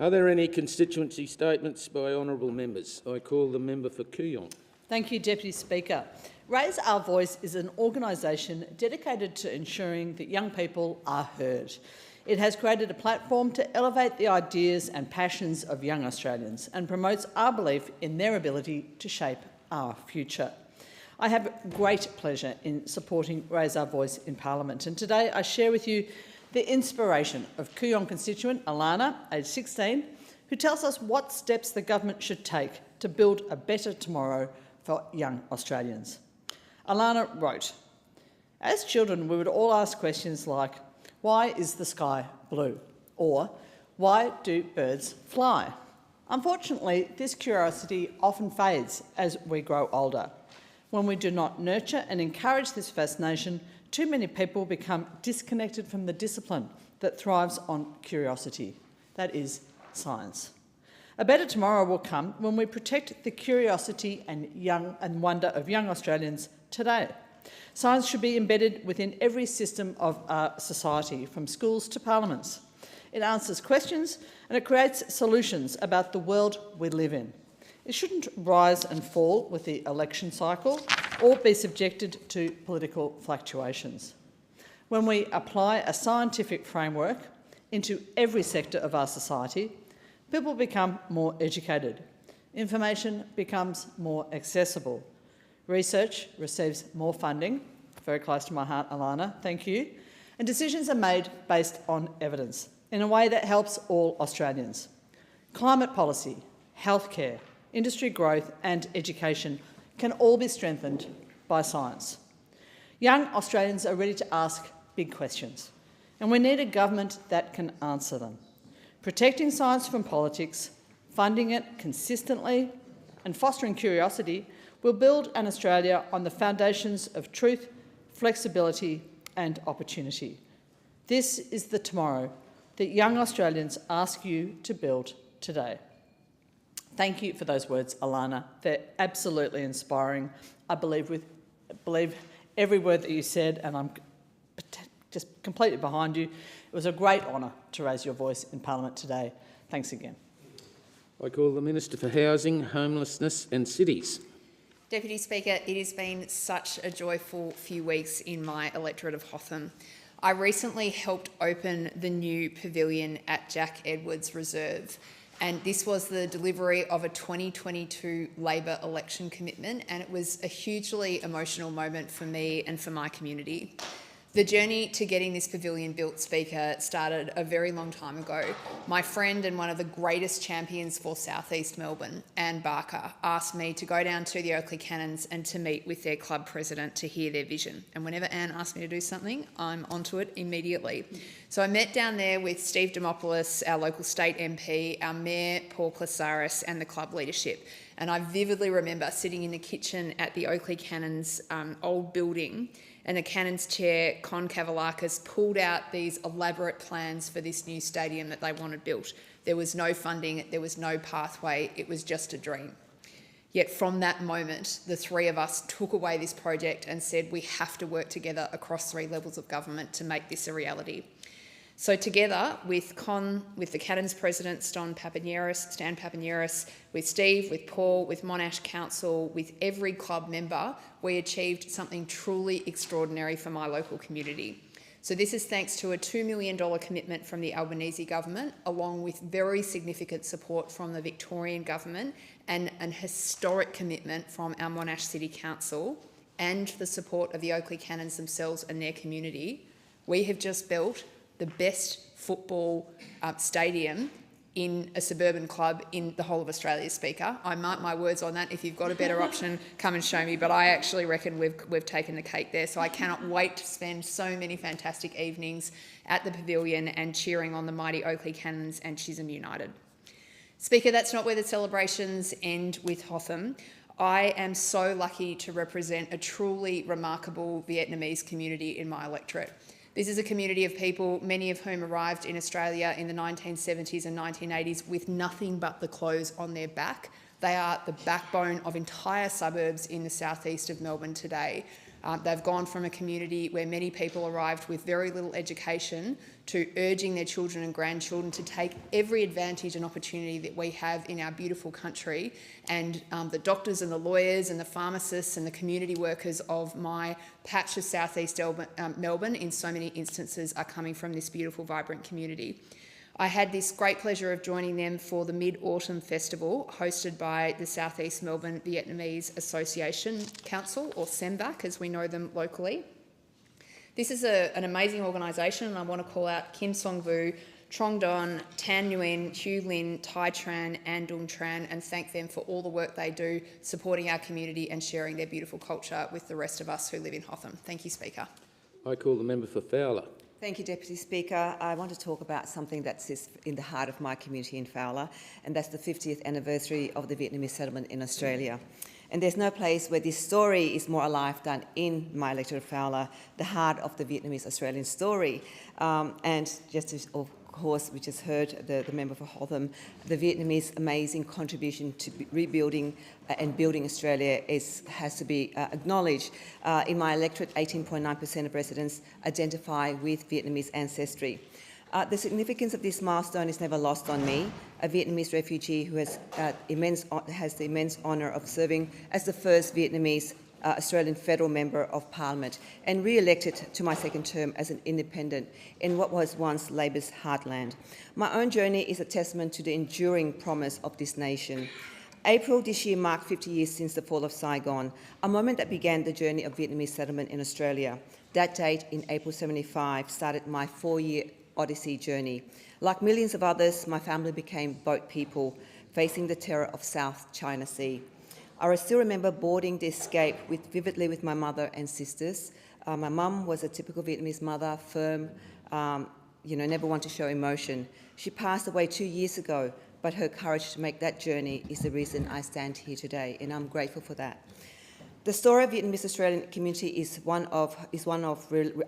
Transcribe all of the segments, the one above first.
Are there any constituency statements by honourable members? I call the member for Kooyong. Thank you, Deputy Speaker. Raise Our Voice is an organisation dedicated to ensuring that young people are heard. It has created a platform to elevate the ideas and passions of young Australians and promotes our belief in their ability to shape our future. I have great pleasure in supporting Raise Our Voice in Parliament, and today I share with you the inspiration of Kooyong constituent Alana, aged 16, who tells us what steps the government should take to build a better tomorrow for young Australians. Alana wrote, "As children, we would all ask questions like, why is the sky blue? Or, why do birds fly? Unfortunately, this curiosity often fades as we grow older. When we do not nurture and encourage this fascination, too many people become disconnected from the discipline that thrives on curiosity, that is, science. A better tomorrow will come when we protect the curiosity and wonder of young Australians today. Science should be embedded within every system of our society, from schools to parliaments. It answers questions and it creates solutions about the world we live in. It shouldn't rise and fall with the election cycle or be subjected to political fluctuations. When we apply a scientific framework into every sector of our society, people become more educated. Information becomes more accessible. Research receives more funding, very close to my heart, Alana, thank you, and decisions are made based on evidence in a way that helps all Australians. Climate policy, healthcare, industry growth and education can all be strengthened by science. Young Australians are ready to ask big questions, and we need a government that can answer them. Protecting science from politics, funding it consistently and fostering curiosity will build an Australia on the foundations of truth, flexibility and opportunity. This is the tomorrow that young Australians ask you to build today." Thank you for those words, Alana. They're absolutely inspiring. I believe every word that you said, and I'm just completely behind you. It was a great honour to raise your voice in Parliament today. Thanks again. I call the Minister for Housing, Homelessness and Cities. Deputy Speaker, it has been such a joyful few weeks in my electorate of Hotham. I recently helped open the new pavilion at Jack Edwards Reserve, and this was the delivery of a 2022 Labor election commitment, and it was a hugely emotional moment for me and for my community. The journey to getting this pavilion built, Speaker, started a very long time ago. My friend and one of the greatest champions for South East Melbourne, Anne Barker, asked me to go down to the Oakley Cannons and to meet with their club president to hear their vision. And whenever Anne asks me to do something, I'm onto it immediately. So I met down there with Steve Demopoulos, our local state MP, our Mayor, Paul Klasaris, and the club leadership. And I vividly remember sitting in the kitchen at the Oakley Cannons old building, and the Cannons chair, Con Kavallakis, pulled out these elaborate plans for this new stadium that they wanted built. There was no funding, there was no pathway, it was just a dream. Yet from that moment, the three of us took away this project and said we have to work together across three levels of government to make this a reality. So together with the Cannons president, Stan Papanieris, with Steve, with Paul, with Monash Council, with every club member, we achieved something truly extraordinary for my local community. So this is thanks to a $2 million commitment from the Albanese government, along with very significant support from the Victorian government and an historic commitment from our Monash City Council and the support of the Oakley Cannons themselves and their community. We have just built the best football stadium in a suburban club in the whole of Australia, Speaker. I mark my words on that. If you've got a better option, come and show me. But I actually reckon we've taken the cake there. So I cannot wait to spend so many fantastic evenings at the pavilion and cheering on the mighty Oakley Cannons and Chisholm United. Speaker, that's not where the celebrations end with Hotham. I am so lucky to represent a truly remarkable Vietnamese community in my electorate. This is a community of people, many of whom arrived in Australia in the 1970s and 1980s with nothing but the clothes on their back. They are the backbone of entire suburbs in the southeast of Melbourne today. They've gone from a community where many people arrived with very little education to urging their children and grandchildren to take every advantage and opportunity that we have in our beautiful country. And the doctors and the lawyers and the pharmacists and the community workers of my patch of southeast Melbourne in so many instances are coming from this beautiful, vibrant community. I had this great pleasure of joining them for the Mid-Autumn Festival hosted by the South East Melbourne Vietnamese Association Council, or SEMVAC as we know them locally. This is an amazing organisation, and I want to call out Kim Song Vu, Trong Don, Tan Nguyen, Hugh Lin, Tai Tran and Dung Tran, and thank them for all the work they do supporting our community and sharing their beautiful culture with the rest of us who live in Hotham. Thank you, Speaker. I call the member for Fowler. Thank you, Deputy Speaker. I want to talk about something that sits in the heart of my community in Fowler, and that's the 50th anniversary of the Vietnamese settlement in Australia. And there's no place where this story is more alive than in my electorate of Fowler, the heart of the Vietnamese-Australian story. And just as, of course, we just heard the member for Hotham, the Vietnamese amazing contribution to rebuilding and building Australia has to be acknowledged. In my electorate, 18.9% of residents identify with Vietnamese ancestry. The significance of this milestone is never lost on me, a Vietnamese refugee who has the immense honour of serving as the first Vietnamese Australian federal member of Parliament and re-elected to my second term as an independent in what was once Labor's heartland. My own journey is a testament to the enduring promise of this nation. April this year marked 50 years since the fall of Saigon, a moment that began the journey of Vietnamese settlement in Australia. That date, in April 75, started my 4-year Odyssey journey. Like millions of others, my family became boat people, facing the terror of South China Sea. I still remember boarding the Escape vividly with my mother and sisters. My mum was a typical Vietnamese mother, firm, never one to show emotion. She passed away 2 years ago, but her courage to make that journey is the reason I stand here today, and I'm grateful for that. The story of Vietnamese Australian community is one of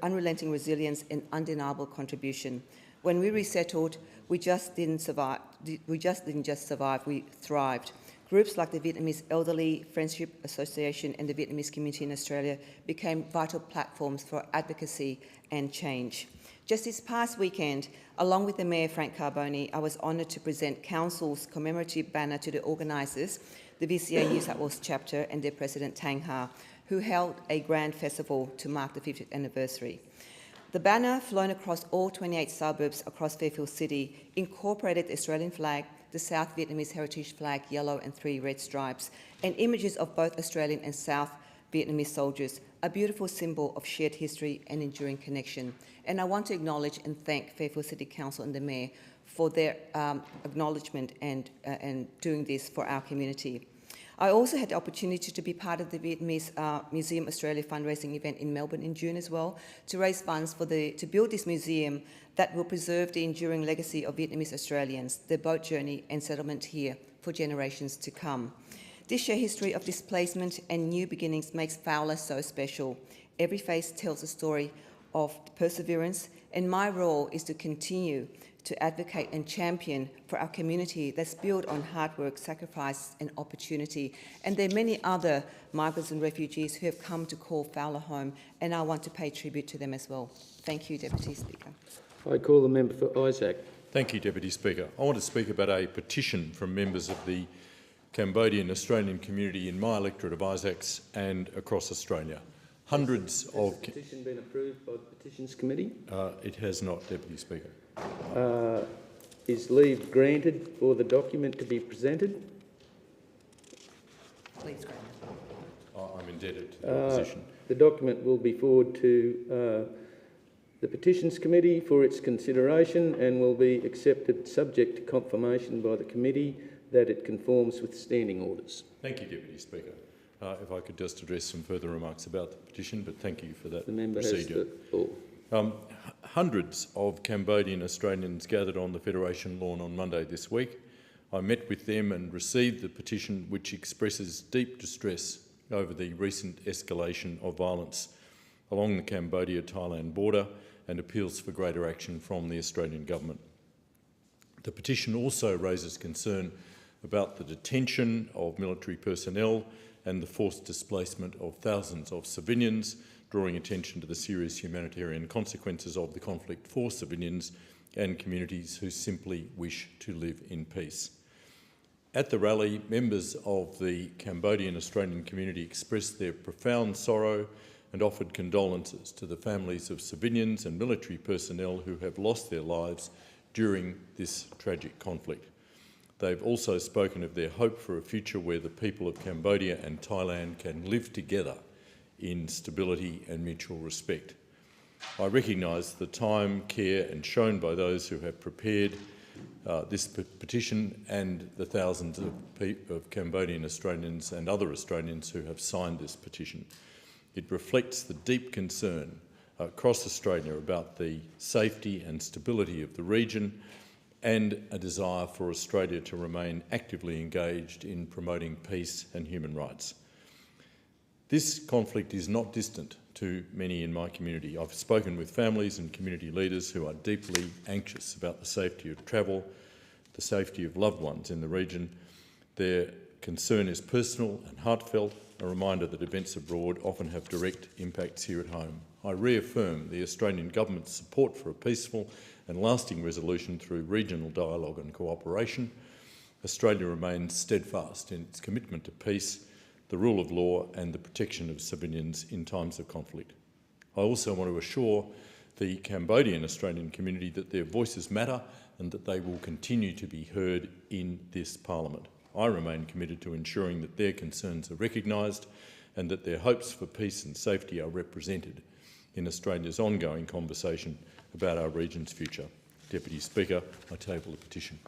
unrelenting resilience and undeniable contribution. When we resettled, we just didn't just survive, we thrived. Groups like the Vietnamese Elderly Friendship Association and the Vietnamese community in Australia became vital platforms for advocacy and change. Just this past weekend, along with the Mayor Frank Carbone, I was honoured to present Council's commemorative banner to the organisers, the VCA New South Wales chapter and their president Tang Ha, who held a grand festival to mark the 50th anniversary. The banner, flown across all 28 suburbs across Fairfield City, incorporated the Australian flag, the South Vietnamese heritage flag, yellow and 3 red stripes, and images of both Australian and South Vietnamese soldiers, a beautiful symbol of shared history and enduring connection. And I want to acknowledge and thank Fairfield City Council and the Mayor for their acknowledgement and doing this for our community. I also had the opportunity to be part of the Vietnamese Museum Australia fundraising event in Melbourne in June as well, to raise funds to build this museum that will preserve the enduring legacy of Vietnamese Australians, their boat journey and settlement here for generations to come. This shared history of displacement and new beginnings makes Fowler so special. Every face tells a story of perseverance, and my role is to continue to advocate and champion for our community that's built on hard work, sacrifice and opportunity. And there are many other migrants and refugees who have come to call Fowler home, and I want to pay tribute to them as well. Thank you, Deputy Speaker. I call the member for Isaac. Thank you, Deputy Speaker. I want to speak about a petition from members of the Cambodian Australian community in my electorate of Isaacs and across Australia. Hundreds of... Has the petition been approved by the Petitions Committee? It has not, Deputy Speaker. Is leave granted for the document to be presented? Please, Graham. I'm indebted to the opposition. The document will be forwarded to the Petitions Committee for its consideration and will be accepted subject to confirmation by the committee that it conforms with standing orders. Thank you, Deputy Speaker. If I could just address some further remarks about the petition, but thank you for that The member procedure. has the floor. Hundreds of Cambodian Australians gathered on the Federation lawn on Monday this week. I met with them and received the petition, which expresses deep distress over the recent escalation of violence along the Cambodia-Thailand border and appeals for greater action from the Australian Government. The petition also raises concern about the detention of military personnel and the forced displacement of thousands of civilians, drawing attention to the serious humanitarian consequences of the conflict for civilians and communities who simply wish to live in peace. At the rally, members of the Cambodian Australian community expressed their profound sorrow and offered condolences to the families of civilians and military personnel who have lost their lives during this tragic conflict. They've also spoken of their hope for a future where the people of Cambodia and Thailand can live together in stability and mutual respect. I recognise the time, care and shown by those who have prepared this petition and the thousands of Cambodian Australians and other Australians who have signed this petition. It reflects the deep concern across Australia about the safety and stability of the region and a desire for Australia to remain actively engaged in promoting peace and human rights. This conflict is not distant to many in my community. I've spoken with families and community leaders who are deeply anxious about the safety of travel, the safety of loved ones in the region. Their concern is personal and heartfelt, a reminder that events abroad often have direct impacts here at home. I reaffirm the Australian Government's support for a peaceful and lasting resolution through regional dialogue and cooperation. Australia remains steadfast in its commitment to peace, the rule of law and the protection of civilians in times of conflict. I also want to assure the Cambodian Australian community that their voices matter and that they will continue to be heard in this Parliament. I remain committed to ensuring that their concerns are recognised and that their hopes for peace and safety are represented in Australia's ongoing conversation about our region's future. Deputy Speaker, I table the petition.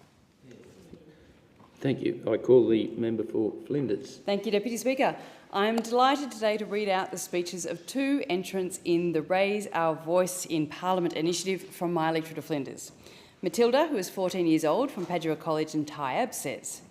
Thank you. I call the member for Flinders. Thank you, Deputy Speaker. I am delighted today to read out the speeches of two entrants in the Raise Our Voice in Parliament initiative from my electorate of Flinders. Matilda, who is 14 years old from Padua College in Taiab, says,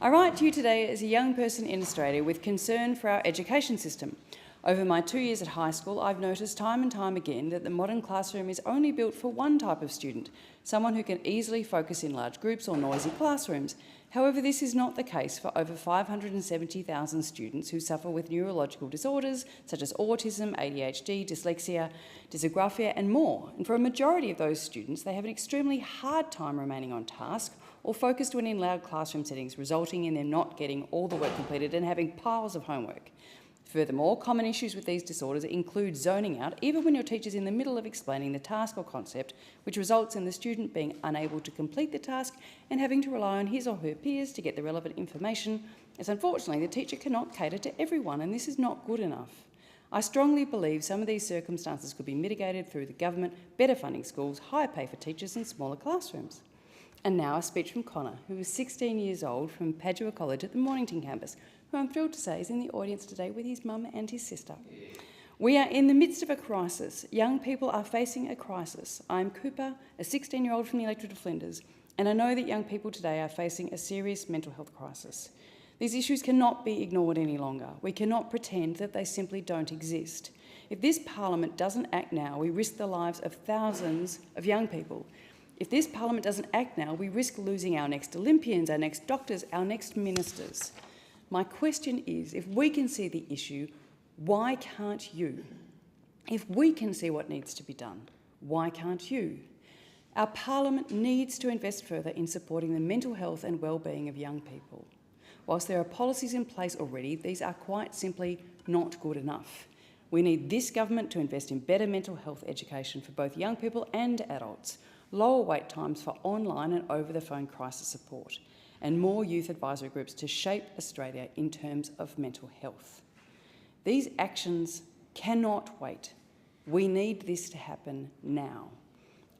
I write to you today as a young person in Australia with concern for our education system. Over my 2 years at high school, I've noticed time and time again that the modern classroom is only built for one type of student, someone who can easily focus in large groups or noisy classrooms. However, this is not the case for over 570,000 students who suffer with neurological disorders such as autism, ADHD, dyslexia, dysgraphia and more. And for a majority of those students, they have an extremely hard time remaining on task or focused when in loud classroom settings, resulting in them not getting all the work completed and having piles of homework. Furthermore, common issues with these disorders include zoning out, even when your teacher's in the middle of explaining the task or concept, which results in the student being unable to complete the task and having to rely on his or her peers to get the relevant information, as unfortunately the teacher cannot cater to everyone, and this is not good enough. I strongly believe some of these circumstances could be mitigated through the government better funding schools, higher pay for teachers and smaller classrooms. And now a speech from Connor, who is 16 years old from Padua College at the Mornington campus, who I'm thrilled to say is in the audience today with his mum and his sister. We are in the midst of a crisis. Young people are facing a crisis. I'm Cooper, a 16-year-old from the electorate of Flinders, and I know that young people today are facing a serious mental health crisis. These issues cannot be ignored any longer. We cannot pretend that they simply don't exist. If this Parliament doesn't act now, we risk the lives of thousands of young people. If this Parliament doesn't act now, we risk losing our next Olympians, our next doctors, our next ministers. My question is, if we can see the issue, why can't you? If we can see what needs to be done, why can't you? Our Parliament needs to invest further in supporting the mental health and well-being of young people. Whilst there are policies in place already, these are quite simply not good enough. We need this government to invest in better mental health education for both young people and adults, lower wait times for online and over-the-phone crisis support, and more youth advisory groups to shape Australia in terms of mental health. These actions cannot wait. We need this to happen now.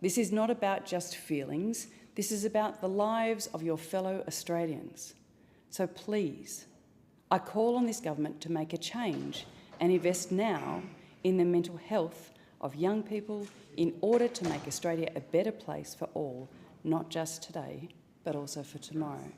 This is not about just feelings. This is about the lives of your fellow Australians. So please, I call on this government to make a change and invest now in the mental health of young people in order to make Australia a better place for all, not just today, but also for tomorrow.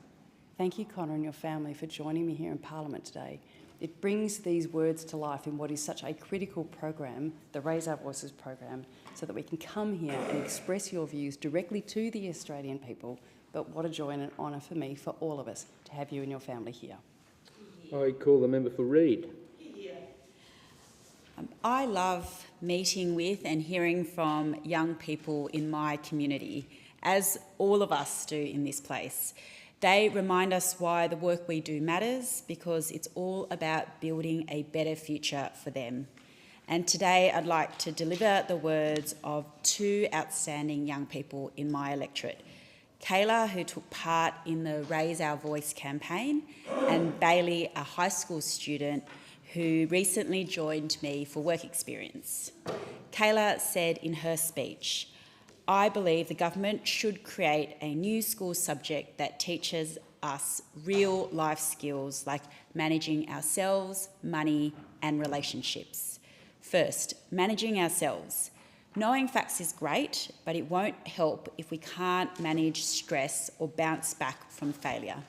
Thank you, Connor, and your family for joining me here in Parliament today. It brings these words to life in what is such a critical program, the Raise Our Voices program, so that we can come here and express your views directly to the Australian people. But what a joy and an honour for me, for all of us, to have you and your family here. I call the member for Reid. I love meeting with and hearing from young people in my community, as all of us do in this place. They remind us why the work we do matters, because it's all about building a better future for them. And today I'd like to deliver the words of two outstanding young people in my electorate. Kayla, who took part in the Raise Our Voice campaign, and Bailey, a high school student who recently joined me for work experience. Kayla said in her speech, "I believe the government should create a new school subject that teaches us real life skills like managing ourselves, money, and relationships. First, managing ourselves. Knowing facts is great, but it won't help if we can't manage stress or bounce back from failure.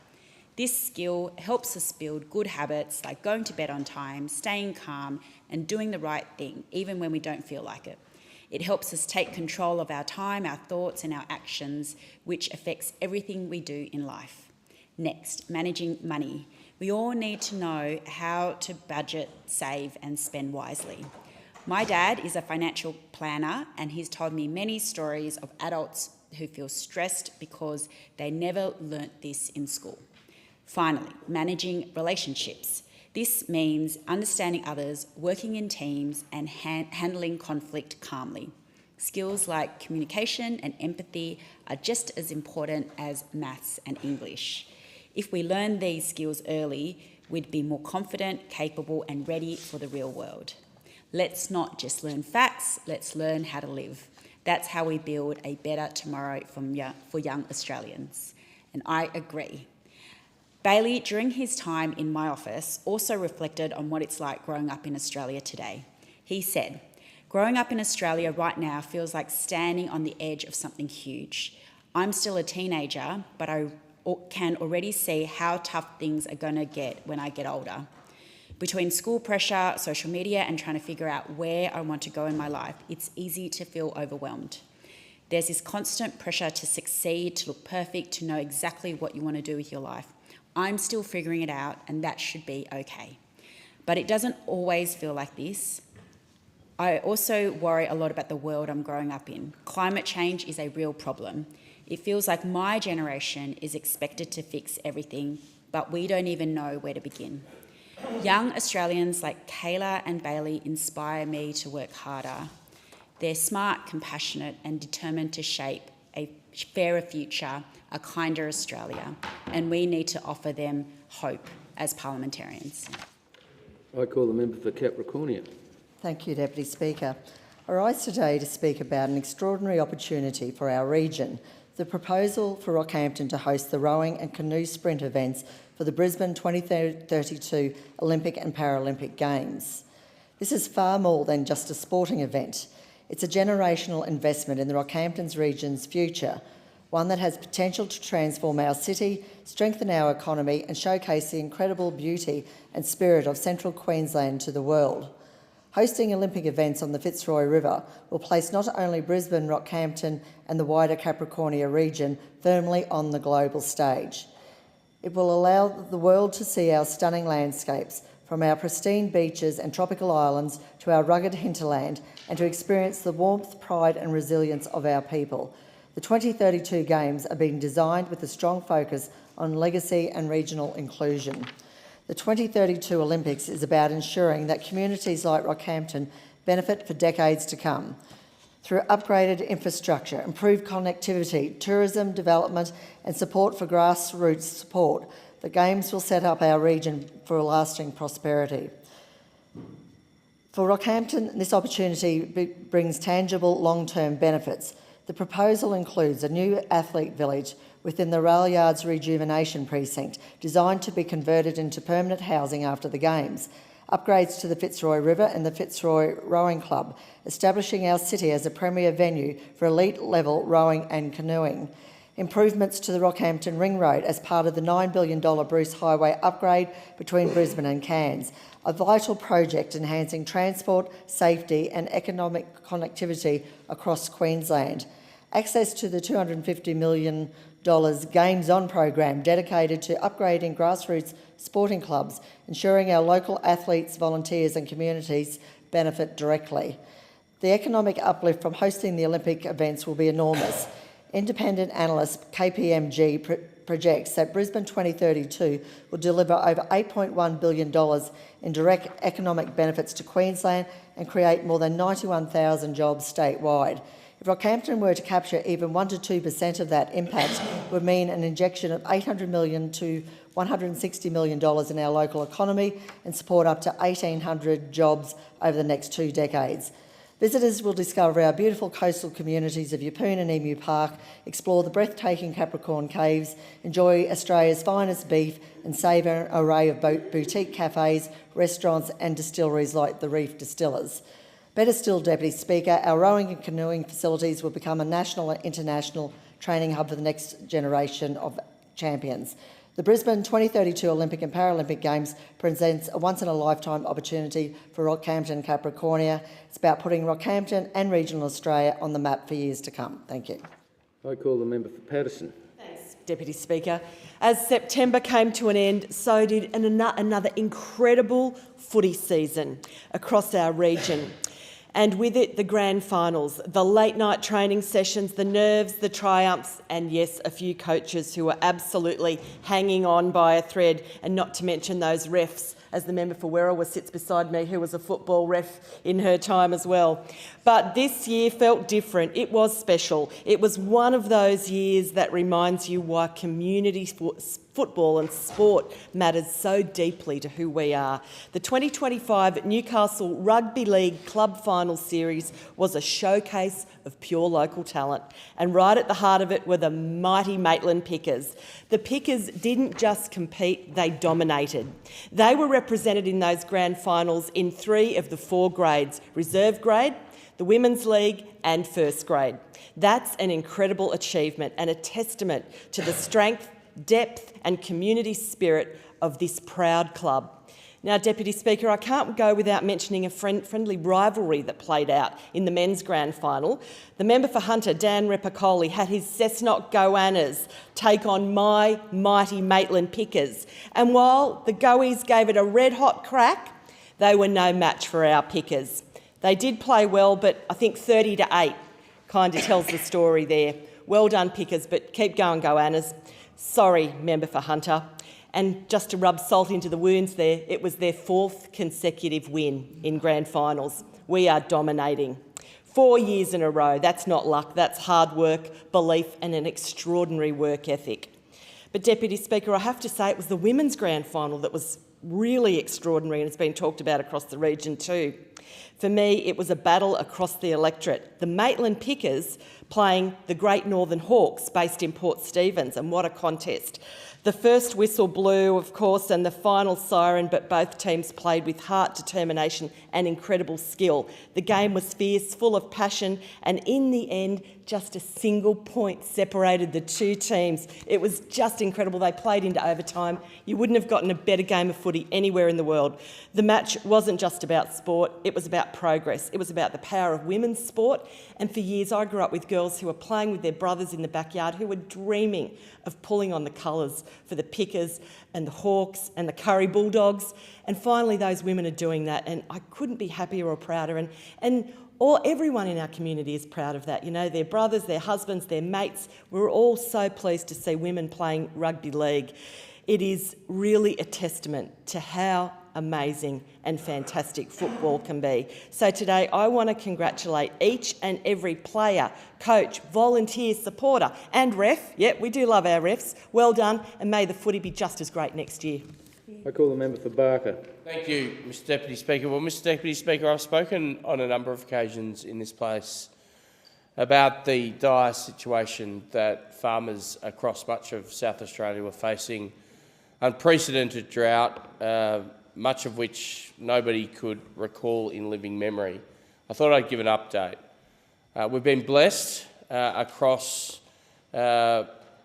This skill helps us build good habits like going to bed on time, staying calm, and doing the right thing, even when we don't feel like it. It helps us take control of our time, our thoughts, and our actions, which affects everything we do in life. Next, managing money. We all need to know how to budget, save, and spend wisely. My dad is a financial planner, and he's told me many stories of adults who feel stressed because they never learnt this in school. Finally, managing relationships. This means understanding others, working in teams, and handling conflict calmly. Skills like communication and empathy are just as important as maths and English. If we learn these skills early, we'd be more confident, capable, and ready for the real world. Let's not just learn facts, let's learn how to live. That's how we build a better tomorrow for young Australians." And I agree. Bailey, during his time in my office, also reflected on what it's like growing up in Australia today. He said, "Growing up in Australia right now feels like standing on the edge of something huge. I'm still a teenager, but I can already see how tough things are going to get when I get older. Between school pressure, social media, and trying to figure out where I want to go in my life, it's easy to feel overwhelmed. There's this constant pressure to succeed, to look perfect, to know exactly what you want to do with your life. I'm still figuring it out, and that should be okay. But it doesn't always feel like this. I also worry a lot about the world I'm growing up in. Climate change is a real problem. It feels like my generation is expected to fix everything, but we don't even know where to begin. Young Australians like Kayla and Bailey inspire me to work harder. They're smart, compassionate, and determined to shape a fairer future, a kinder Australia, and we need to offer them hope as parliamentarians. I call the member for Capricornia. Thank you, Deputy Speaker. I rise today to speak about an extraordinary opportunity for our region, the proposal for Rockhampton to host the rowing and canoe sprint events for the Brisbane 2032 Olympic and Paralympic Games. This is far more than just a sporting event. It's a generational investment in the Rockhampton's region's future, one that has potential to transform our city, strengthen our economy, and showcase the incredible beauty and spirit of central Queensland to the world. Hosting Olympic events on the Fitzroy River will place not only Brisbane, Rockhampton and the wider Capricornia region firmly on the global stage. It will allow the world to see our stunning landscapes, from our pristine beaches and tropical islands to our rugged hinterland, and to experience the warmth, pride and resilience of our people. The 2032 Games are being designed with a strong focus on legacy and regional inclusion. The 2032 Olympics is about ensuring that communities like Rockhampton benefit for decades to come. Through upgraded infrastructure, improved connectivity, tourism development and support for grassroots support, the Games will set up our region for lasting prosperity. For Rockhampton, this opportunity brings tangible long-term benefits. The proposal includes a new athlete village within the Rail Yards Rejuvenation Precinct, designed to be converted into permanent housing after the Games, upgrades to the Fitzroy River and the Fitzroy Rowing Club, establishing our city as a premier venue for elite-level rowing and canoeing, improvements to the Rockhampton Ring Road as part of the $9 billion Bruce Highway upgrade between Brisbane and Cairns, a vital project enhancing transport, safety and economic connectivity across Queensland, access to the $250 million Games On program dedicated to upgrading grassroots sporting clubs, ensuring our local athletes, volunteers and communities benefit directly. The economic uplift from hosting the Olympic events will be enormous. Independent analyst KPMG projects that Brisbane 2032 will deliver over $8.1 billion in direct economic benefits to Queensland and create more than 91,000 jobs statewide. If Rockhampton were to capture even 1 to 2% of that impact, it would mean an injection of $800 million to $160 million in our local economy and support up to 1,800 jobs over the next 2 decades. Visitors will discover our beautiful coastal communities of Yeppoon and Emu Park, explore the breathtaking Capricorn Caves, enjoy Australia's finest beef and savour an array of boutique cafes, restaurants and distilleries like the Reef Distillers. Better still, Deputy Speaker, our rowing and canoeing facilities will become a national and international training hub for the next generation of champions. The Brisbane 2032 Olympic and Paralympic Games presents a once-in-a-lifetime opportunity for Rockhampton and Capricornia. It's about putting Rockhampton and regional Australia on the map for years to come. Thank you. I call the member for Patterson. Thanks, Deputy Speaker. As September came to an end, so did another incredible footy season across our region. And with it, the grand finals, the late-night training sessions, the nerves, the triumphs, and yes, a few coaches who were absolutely hanging on by a thread, and not to mention those refs, as the member for Werriwa sits beside me, who was a football ref in her time as well. But this year felt different. It was special. It was one of those years that reminds you why community football and sport matters so deeply to who we are. The 2025 Newcastle Rugby League Club Final Series was a showcase of pure local talent, and right at the heart of it were the mighty Maitland Pickers. The Pickers didn't just compete, they dominated. They were represented in those grand finals in 3 of the 4 grades: reserve grade, the Women's League and first grade. That's an incredible achievement and a testament to the strength, depth and community spirit of this proud club. Now, Deputy Speaker, I can't go without mentioning a friendly rivalry that played out in the men's grand final. The member for Hunter, Dan Repicoli, had his Cessnock Goannas take on my mighty Maitland Pickers. And while the Goies gave it a red-hot crack, they were no match for our Pickers. They did play well, but I think 30-8 kind of tells the story there. Well done, Pickers, but keep going, Goannas. Sorry, member for Hunter. And just to rub salt into the wounds there, it was their 4th consecutive win in grand finals. We are dominating. 4 years in a row. That's not luck, that's hard work, belief and an extraordinary work ethic. But Deputy Speaker, I have to say it was the women's grand final that was really extraordinary, and it's been talked about across the region too. For me, it was a battle across the electorate. The Maitland Pickers playing the Great Northern Hawks based in Port Stephens, and what a contest. The first whistle blew, of course, and the final siren, but both teams played with heart, determination and incredible skill. The game was fierce, full of passion, and in the end, just a single point separated the 2 teams. It was just incredible. They played into overtime. You wouldn't have gotten a better game of footy anywhere in the world. The match wasn't just about sport, it was about progress. It was about the power of women's sport. And for years, I grew up with girls who were playing with their brothers in the backyard who were dreaming of pulling on the colours for the Pickers and the Hawks and the Curry Bulldogs. And finally, those women are doing that, and I couldn't be happier or prouder. Everyone in our community is proud of that. You know, their brothers, their husbands, their mates. We're all so pleased to see women playing rugby league. It is really a testament to how amazing and fantastic football can be. So today I want to congratulate each and every player, coach, volunteer, supporter and ref. Yep, we do love our refs. Well done, and may the footy be just as great next year. I call the member for Barker. Thank you, Mr Deputy Speaker. Well, Mr Deputy Speaker, I've spoken on a number of occasions in this place about the dire situation that farmers across much of South Australia were facing. Unprecedented drought, much of which nobody could recall in living memory. I thought I'd give an update. We've been blessed across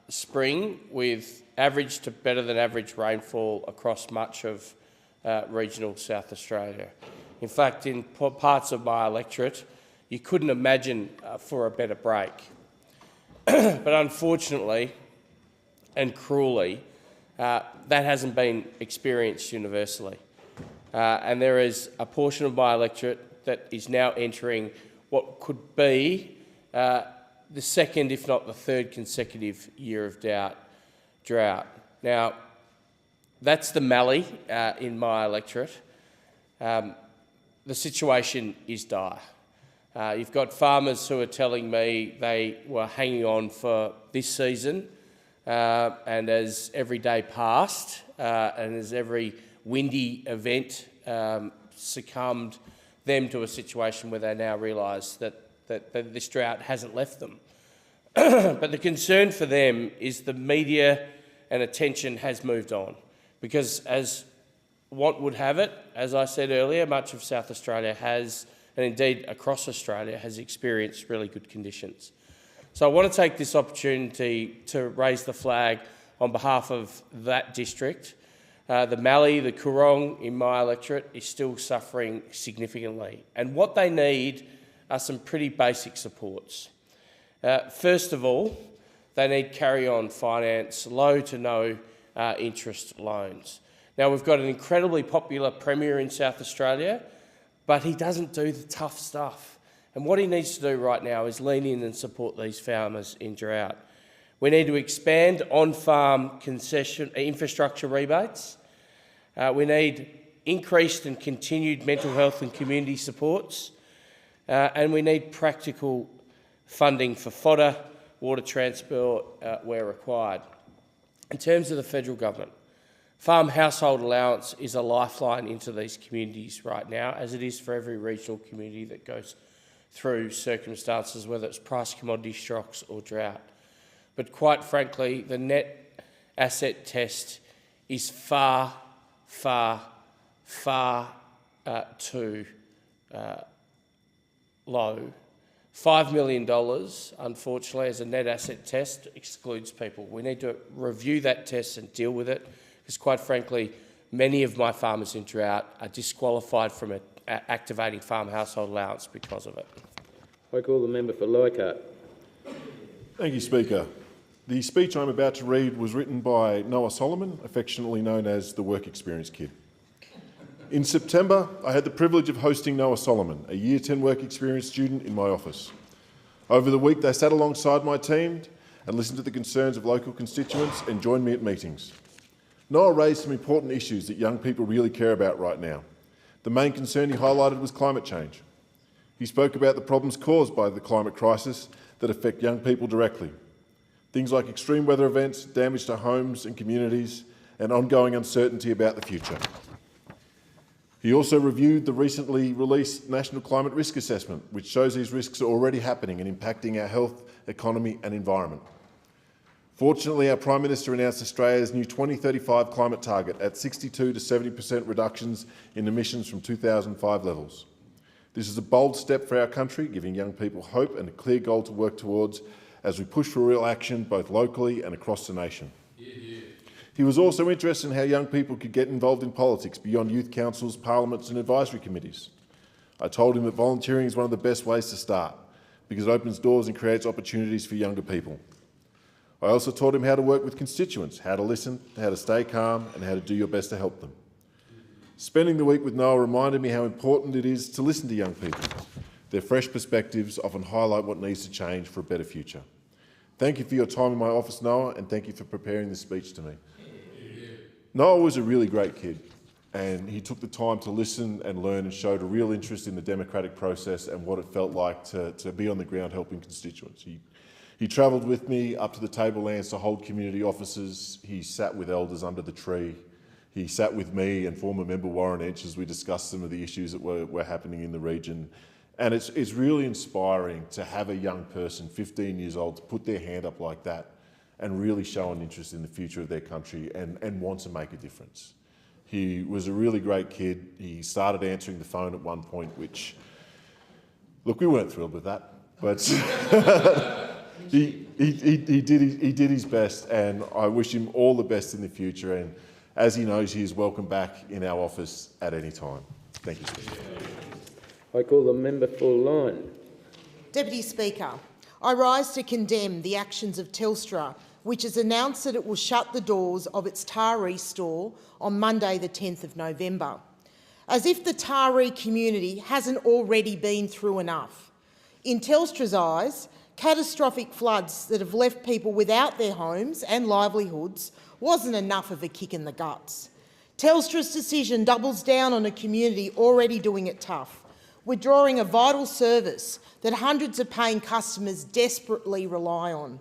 spring with average to better than average rainfall across much of regional South Australia. In fact, in parts of my electorate, you couldn't imagine for a better break. But unfortunately and cruelly, that hasn't been experienced universally. And there is a portion of my electorate that is now entering what could be the second, if not the third consecutive year of drought. Now, that's the Mallee in my electorate. The situation is dire. You've got farmers who are telling me they were hanging on for this season, and as every day passed, and as every windy event succumbed them to a situation where they now realise that this drought hasn't left them. But the concern for them is the media and attention has moved on, because as what would have it, as I said earlier, much of South Australia has, and indeed across Australia, has experienced really good conditions. So I want to take this opportunity to raise the flag on behalf of that district. The Mallee, the Coorong in my electorate is still suffering significantly. And what they need are some pretty basic supports. First of all, they need carry-on finance, low to no interest loans. Now, we've got an incredibly popular Premier in South Australia, but he doesn't do the tough stuff. And what he needs to do right now is lean in and support these farmers in drought. We need to expand on-farm concession infrastructure rebates. We need increased and continued mental health and community supports. And we need practical funding for fodder, water transport where required. In terms of the federal government, farm household allowance is a lifeline into these communities right now, as it is for every regional community that goes through circumstances, whether it's price commodity shocks or drought. But quite frankly, the net asset test is far too low. $5 million, unfortunately, as a net asset test excludes people. We need to review that test and deal with it, because quite frankly, many of my farmers in drought are disqualified from activating farm household allowance because of it. I call the member for Leichhardt. Thank you, Speaker. The speech I'm about to read was written by Noah Solomon, affectionately known as the Work Experience Kid. In September, I had the privilege of hosting Noah Solomon, a Year 10 Work Experience student, in my office. Over the week, they sat alongside my team and listened to the concerns of local constituents and joined me at meetings. Noah raised some important issues that young people really care about right now. The main concern he highlighted was climate change. He spoke about the problems caused by the climate crisis that affect young people directly. Things like extreme weather events, damage to homes and communities, and ongoing uncertainty about the future. He also reviewed the recently released National Climate Risk Assessment, which shows these risks are already happening and impacting our health, economy and environment. Fortunately, our Prime Minister announced Australia's new 2035 climate target at 62 to 70% reductions in emissions from 2005 levels. This is a bold step for our country, giving young people hope and a clear goal to work towards as we push for real action both locally and across the nation. He was also interested in how young people could get involved in politics beyond youth councils, parliaments and advisory committees. I told him that volunteering is one of the best ways to start, because it opens doors and creates opportunities for younger people. I also taught him how to work with constituents, how to listen, how to stay calm and how to do your best to help them. Spending the week with Noah reminded me how important it is to listen to young people. Their fresh perspectives often highlight what needs to change for a better future. Thank you for your time in my office, Noah, and thank you for preparing this speech to me. Noah was a really great kid, and he took the time to listen and learn and showed a real interest in the democratic process and what it felt like to be on the ground helping constituents. He travelled with me up to the tablelands to hold community offices. He sat with elders under the tree. He sat with me and former member Warren Ench as we discussed some of the issues that were happening in the region. And it's really inspiring to have a young person, 15 years old, to put their hand up like that and really show an interest in the future of their country and want to make a difference. He was a really great kid. He started answering the phone at one point, which, look, we weren't thrilled with that, but he did his best, and I wish him all the best in the future. And as he knows, he is welcome back in our office at any time. Thank you, Speaker. I call the member for Lyne. Deputy Speaker, I rise to condemn the actions of Telstra, which has announced that it will shut the doors of its Taree store on Monday the 10th of November. As if the Taree community hasn't already been through enough. In Telstra's eyes, catastrophic floods that have left people without their homes and livelihoods wasn't enough of a kick in the guts. Telstra's decision doubles down on a community already doing it tough, withdrawing a vital service that hundreds of paying customers desperately rely on.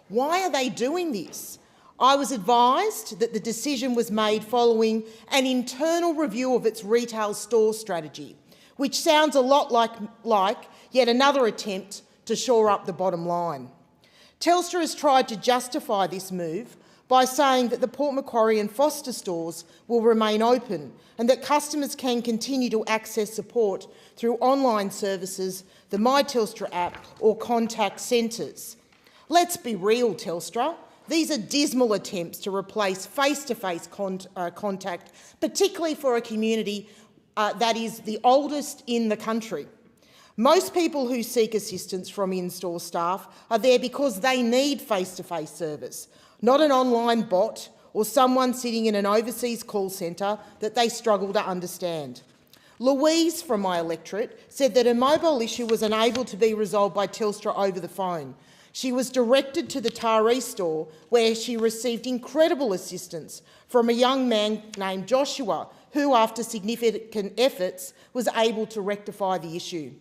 Why are they doing this? I was advised that the decision was made following an internal review of its retail store strategy, which sounds a lot like yet another attempt to shore up the bottom line. Telstra has tried to justify this move by saying that the Port Macquarie and Foster stores will remain open and that customers can continue to access support through online services, the My Telstra app or contact centres. Let's be real, Telstra. These are dismal attempts to replace face-to-face contact, particularly for a community that is the oldest in the country. Most people who seek assistance from in-store staff are there because they need face-to-face service, not an online bot or someone sitting in an overseas call centre that they struggle to understand. Louise from my electorate said that a mobile issue was unable to be resolved by Telstra over the phone. She was directed to the Taree store where she received incredible assistance from a young man named Joshua who, after significant efforts, was able to rectify the issue.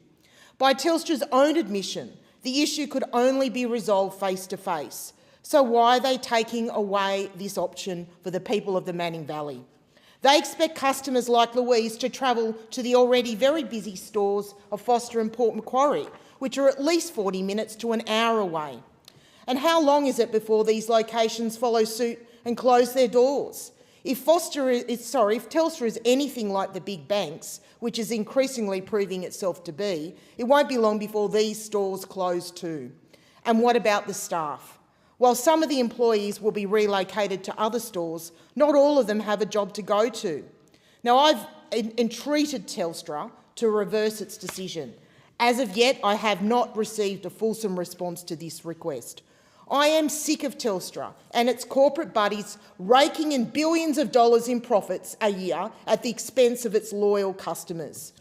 By Telstra's own admission, the issue could only be resolved face-to-face. So why are they taking away this option for the people of the Manning Valley? They expect customers like Louise to travel to the already very busy stores of Foster and Port Macquarie, which are at least 40 minutes to an hour away. And how long is it before these locations follow suit and close their doors? If Telstra is anything like the big banks, which is increasingly proving itself to be, it won't be long before these stores close too. And what about the staff? While some of the employees will be relocated to other stores, not all of them have a job to go to. Now, I've entreated Telstra to reverse its decision. As of yet, I have not received a fulsome response to this request. I am sick of Telstra and its corporate buddies raking in billions of dollars in profits a year at the expense of its loyal customers.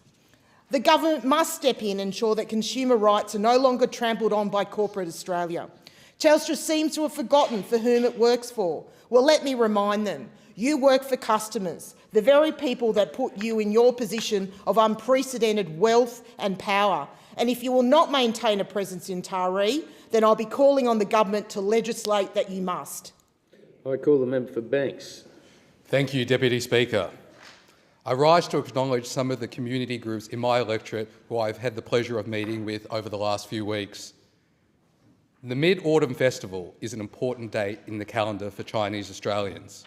The government must step in and ensure that consumer rights are no longer trampled on by corporate Australia. Telstra seems to have forgotten for whom it works for. Well, let me remind them. You work for customers, the very people that put you in your position of unprecedented wealth and power. And if you will not maintain a presence in Taree, then I'll be calling on the government to legislate that you must. I call the member for Banks. Thank you, Deputy Speaker. I rise to acknowledge some of the community groups in my electorate who I've had the pleasure of meeting with over the last few weeks. The Mid-Autumn Festival is an important date in the calendar for Chinese Australians.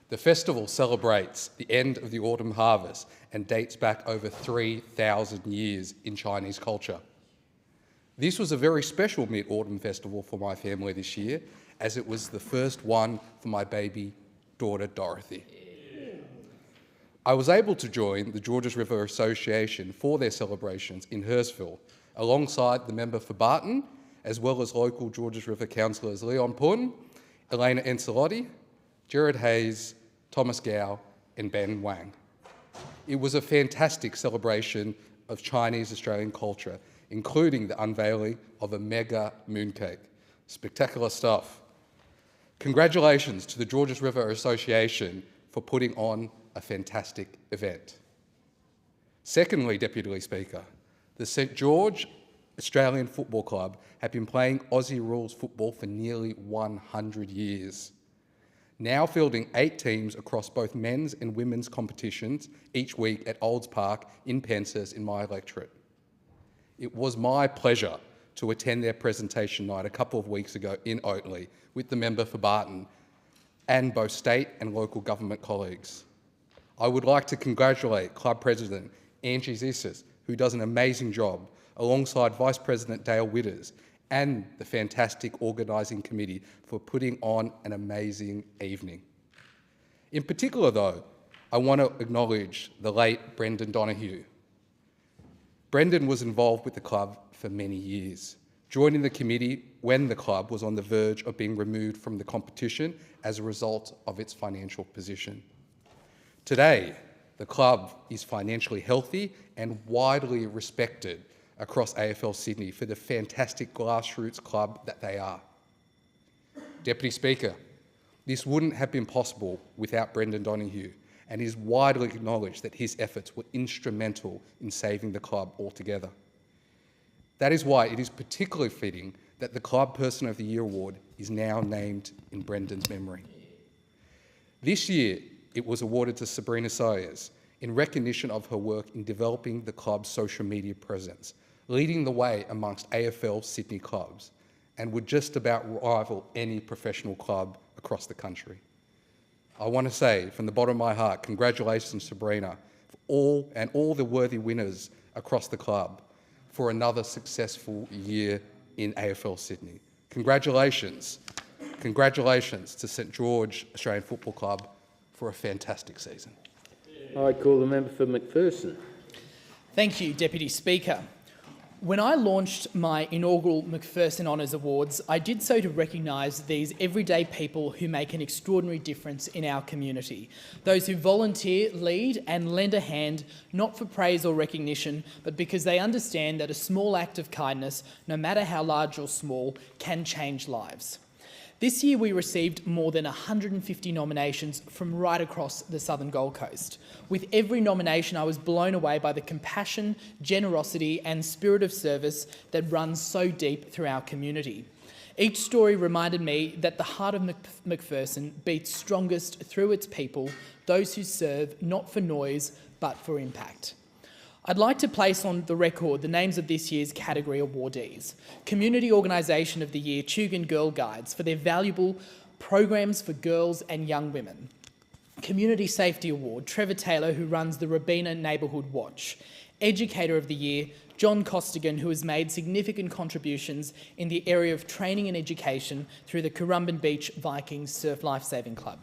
The festival celebrates the end of the autumn harvest and dates back over 3,000 years in Chinese culture. This was a very special Mid-Autumn Festival for my family this year, as it was the first one for my baby daughter Dorothy. I was able to join the Georges River Association for their celebrations in Hurstville, alongside the member for Barton, as well as local Georges River councillors Leon Pun, Elena Encelotti, Gerard Hayes, Thomas Gow and Ben Wang. It was a fantastic celebration of Chinese Australian culture, including the unveiling of a mega mooncake. Spectacular stuff. Congratulations to the Georges River Association for putting on a fantastic event. Secondly, Deputy Speaker, the St George Australian Football Club have been playing Aussie rules football for nearly 100 years, now fielding 8 teams across both men's and women's competitions each week at Olds Park in Penshurst in my electorate. It was my pleasure to attend their presentation night a couple of weeks ago in Oatley with the member for Barton and both state and local government colleagues. I would like to congratulate Club President Angie Zissis, who does an amazing job, alongside Vice President Dale Witters and the fantastic organising committee for putting on an amazing evening. In particular, though, I want to acknowledge the late Brendan Donoghue. Brendan was involved with the club for many years, joining the committee when the club was on the verge of being removed from the competition as a result of its financial position. Today, the club is financially healthy and widely respected across AFL Sydney for the fantastic grassroots club that they are. Deputy Speaker, this wouldn't have been possible without Brendan Donoghue, and it is widely acknowledged that his efforts were instrumental in saving the club altogether. That is why it is particularly fitting that the Club Person of the Year award is now named in Brendan's memory. This year, it was awarded to Sabrina Sayers in recognition of her work in developing the club's social media presence, leading the way amongst AFL Sydney clubs, and would just about rival any professional club across the country. I want to say from the bottom of my heart, congratulations, Sabrina, for all the worthy winners across the club for another successful year in AFL Sydney. Congratulations. Congratulations to St George Australian Football Club for a fantastic season. I call the member for McPherson. Thank you, Deputy Speaker. When I launched my inaugural McPherson Honours Awards, I did so to recognise these everyday people who make an extraordinary difference in our community. Those who volunteer, lead and lend a hand, not for praise or recognition, but because they understand that a small act of kindness, no matter how large or small, can change lives. This year we received more than 150 nominations from right across the southern Gold Coast. With every nomination I was blown away by the compassion, generosity and spirit of service that runs so deep through our community. Each story reminded me that the heart of McPherson beats strongest through its people, those who serve not for noise but for impact. I'd like to place on the record the names of this year's category awardees. Community Organisation of the Year, Tugun Girl Guides, for their valuable programs for girls and young women. Community Safety Award, Trevor Taylor, who runs the Robina Neighbourhood Watch. Educator of the Year, John Costigan, who has made significant contributions in the area of training and education through the Currumbin Beach Vikings Surf Lifesaving Club.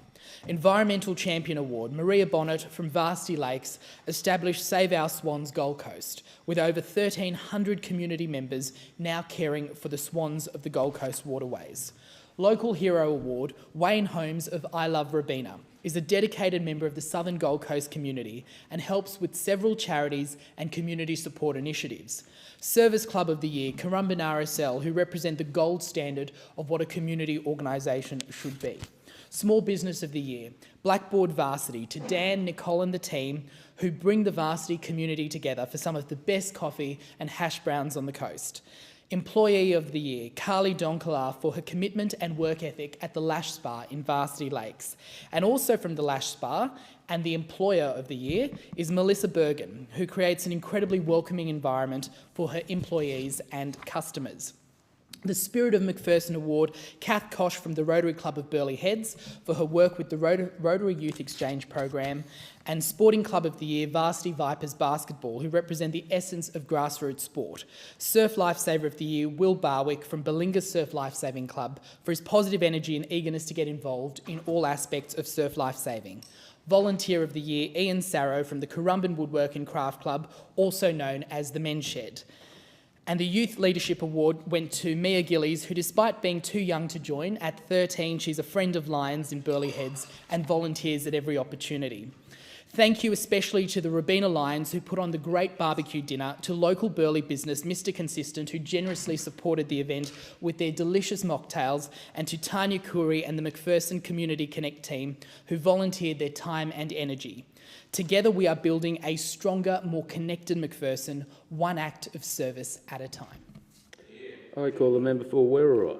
Environmental Champion Award, Maria Bonnet from Varsity Lakes established Save Our Swans Gold Coast, with over 1,300 community members now caring for the swans of the Gold Coast waterways. Local Hero Award, Wayne Holmes of I Love Robina, is a dedicated member of the Southern Gold Coast community and helps with several charities and community support initiatives. Service Club of the Year, Currumbin RSL, who represent the gold standard of what a community organisation should be. Small Business of the Year, Blackboard Varsity, to Dan, Nicole and the team who bring the varsity community together for some of the best coffee and hash browns on the coast. Employee of the Year, Carly Donkola, for her commitment and work ethic at the Lash Spa in Varsity Lakes. And also from the Lash Spa, and the Employer of the Year, is Melissa Bergen, who creates an incredibly welcoming environment for her employees and customers. The Spirit of McPherson Award, Kath Kosh from the Rotary Club of Burleigh Heads for her work with the Rotary Youth Exchange Program, and Sporting Club of the Year, Varsity Vipers Basketball, who represent the essence of grassroots sport. Surf Lifesaver of the Year, Will Barwick from Balinga Surf Lifesaving Club for his positive energy and eagerness to get involved in all aspects of surf lifesaving. Volunteer of the Year, Ian Sarrow from the Currumbin Woodwork and Craft Club, also known as the Men's Shed. And the Youth Leadership Award went to Mia Gillies, who despite being too young to join, at 13 she's a friend of Lions in Burleigh Heads and volunteers at every opportunity. Thank you especially to the Robina Lions who put on the great barbecue dinner, to local Burleigh business Mr Consistent who generously supported the event with their delicious mocktails, and to Tanya Khoury and the McPherson Community Connect team who volunteered their time and energy. Together we are building a stronger, more connected McPherson, one act of service at a time. I call the member for Werriwa.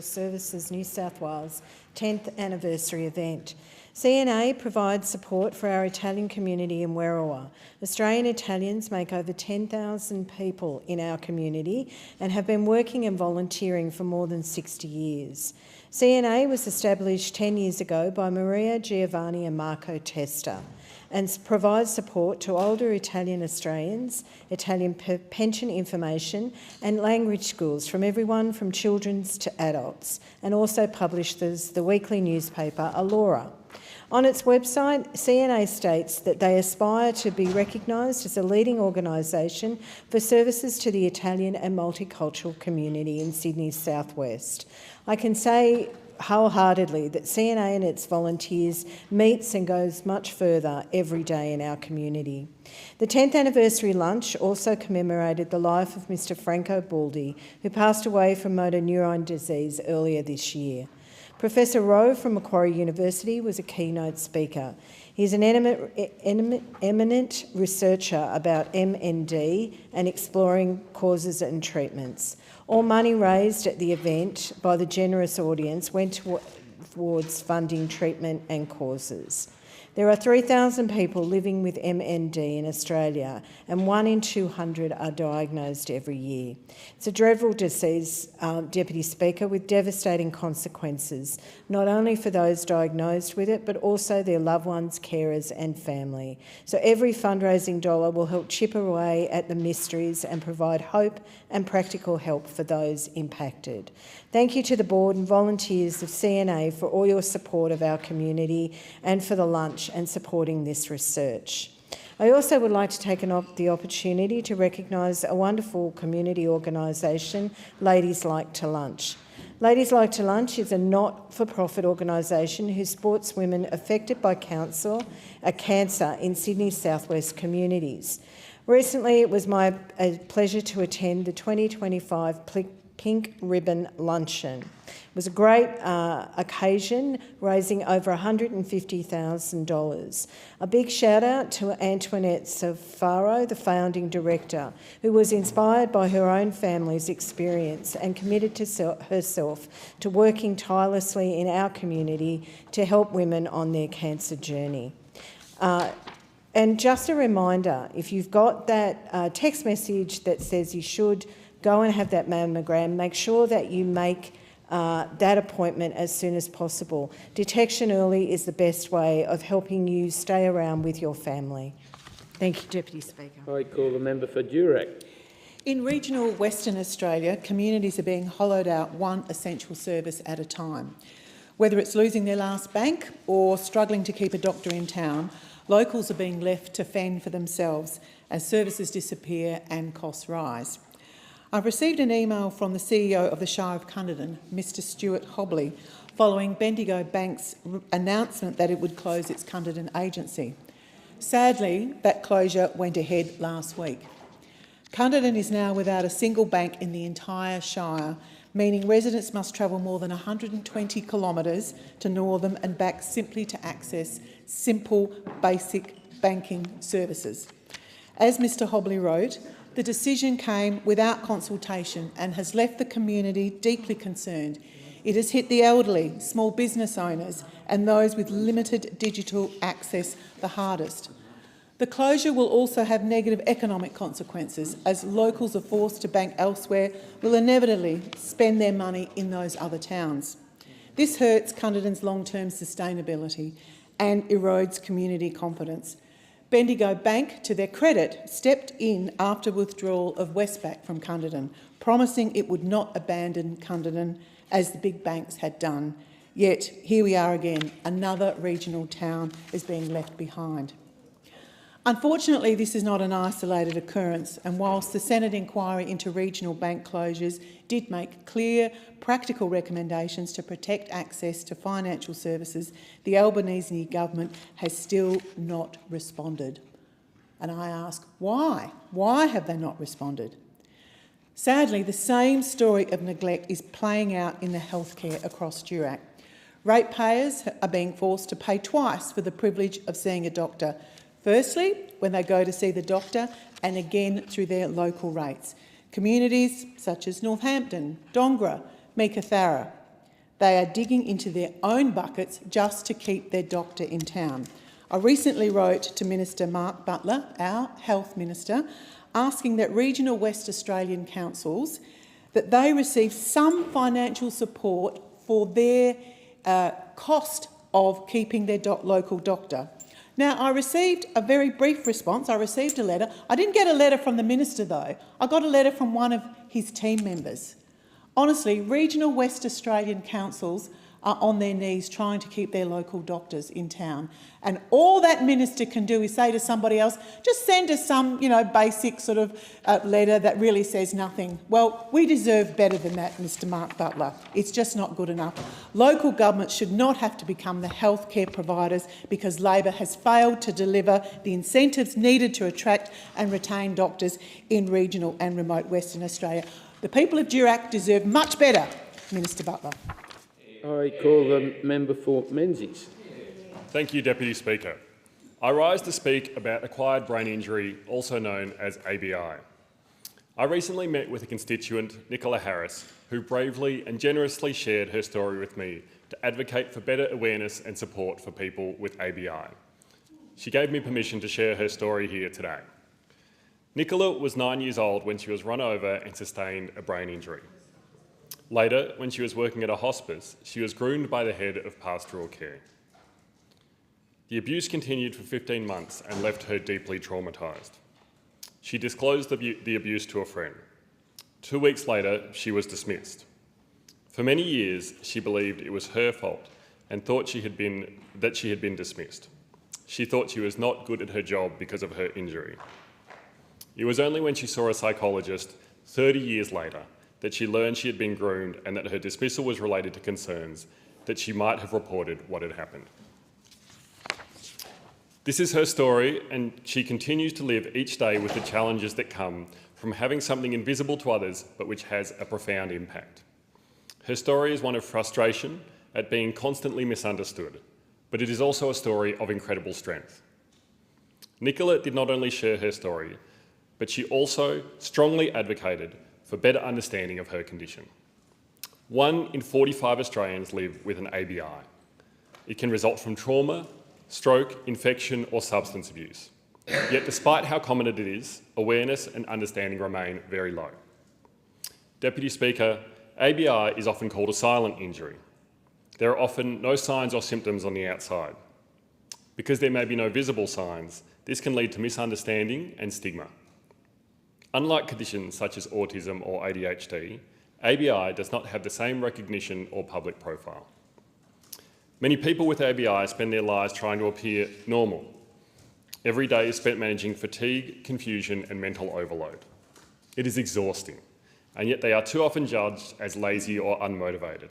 Services New South Wales 10th anniversary event. CNA provides support for our Italian community in Werriwa. Australian Italians make over 10,000 people in our community and have been working and volunteering for more than 60 years. CNA was established 10 years ago by Maria Giovanni and Marco Testa and provides support to older Italian Australians, Italian pension information and language schools from everyone from children to adults, and also publishes the weekly newspaper Allora. On its website, CNA states that they aspire to be recognised as a leading organisation for services to the Italian and multicultural community in Sydney's southwest. I can say wholeheartedly that CNA and its volunteers meets and goes much further every day in our community. The 10th anniversary lunch also commemorated the life of Mr Franco Baldi, who passed away from motor neurone disease earlier this year. Professor Rowe from Macquarie University was a keynote speaker. He's an eminent researcher about MND and exploring causes and treatments. All money raised at the event by the generous audience went towards funding treatment and causes. There are 3,000 people living with MND in Australia, and 1 in 200 are diagnosed every year. It's a dreadful disease, Deputy Speaker, with devastating consequences, not only for those diagnosed with it, but also their loved ones, carers and family. So every fundraising dollar will help chip away at the mysteries and provide hope and practical help for those impacted. Thank you to the board and volunteers of CNA for all your support of our community and for the lunch and supporting this research. I also would like to take the opportunity to recognise a wonderful community organisation, Ladies Like to Lunch. Ladies Like to Lunch is a not-for-profit organisation who supports women affected by cancer in Sydney's southwest communities. Recently, it was my pleasure to attend the 2025 Pink Ribbon Luncheon. It was a great occasion, raising over $150,000. A big shout out to Antoinette Safaro, the founding director, who was inspired by her own family's experience and committed to herself to working tirelessly in our community to help women on their cancer journey. And just a reminder, if you've got that text message that says you should go and have that mammogram, make sure that you make that appointment as soon as possible. Detection early is the best way of helping you stay around with your family. Thank you, Deputy Speaker. I call the member for Durack. In regional Western Australia, communities are being hollowed out one essential service at a time. Whether it's losing their last bank or struggling to keep a doctor in town, locals are being left to fend for themselves as services disappear and costs rise. I've received an email from the CEO of the Shire of Cunderdin, Mr Stuart Hobley, following Bendigo Bank's announcement that it would close its Cunderdin agency. Sadly, that closure went ahead last week. Cunderdin is now without a single bank in the entire Shire, meaning residents must travel more than 120 kilometres to Northam and back simply to access simple, basic banking services. As Mr Hobley wrote, the decision came without consultation and has left the community deeply concerned. It has hit the elderly, small business owners and those with limited digital access the hardest. The closure will also have negative economic consequences as locals are forced to bank elsewhere will inevitably spend their money in those other towns. This hurts Cunderdin's long-term sustainability and erodes community confidence. Bendigo Bank, to their credit, stepped in after withdrawal of Westpac from Cunderdin, promising it would not abandon Cunderdin as the big banks had done. Yet here we are again, another regional town is being left behind. Unfortunately, this is not an isolated occurrence, and whilst the Senate inquiry into regional bank closures did make clear, practical recommendations to protect access to financial services, the Albanese government has still not responded. And I ask, why? Why have they not responded? Sadly, the same story of neglect is playing out in the healthcare across Durack. Ratepayers are being forced to pay twice for the privilege of seeing a doctor. Firstly, when they go to see the doctor, and again through their local rates. Communities such as Northampton, Dongra, Meekatharra, they are digging into their own buckets just to keep their doctor in town. I recently wrote to Minister Mark Butler, our Health Minister, asking that regional West Australian councils, that they receive some financial support for their cost of keeping their local doctor. Now, I received a very brief response. I received a letter. I didn't get a letter from the minister, though. I got a letter from one of his team members. Honestly, regional West Australian councils are on their knees trying to keep their local doctors in town. And all that minister can do is say to somebody else, just send us some, basic sort of letter that really says nothing. Well, we deserve better than that, Mr Mark Butler. It's just not good enough. Local governments should not have to become the healthcare providers because Labor has failed to deliver the incentives needed to attract and retain doctors in regional and remote Western Australia. The people of Durack deserve much better, Minister Butler. I call the member for Menzies. Thank you, Deputy Speaker. I rise to speak about acquired brain injury, also known as ABI. I recently met with a constituent, Nicola Harris, who bravely and generously shared her story with me to advocate for better awareness and support for people with ABI. She gave me permission to share her story here today. Nicola was 9 years old when she was run over and sustained a brain injury. Later, when she was working at a hospice, she was groomed by the head of pastoral care. The abuse continued for 15 months and left her deeply traumatised. She disclosed the abuse to a friend. 2 weeks later, she was dismissed. For many years, she believed it was her fault and thought she had been dismissed. She thought she was not good at her job because of her injury. It was only when she saw a psychologist 30 years later that she learned she had been groomed and that her dismissal was related to concerns that she might have reported what had happened. This is her story, and she continues to live each day with the challenges that come from having something invisible to others but which has a profound impact. Her story is one of frustration at being constantly misunderstood, but it is also a story of incredible strength. Nicola did not only share her story, but she also strongly advocated for better understanding of her condition. 1 in 45 Australians live with an ABI. It can result from trauma, stroke, infection or substance abuse. Yet despite how common it is, awareness and understanding remain very low. Deputy Speaker, ABI is often called a silent injury. There are often no signs or symptoms on the outside. Because there may be no visible signs, this can lead to misunderstanding and stigma. Unlike conditions such as autism or ADHD, ABI does not have the same recognition or public profile. Many people with ABI spend their lives trying to appear normal. Every day is spent managing fatigue, confusion and mental overload. It is exhausting, and yet they are too often judged as lazy or unmotivated.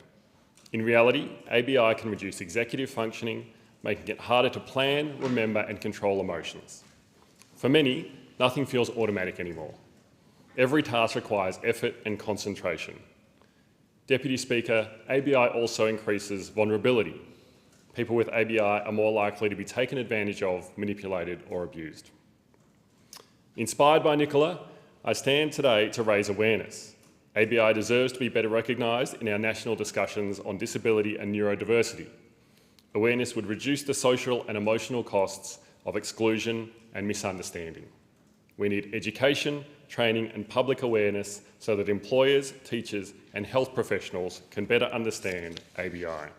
In reality, ABI can reduce executive functioning, making it harder to plan, remember and control emotions. For many, nothing feels automatic anymore. Every task requires effort and concentration. Deputy Speaker, ABI also increases vulnerability. People with ABI are more likely to be taken advantage of, manipulated or abused. Inspired by Nicola, I stand today to raise awareness. ABI deserves to be better recognised in our national discussions on disability and neurodiversity. Awareness would reduce the social and emotional costs of exclusion and misunderstanding. We need education, training and public awareness so that employers, teachers and health professionals can better understand ABI.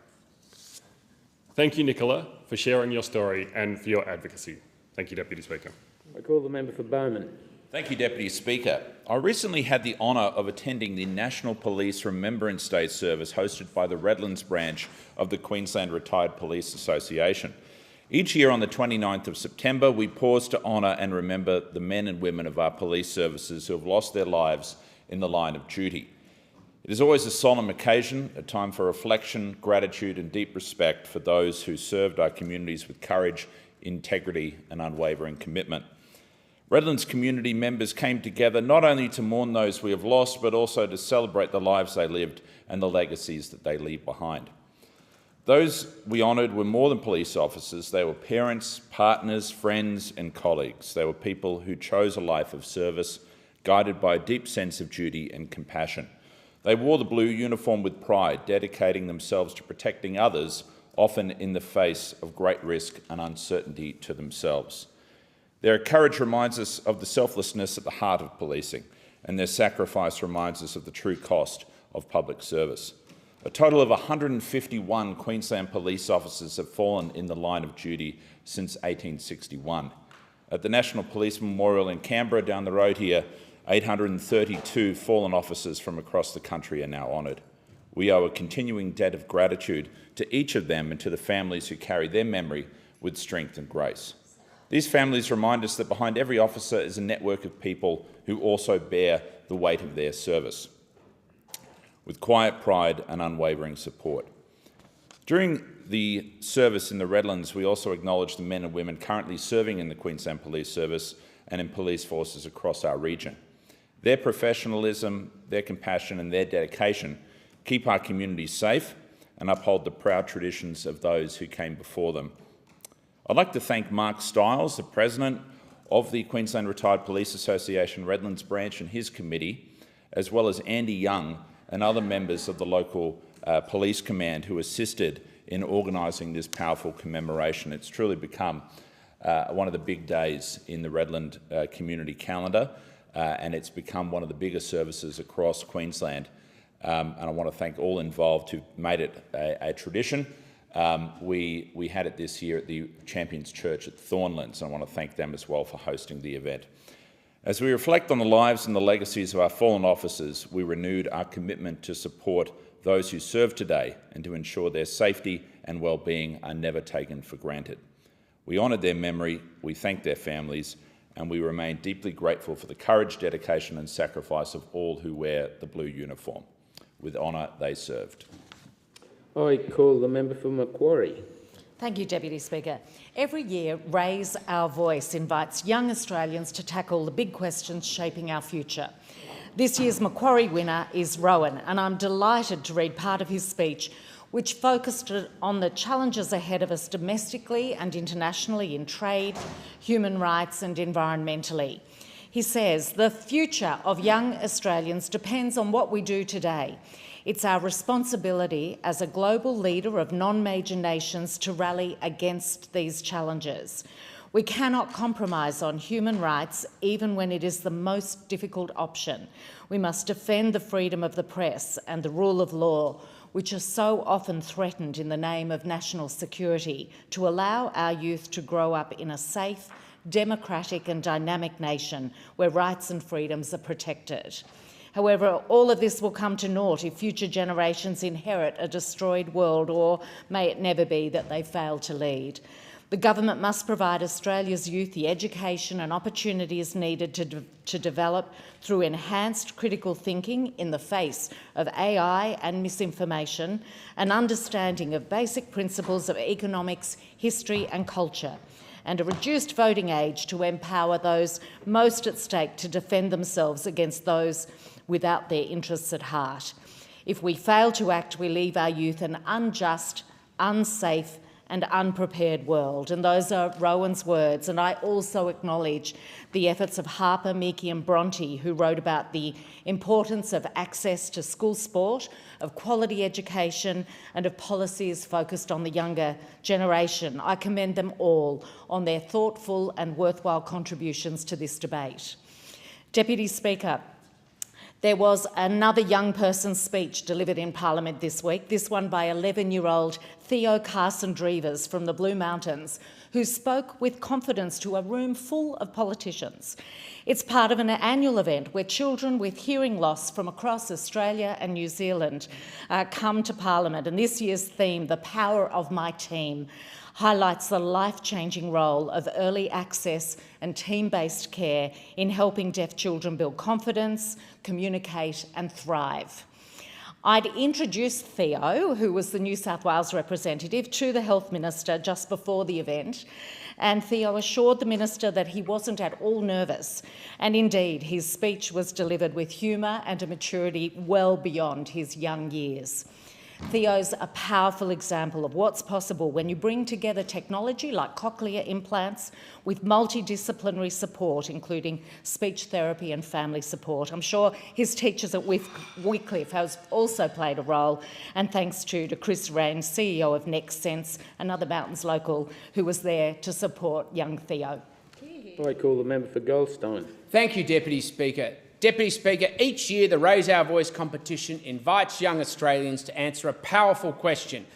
Thank you, Nicola, for sharing your story and for your advocacy. Thank you, Deputy Speaker. I call the member for Bowman. Thank you, Deputy Speaker. I recently had the honour of attending the National Police Remembrance Day service hosted by the Redlands branch of the Queensland Retired Police Association. Each year on the 29th of September, we pause to honour and remember the men and women of our police services who have lost their lives in the line of duty. It is always a solemn occasion, a time for reflection, gratitude and deep respect for those who served our communities with courage, integrity and unwavering commitment. Redlands community members came together not only to mourn those we have lost, but also to celebrate the lives they lived and the legacies that they leave behind. Those we honoured were more than police officers. They were parents, partners, friends and colleagues. They were people who chose a life of service, guided by a deep sense of duty and compassion. They wore the blue uniform with pride, dedicating themselves to protecting others, often in the face of great risk and uncertainty to themselves. Their courage reminds us of the selflessness at the heart of policing, and their sacrifice reminds us of the true cost of public service. A total of 151 Queensland police officers have fallen in the line of duty since 1861. At the National Police Memorial in Canberra down the road here, 832 fallen officers from across the country are now honoured. We owe a continuing debt of gratitude to each of them and to the families who carry their memory with strength and grace. These families remind us that behind every officer is a network of people who also bear the weight of their service, with quiet pride and unwavering support. During the service in the Redlands, we also acknowledge the men and women currently serving in the Queensland Police Service and in police forces across our region. Their professionalism, their compassion and their dedication keep our communities safe and uphold the proud traditions of those who came before them. I'd like to thank Mark Stiles, the President of the Queensland Retired Police Association Redlands branch and his committee, as well as Andy Young and other members of the local police command who assisted in organising this powerful commemoration. It's truly become one of the big days in the Redland community calendar, and it's become one of the biggest services across Queensland. And I want to thank all involved who made it a tradition. We had it this year at the Champions Church at Thornlands, and I want to thank them as well for hosting the event. As we reflect on the lives and the legacies of our fallen officers, we renewed our commitment to support those who serve today and to ensure their safety and well-being are never taken for granted. We honoured their memory, we thank their families, and we remain deeply grateful for the courage, dedication and sacrifice of all who wear the blue uniform. With honour they served. I call the member for Macquarie. Thank you, Deputy Speaker. Every year, Raise Our Voice invites young Australians to tackle the big questions shaping our future. This year's Macquarie winner is Rowan, and I'm delighted to read part of his speech, which focused on the challenges ahead of us domestically and internationally in trade, human rights and environmentally. He says, "The future of young Australians depends on what we do today. It's our responsibility as a global leader of non-major nations to rally against these challenges. We cannot compromise on human rights, even when it is the most difficult option. We must defend the freedom of the press and the rule of law, which are so often threatened in the name of national security, to allow our youth to grow up in a safe, democratic and dynamic nation where rights and freedoms are protected. However, all of this will come to naught if future generations inherit a destroyed world, or may it never be that they fail to lead. The government must provide Australia's youth the education and opportunities needed to develop through enhanced critical thinking in the face of AI and misinformation, an understanding of basic principles of economics, history and culture, and a reduced voting age to empower those most at stake to defend themselves against those without their interests at heart. If we fail to act, we leave our youth an unjust, unsafe and unprepared world." And those are Rowan's words. And I also acknowledge the efforts of Harper, Meekie and Bronte, who wrote about the importance of access to school sport, of quality education and of policies focused on the younger generation. I commend them all on their thoughtful and worthwhile contributions to this debate. Deputy Speaker, there was another young person's speech delivered in Parliament this week, this one by 11-year-old Theo Carson-Drevers from the Blue Mountains, who spoke with confidence to a room full of politicians. It's part of an annual event where children with hearing loss from across Australia and New Zealand come to Parliament. And this year's theme, "The Power of My Team," highlights the life-changing role of early access and team-based care in helping deaf children build confidence, communicate and thrive. I'd introduced Theo, who was the New South Wales representative, to the Health Minister just before the event, and Theo assured the Minister that he wasn't at all nervous, and indeed his speech was delivered with humour and a maturity well beyond his young years. Theo's a powerful example of what's possible when you bring together technology like cochlear implants with multidisciplinary support, including speech therapy and family support. I'm sure his teachers at Wycliffe have also played a role, and thanks to Chris Rains, CEO of Next Sense, another Mountains local, who was there to support young Theo. I call the member for Goldstein. Thank you, Deputy Speaker. Deputy Speaker, each year the Raise Our Voice competition invites young Australians to answer a powerful question.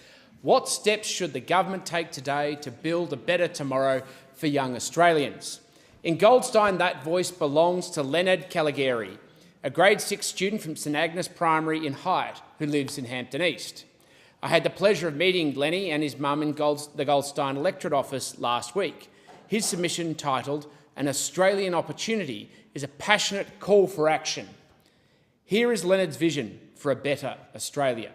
What steps should the government take today to build a better tomorrow for young Australians? In Goldstein, that voice belongs to Leonard Caligari, a grade 6 student from St Agnes Primary in Hyde who lives in Hampton East. I had the pleasure of meeting Lenny and his mum in the Goldstein Electorate Office last week. His submission, titled "An Australian Opportunity," is a passionate call for action. Here is Leonard's vision for a better Australia.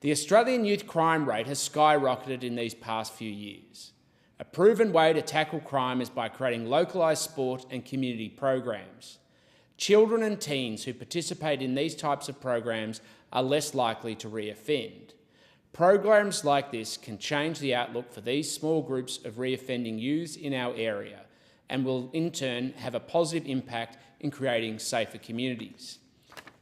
The Australian youth crime rate has skyrocketed in these past few years. A proven way to tackle crime is by creating localised sport and community programs. Children and teens who participate in these types of programs are less likely to reoffend. Programs like this can change the outlook for these small groups of reoffending youths in our area and will in turn have a positive impact in creating safer communities.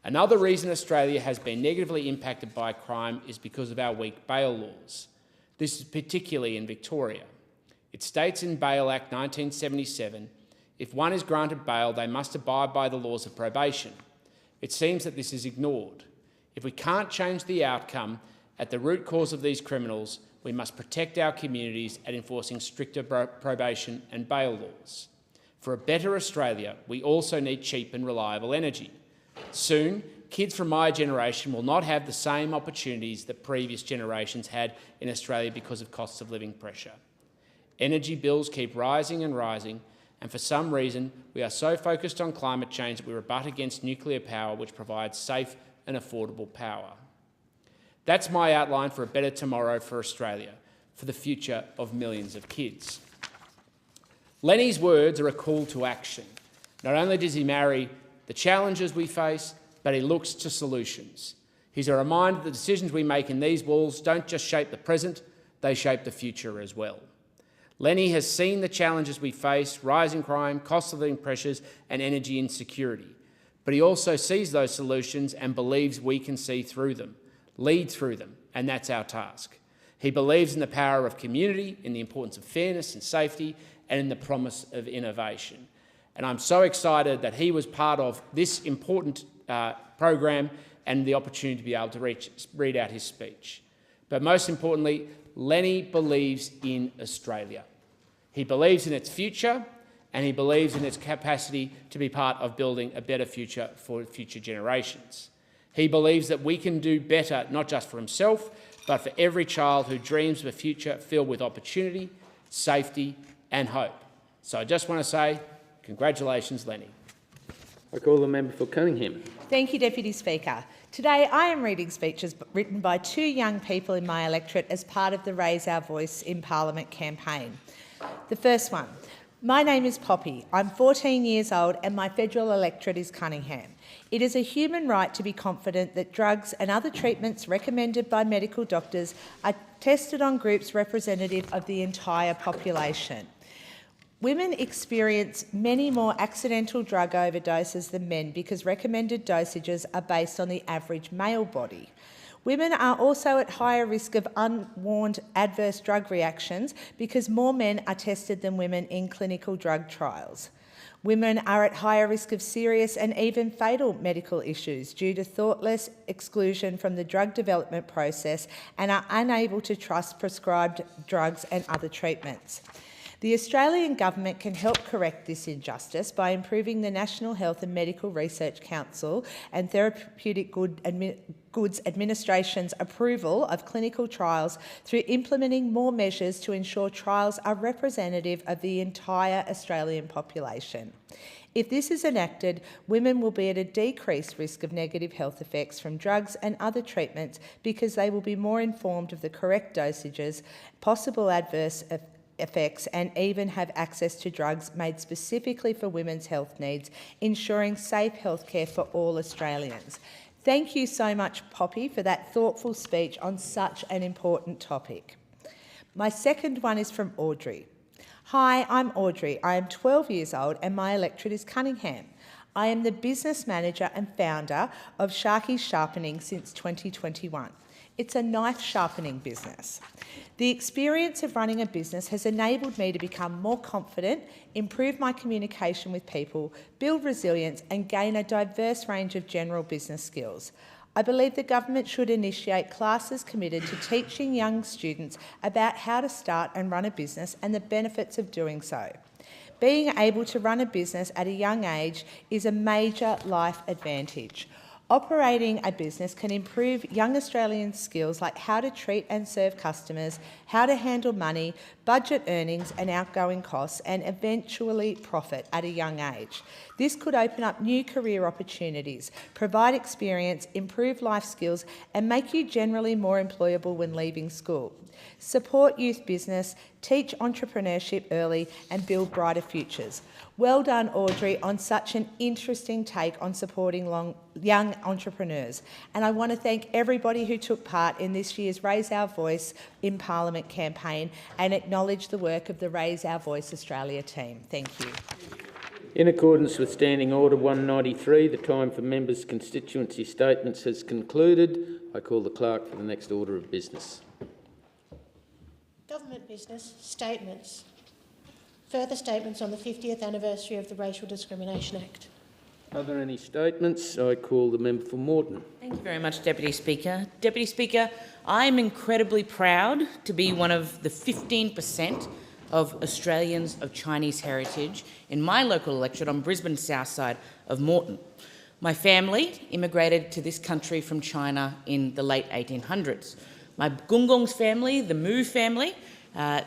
Another reason Australia has been negatively impacted by crime is because of our weak bail laws. This is particularly in Victoria. It states in Bail Act 1977, if one is granted bail, they must abide by the laws of probation. It seems that this is ignored. If we can't change the outcome at the root cause of these criminals, we must protect our communities at enforcing stricter probation and bail laws. For a better Australia, we also need cheap and reliable energy. Soon, kids from my generation will not have the same opportunities that previous generations had in Australia because of costs of living pressure. Energy bills keep rising and rising, and for some reason we are so focused on climate change that we rebut against nuclear power, which provides safe and affordable power. That's my outline for a better tomorrow for Australia, for the future of millions of kids. Lenny's words are a call to action. Not only does he marry the challenges we face, but he looks to solutions. He's a reminder that the decisions we make in these walls don't just shape the present, they shape the future as well. Lenny has seen the challenges we face, rising crime, cost of living pressures and energy insecurity. But he also sees those solutions and believes we can see through them, lead through them, and that's our task. He believes in the power of community, in the importance of fairness and safety, and in the promise of innovation. And I'm so excited that he was part of this important program and the opportunity to be able to read out his speech. But most importantly, Lenny believes in Australia. He believes in its future and he believes in its capacity to be part of building a better future for future generations. He believes that we can do better, not just for himself, but for every child who dreams of a future filled with opportunity, safety and hope. So I just want to say, congratulations, Lenny. I call the member for Cunningham. Thank you, Deputy Speaker. Today I am reading speeches written by two young people in my electorate as part of the Raise Our Voice in Parliament campaign. The first one. My name is Poppy. I'm 14 years old and my federal electorate is Cunningham. It is a human right to be confident that drugs and other treatments recommended by medical doctors are tested on groups representative of the entire population. Women experience many more accidental drug overdoses than men because recommended dosages are based on the average male body. Women are also at higher risk of unwarned adverse drug reactions because more men are tested than women in clinical drug trials. Women are at higher risk of serious and even fatal medical issues due to thoughtless exclusion from the drug development process and are unable to trust prescribed drugs and other treatments. The Australian Government can help correct this injustice by improving the National Health and Medical Research Council and Therapeutic Goods Administration's approval of clinical trials through implementing more measures to ensure trials are representative of the entire Australian population. If this is enacted, women will be at a decreased risk of negative health effects from drugs and other treatments because they will be more informed of the correct dosages, possible adverse effects and even have access to drugs made specifically for women's health needs, ensuring safe healthcare for all Australians. Thank you so much, Poppy, for that thoughtful speech on such an important topic. My second one is from Audrey. Hi, I'm Audrey. I am 12 years old and my electorate is Cunningham. I am the business manager and founder of Sharky's Sharpening since 2021. It's a knife sharpening business. The experience of running a business has enabled me to become more confident, improve my communication with people, build resilience and gain a diverse range of general business skills. I believe the government should initiate classes committed to teaching young students about how to start and run a business and the benefits of doing so. being able to run a business at a young age is a major life advantage. Operating a business can improve young Australians' skills like how to treat and serve customers, how to handle money, budget earnings and outgoing costs, and eventually profit at a young age. This could open up new career opportunities, provide experience, improve life skills, and make you generally more employable when leaving school. Support youth business, teach entrepreneurship early, and build brighter futures. Well done, Audrey, on such an interesting take on supporting young entrepreneurs. And I want to thank everybody who took part in this year's Raise Our Voice in Parliament campaign and acknowledge the work of the Raise Our Voice Australia team. Thank you. In accordance with Standing Order 193, the time for members' constituency statements has concluded. I call the clerk for the next order of business. Government business statements. Further statements on the 50th anniversary of the Racial Discrimination Act. Are there any statements? I call the member for Moreton. Thank you very much, Deputy Speaker. Deputy Speaker, I'm incredibly proud to be one of the 15% of Australians of Chinese heritage in my local electorate on Brisbane's south side of Moreton. My family immigrated to this country from China in the late 1800s. My Gungong's family, the Mu family,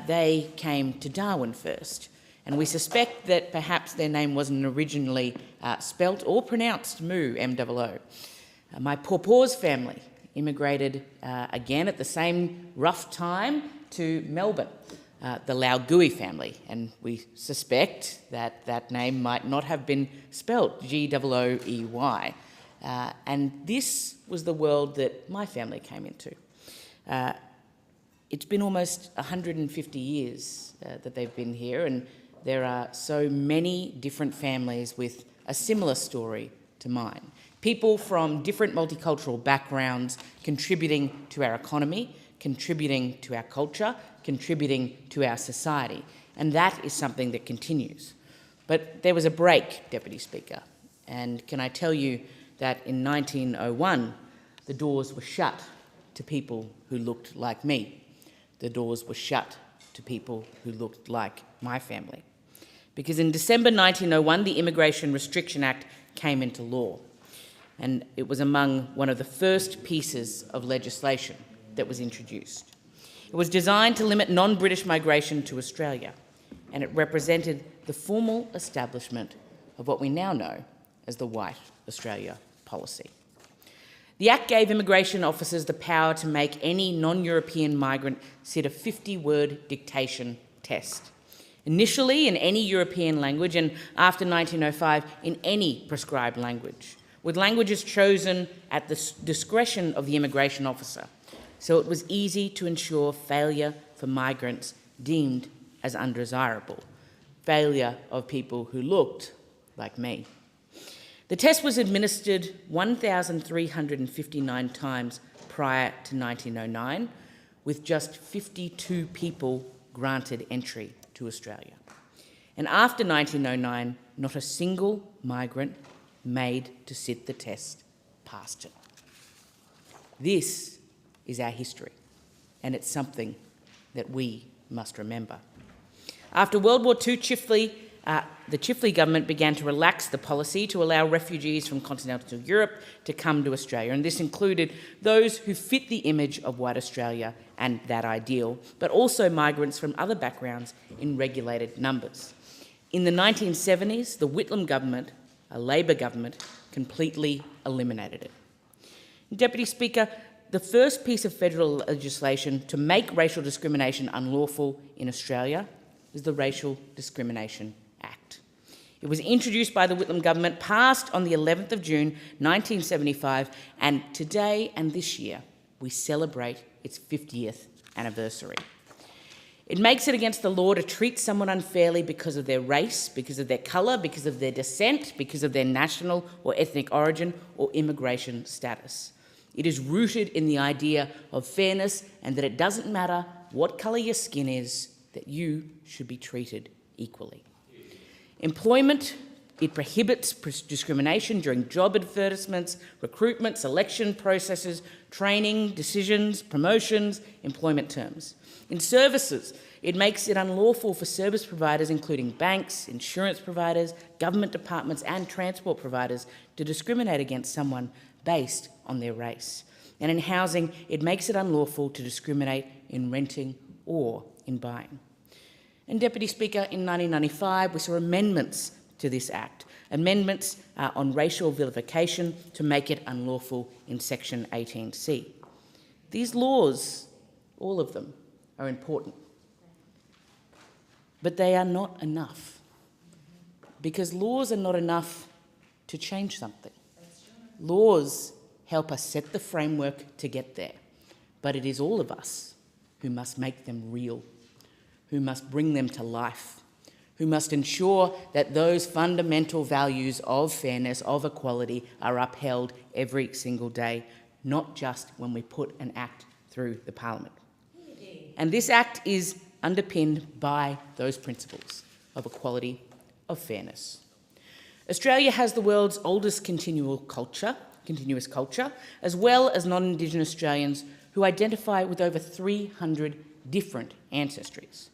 they came to Darwin first. And we suspect that perhaps their name wasn't originally spelt or pronounced Mu, M-O-O. My Pawpaw's family immigrated again at the same rough time to Melbourne, the Laogui family, and we suspect that that name might not have been spelt G-O-O-E-Y. And this was the world that my family came into. It's been almost 150 years that they've been here, and there are so many different families with a similar story to mine. People from different multicultural backgrounds contributing to our economy, contributing to our culture, contributing to our society. And that is something that continues. But there was a break, Deputy Speaker, and can I tell you that in 1901, the doors were shut to people who looked like me. The doors were shut to people who looked like my family. Because in December 1901, the Immigration Restriction Act came into law, and it was among one of the first pieces of legislation that was introduced. It was designed to limit non-British migration to Australia, and it represented the formal establishment of what we now know as the White Australia policy. The Act gave immigration officers the power to make any non-European migrant sit a 50-word dictation test, initially in any European language and after 1905 in any prescribed language, with languages chosen at the discretion of the immigration officer, so it was easy to ensure failure for migrants deemed as undesirable, failure of people who looked like me. The test was administered 1,359 times prior to 1909, with just 52 people granted entry to Australia. And after 1909, not a single migrant made to sit the test passed it. This is our history, and it's something that we must remember. After World War II, the Chifley government began to relax the policy to allow refugees from continental Europe to come to Australia, and this included those who fit the image of white Australia and that ideal, but also migrants from other backgrounds in regulated numbers. In the 1970s, the Whitlam government, a Labor government, completely eliminated it. Deputy Speaker, the first piece of federal legislation to make racial discrimination unlawful in Australia is the Racial Discrimination Act. It was introduced by the Whitlam government, passed on the 11th of June 1975, and today and this year we celebrate its 50th anniversary. It makes it against the law to treat someone unfairly because of their race, because of their colour, because of their descent, because of their national or ethnic origin or immigration status. It is rooted in the idea of fairness and that it doesn't matter what colour your skin is, that you should be treated equally. Employment It prohibits discrimination during job advertisements, recruitment, selection processes, training, decisions, promotions, employment terms. In services, it makes it unlawful for service providers, including banks, insurance providers, government departments and transport providers, to discriminate against someone based on their race. And in housing, it makes it unlawful to discriminate in renting or in buying. And Deputy Speaker, in 1995, we saw amendments to this Act, amendments on racial vilification to make it unlawful in Section 18C. These laws, all of them, are important, but they are not enough, because laws are not enough to change something. Laws help us set the framework to get there, but it is all of us who must make them real, who must bring them to life, who must ensure that those fundamental values of fairness, of equality, are upheld every single day, not just when we put an Act through the Parliament. And this Act is underpinned by those principles of equality, of fairness. Australia has the world's oldest continuous culture, as well as non-Indigenous Australians who identify with over 300 different ancestries.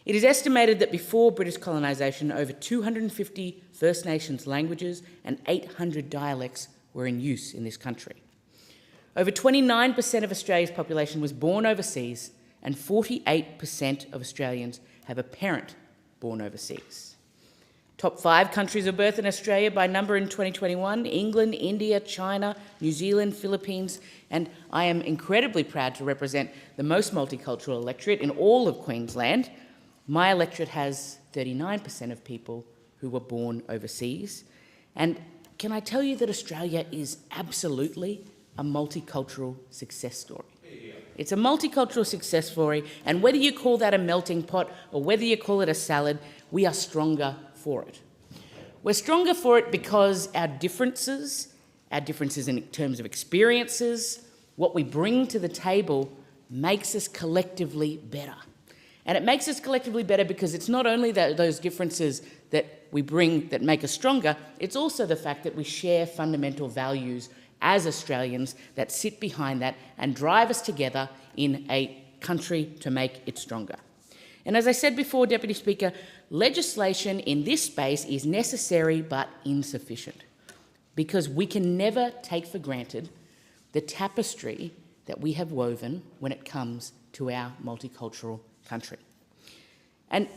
It is estimated that before British colonisation, over 250 First Nations languages and 800 dialects were in use in this country. Over 29% of Australia's population was born overseas, and 48% of Australians have a parent born overseas. Top 5 countries of birth in Australia by number in 2021: England, India, China, New Zealand, Philippines, and I am incredibly proud to represent the most multicultural electorate in all of Queensland. My electorate has 39% of people who were born overseas. And can I tell you that Australia is absolutely a multicultural success story? It's a multicultural success story, and whether you call that a melting pot or whether you call it a salad, we are stronger for it. We're stronger for it because our differences in terms of experiences, what we bring to the table, makes us collectively better. And it makes us collectively better because it's not only those differences that we bring that make us stronger, it's also the fact that we share fundamental values as Australians that sit behind that and drive us together in a country to make it stronger. And as I said before, Deputy Speaker, legislation in this space is necessary but insufficient, because we can never take for granted the tapestry that we have woven when it comes to our multicultural country. And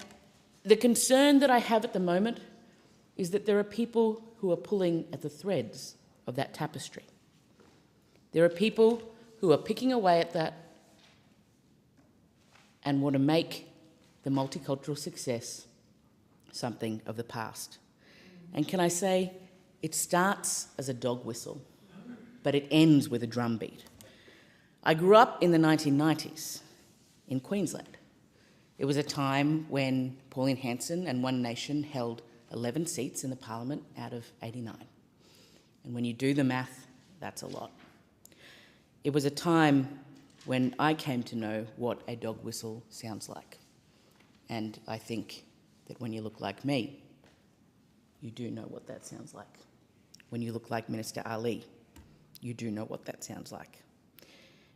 the concern that I have at the moment is that there are people who are pulling at the threads of that tapestry. There are people who are picking away at that and want to make the multicultural success something of the past. And can I say, it starts as a dog whistle, but it ends with a drumbeat. I grew up in the 1990s in Queensland. It was a time when Pauline Hanson and One Nation held 11 seats in the Parliament out of 89. And when you do the math, that's a lot. It was a time when I came to know what a dog whistle sounds like. And I think that when you look like me, you do know what that sounds like. When you look like Minister Ali, you do know what that sounds like.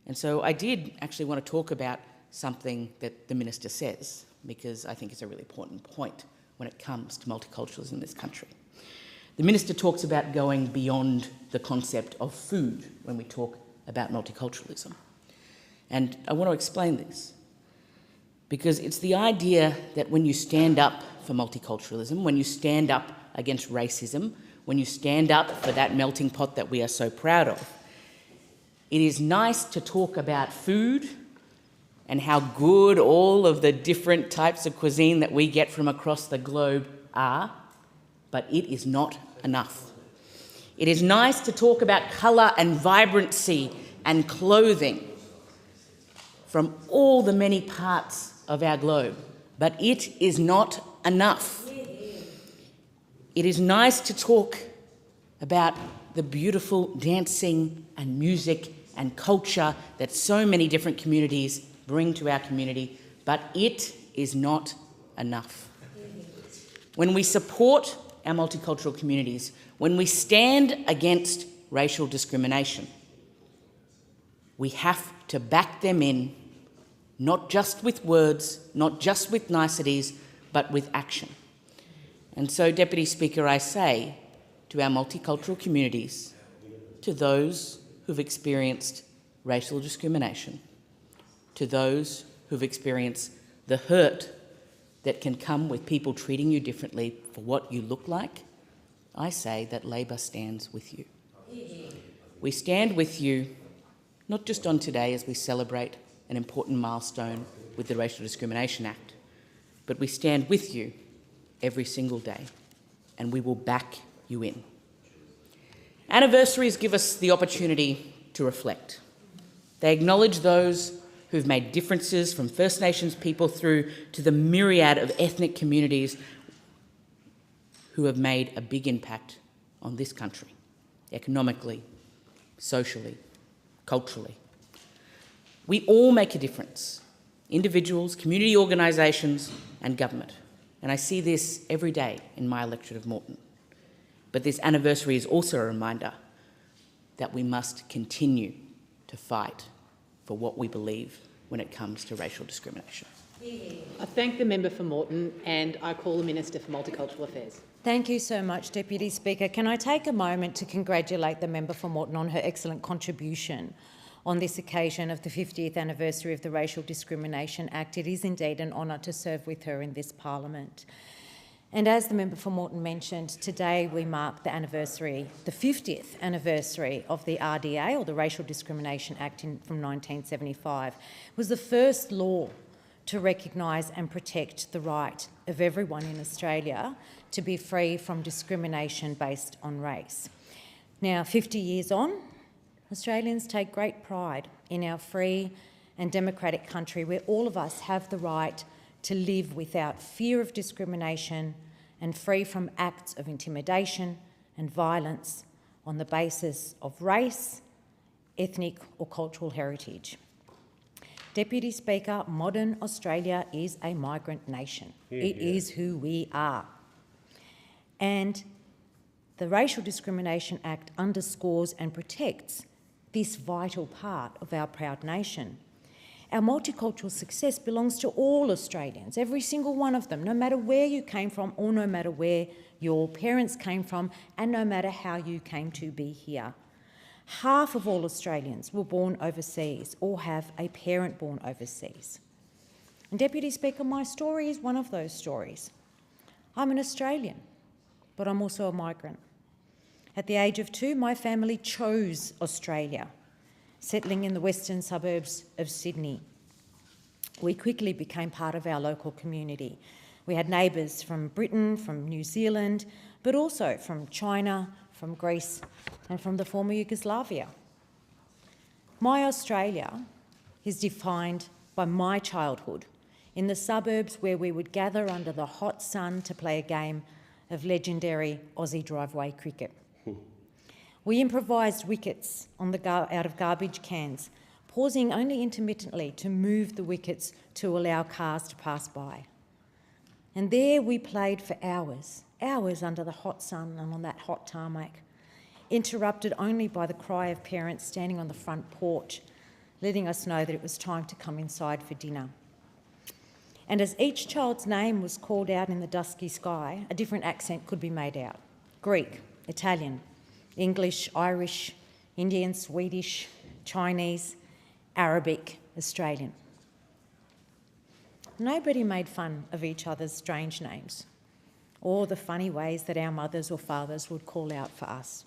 And so I did actually want to talk about something that the Minister says, because I think it's a really important point when it comes to multiculturalism in this country. The Minister talks about going beyond the concept of food when we talk about multiculturalism. And I want to explain this, because it's the idea that when you stand up for multiculturalism, when you stand up against racism, when you stand up for that melting pot that we are so proud of, it is nice to talk about food and how good all of the different types of cuisine that we get from across the globe are, but it is not enough. It is nice to talk about colour and vibrancy and clothing from all the many parts of our globe, but it is not enough. It is nice to talk about the beautiful dancing and music and culture that so many different communities bring to our community, but it is not enough. When we support our multicultural communities, when we stand against racial discrimination, we have to back them in, not just with words, not just with niceties, but with action. And so, Deputy Speaker, I say to our multicultural communities, to those who've experienced racial discrimination, to those who've experienced the hurt that can come with people treating you differently for what you look like, I say that Labor stands with you. We stand with you not just on today as we celebrate an important milestone with the Racial Discrimination Act, but we stand with you every single day, and we will back you in. Anniversaries give us the opportunity to reflect. They acknowledge those who've made differences, from First Nations people through to the myriad of ethnic communities who have made a big impact on this country, economically, socially, culturally. We all make a difference, individuals, community organisations and government. And I see this every day in my electorate of Moreton. But this anniversary is also a reminder that we must continue to fight for what we believe when it comes to racial discrimination. I thank the member for Moreton and I call the Minister for Multicultural Affairs. Thank you so much, Deputy Speaker. Can I take a moment to congratulate the member for Moreton on her excellent contribution on this occasion of the 50th anniversary of the Racial Discrimination Act. It is indeed an honour to serve with her in this Parliament. And as the member for Moreton mentioned, today we mark the anniversary, the 50th anniversary of the RDA, or the Racial Discrimination Act from 1975. It was the first law to recognise and protect the right of everyone in Australia to be free from discrimination based on race. Now, 50 years on, Australians take great pride in our free and democratic country where all of us have the right to live without fear of discrimination and free from acts of intimidation and violence on the basis of race, ethnic or cultural heritage. Deputy Speaker, modern Australia is a migrant nation. It is who we are. And the Racial Discrimination Act underscores and protects this vital part of our proud nation. Our multicultural success belongs to all Australians, every single one of them, no matter where you came from or no matter where your parents came from and no matter how you came to be here. Half of all Australians were born overseas or have a parent born overseas. And Deputy Speaker, my story is one of those stories. I'm an Australian, but I'm also a migrant. At the age of 2, my family chose Australia, settling in the western suburbs of Sydney. We quickly became part of our local community. We had neighbours from Britain, from New Zealand, but also from China, from Greece and from the former Yugoslavia. My Australia is defined by my childhood in the suburbs where we would gather under the hot sun to play a game of legendary Aussie driveway cricket. We improvised wickets out of garbage cans, pausing only intermittently to move the wickets to allow cars to pass by. And there we played for hours, hours under the hot sun and on that hot tarmac, interrupted only by the cry of parents standing on the front porch, letting us know that it was time to come inside for dinner. And as each child's name was called out in the dusky sky, a different accent could be made out. Greek, Italian, English, Irish, Indian, Swedish, Chinese, Arabic, Australian. Nobody made fun of each other's strange names or the funny ways that our mothers or fathers would call out for us.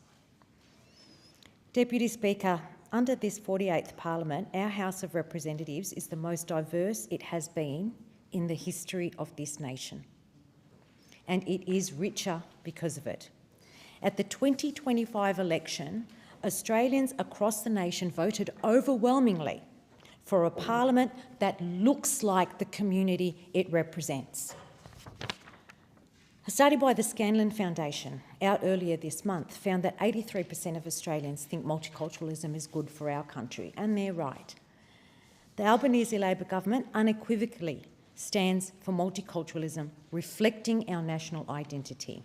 Deputy Speaker, under this 48th Parliament, our House of Representatives is the most diverse it has been in the history of this nation. And it is richer because of it. At the 2025 election, Australians across the nation voted overwhelmingly for a parliament that looks like the community it represents. A study by the Scanlon Foundation, out earlier this month, found that 83% of Australians think multiculturalism is good for our country, and they're right. The Albanese Labor government unequivocally stands for multiculturalism, reflecting our national identity.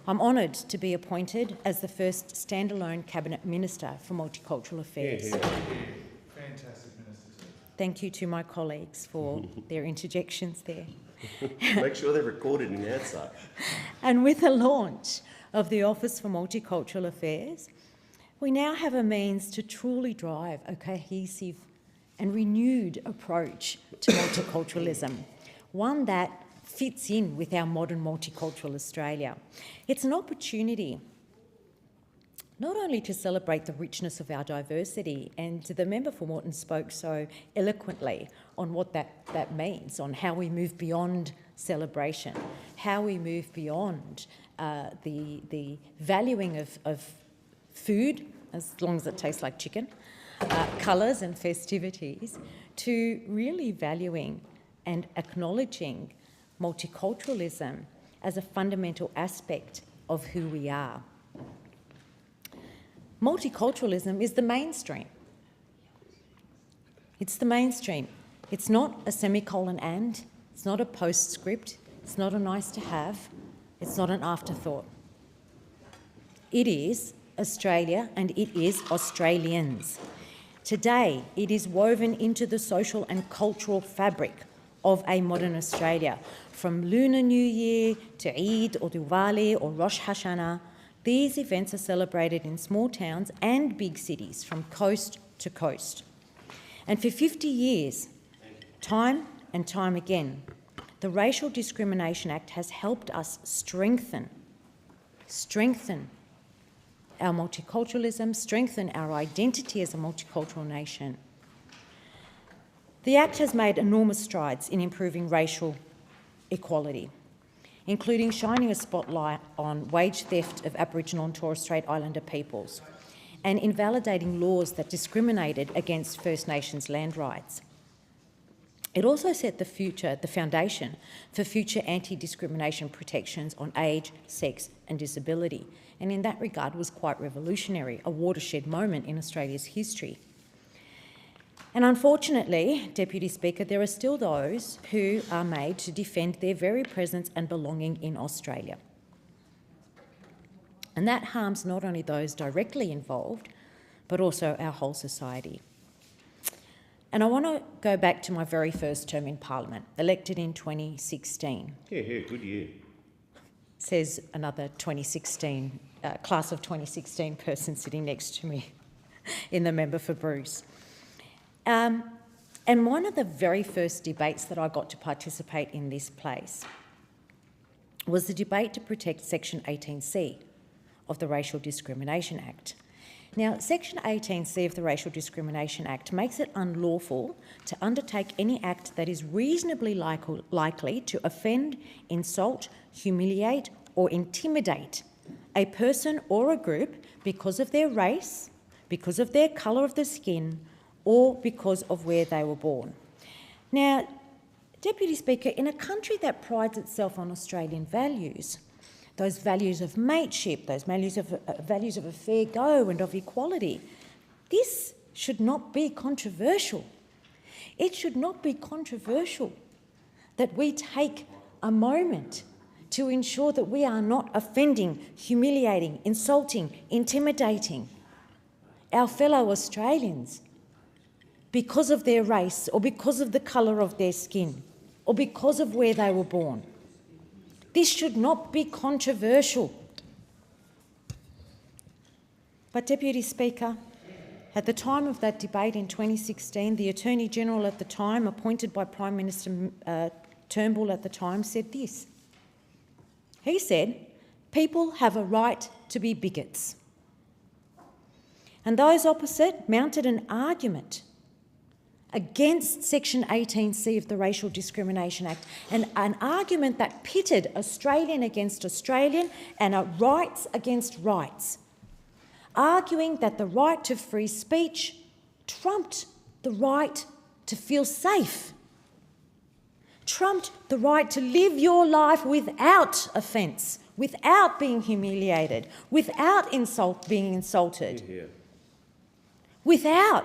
I'm honoured to be appointed as the first standalone Cabinet Minister for Multicultural Affairs. Fantastic, Minister. Thank you to my colleagues for their interjections there. Make sure they're recorded in the outside. And with the launch of the Office for Multicultural Affairs, we now have a means to truly drive a cohesive and renewed approach to multiculturalism, one that fits in with our modern multicultural Australia. It's an opportunity not only to celebrate the richness of our diversity, and the member for Moreton spoke so eloquently on what that means, on how we move beyond celebration, how we move beyond the valuing of food, as long as it tastes like chicken, colours and festivities, to really valuing and acknowledging multiculturalism as a fundamental aspect of who we are. Multiculturalism is the mainstream. It's the mainstream. It's not a semicolon and, it's not a postscript, it's not a nice to have, it's not an afterthought. It is Australia and it is Australians. Today, it is woven into the social and cultural fabric of a modern Australia. From Lunar New Year to Eid or Diwali or Rosh Hashanah, these events are celebrated in small towns and big cities from coast to coast. And for 50 years, time and time again, the Racial Discrimination Act has helped us strengthen our multiculturalism, strengthen our identity as a multicultural nation. The Act has made enormous strides in improving racial equality, including shining a spotlight on wage theft of Aboriginal and Torres Strait Islander peoples and invalidating laws that discriminated against First Nations land rights. It also set the foundation for future anti-discrimination protections on age, sex and disability, and in that regard was quite revolutionary, a watershed moment in Australia's history. And unfortunately, Deputy Speaker, there are still those who are made to defend their very presence and belonging in Australia. And that harms not only those directly involved, but also our whole society. And I want to go back to my very first term in Parliament, elected in 2016. Yeah, good year. Says another 2016, class of 2016 person sitting next to me in the member for Bruce. And one of the very first debates that I got to participate in this place was the debate to protect Section 18C of the Racial Discrimination Act. Now, Section 18C of the Racial Discrimination Act makes it unlawful to undertake any act that is reasonably likely to offend, insult, humiliate or intimidate a person or a group because of their race, because of their colour of the skin, or because of where they were born. Now, Deputy Speaker, in a country that prides itself on Australian values, those values of mateship, those values of a fair go and of equality, this should not be controversial. It should not be controversial that we take a moment to ensure that we are not offending, humiliating, insulting, intimidating our fellow Australians because of their race or because of the colour of their skin or because of where they were born. This should not be controversial. But, Deputy Speaker, at the time of that debate in 2016, the Attorney-General at the time, appointed by Prime Minister Turnbull at the time, said this. He said, "People have a right to be bigots." And those opposite mounted an argument against Section 18C of the Racial Discrimination Act, and an argument that pitted Australian against Australian and rights against rights, arguing that the right to free speech trumped the right to feel safe, trumped the right to live your life without offence, without being humiliated, without being insulted, without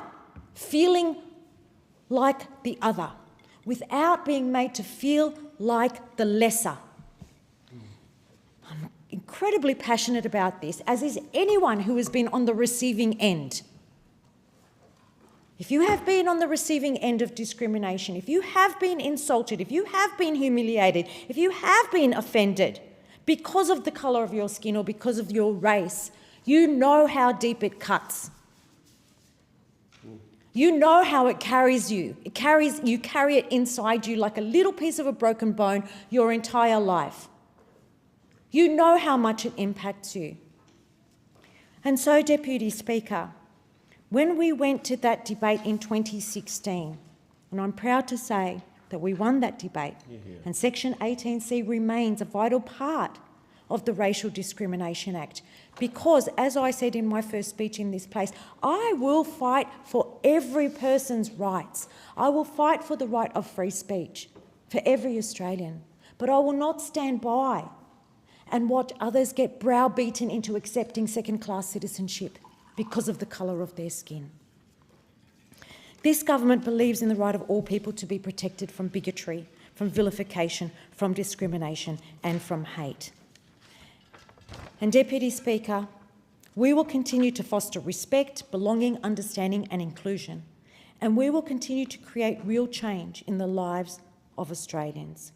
feeling like the other, without being made to feel like the lesser. I'm incredibly passionate about this, as is anyone who has been on the receiving end. If you have been on the receiving end of discrimination, if you have been insulted, if you have been humiliated, if you have been offended because of the colour of your skin or because of your race, you know how deep it cuts. You know how it carries you. You carry it inside you like a little piece of a broken bone your entire life. You know how much it impacts you. And so, Deputy Speaker, when we went to that debate in 2016, and I'm proud to say that we won that debate, and Section 18C remains a vital part of the Racial Discrimination Act, because, as I said in my first speech in this place, I will fight for every person's rights. I will fight for the right of free speech for every Australian, but I will not stand by and watch others get browbeaten into accepting second-class citizenship because of the colour of their skin. This government believes in the right of all people to be protected from bigotry, from vilification, from discrimination and from hate. And Deputy Speaker, we will continue to foster respect, belonging, understanding and inclusion, and we will continue to create real change in the lives of Australians.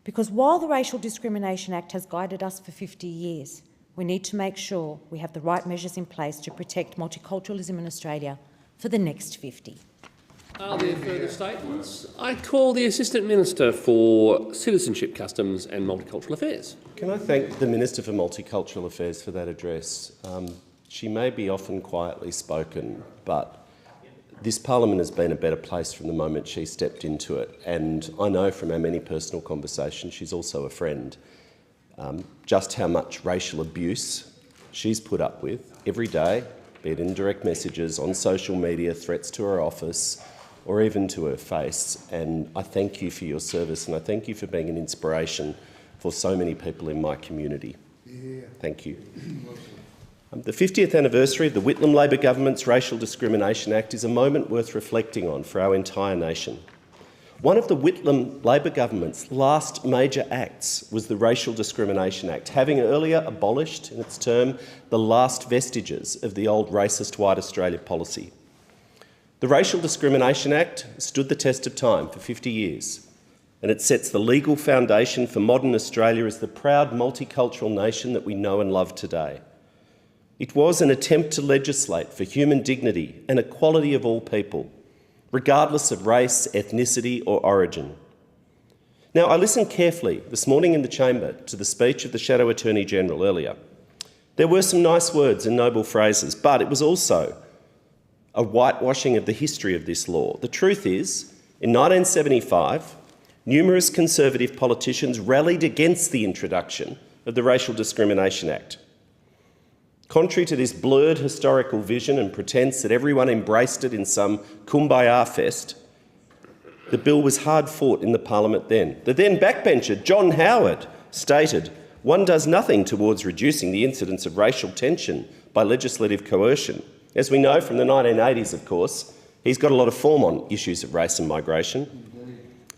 Because while the Racial Discrimination Act has guided us for 50 years, we need to make sure we have the right measures in place to protect multiculturalism in Australia for the next 50. Are there further statements? I call the Assistant Minister for Citizenship, Customs and Multicultural Affairs. Can I thank the Minister for Multicultural Affairs for that address? She may be often quietly spoken, but this Parliament has been a better place from the moment she stepped into it. And I know from our many personal conversations, she's also a friend, just how much racial abuse she's put up with every day, be it in direct messages, on social media, threats to her office, or even to her face. And I thank you for your service, and I thank you for being an inspiration for so many people in my community. Thank you. The 50th anniversary of the Whitlam Labor government's Racial Discrimination Act is a moment worth reflecting on for our entire nation. One of the Whitlam Labor government's last major acts was the Racial Discrimination Act, having earlier abolished in its term the last vestiges of the old racist White Australia policy. The Racial Discrimination Act stood the test of time for 50 years, and it sets the legal foundation for modern Australia as the proud multicultural nation that we know and love today. It was an attempt to legislate for human dignity and equality of all people, regardless of race, ethnicity or origin. Now, I listened carefully this morning in the chamber to the speech of the Shadow Attorney-General earlier. There were some nice words and noble phrases, but it was also a whitewashing of the history of this law. The truth is, in 1975, numerous Conservative politicians rallied against the introduction of the Racial Discrimination Act. Contrary to this blurred historical vision and pretense that everyone embraced it in some kumbaya fest, the bill was hard fought in the Parliament then. The then backbencher, John Howard, stated, "One does nothing towards reducing the incidence of racial tension by legislative coercion." As we know from the 1980s, of course, he's got a lot of form on issues of race and migration.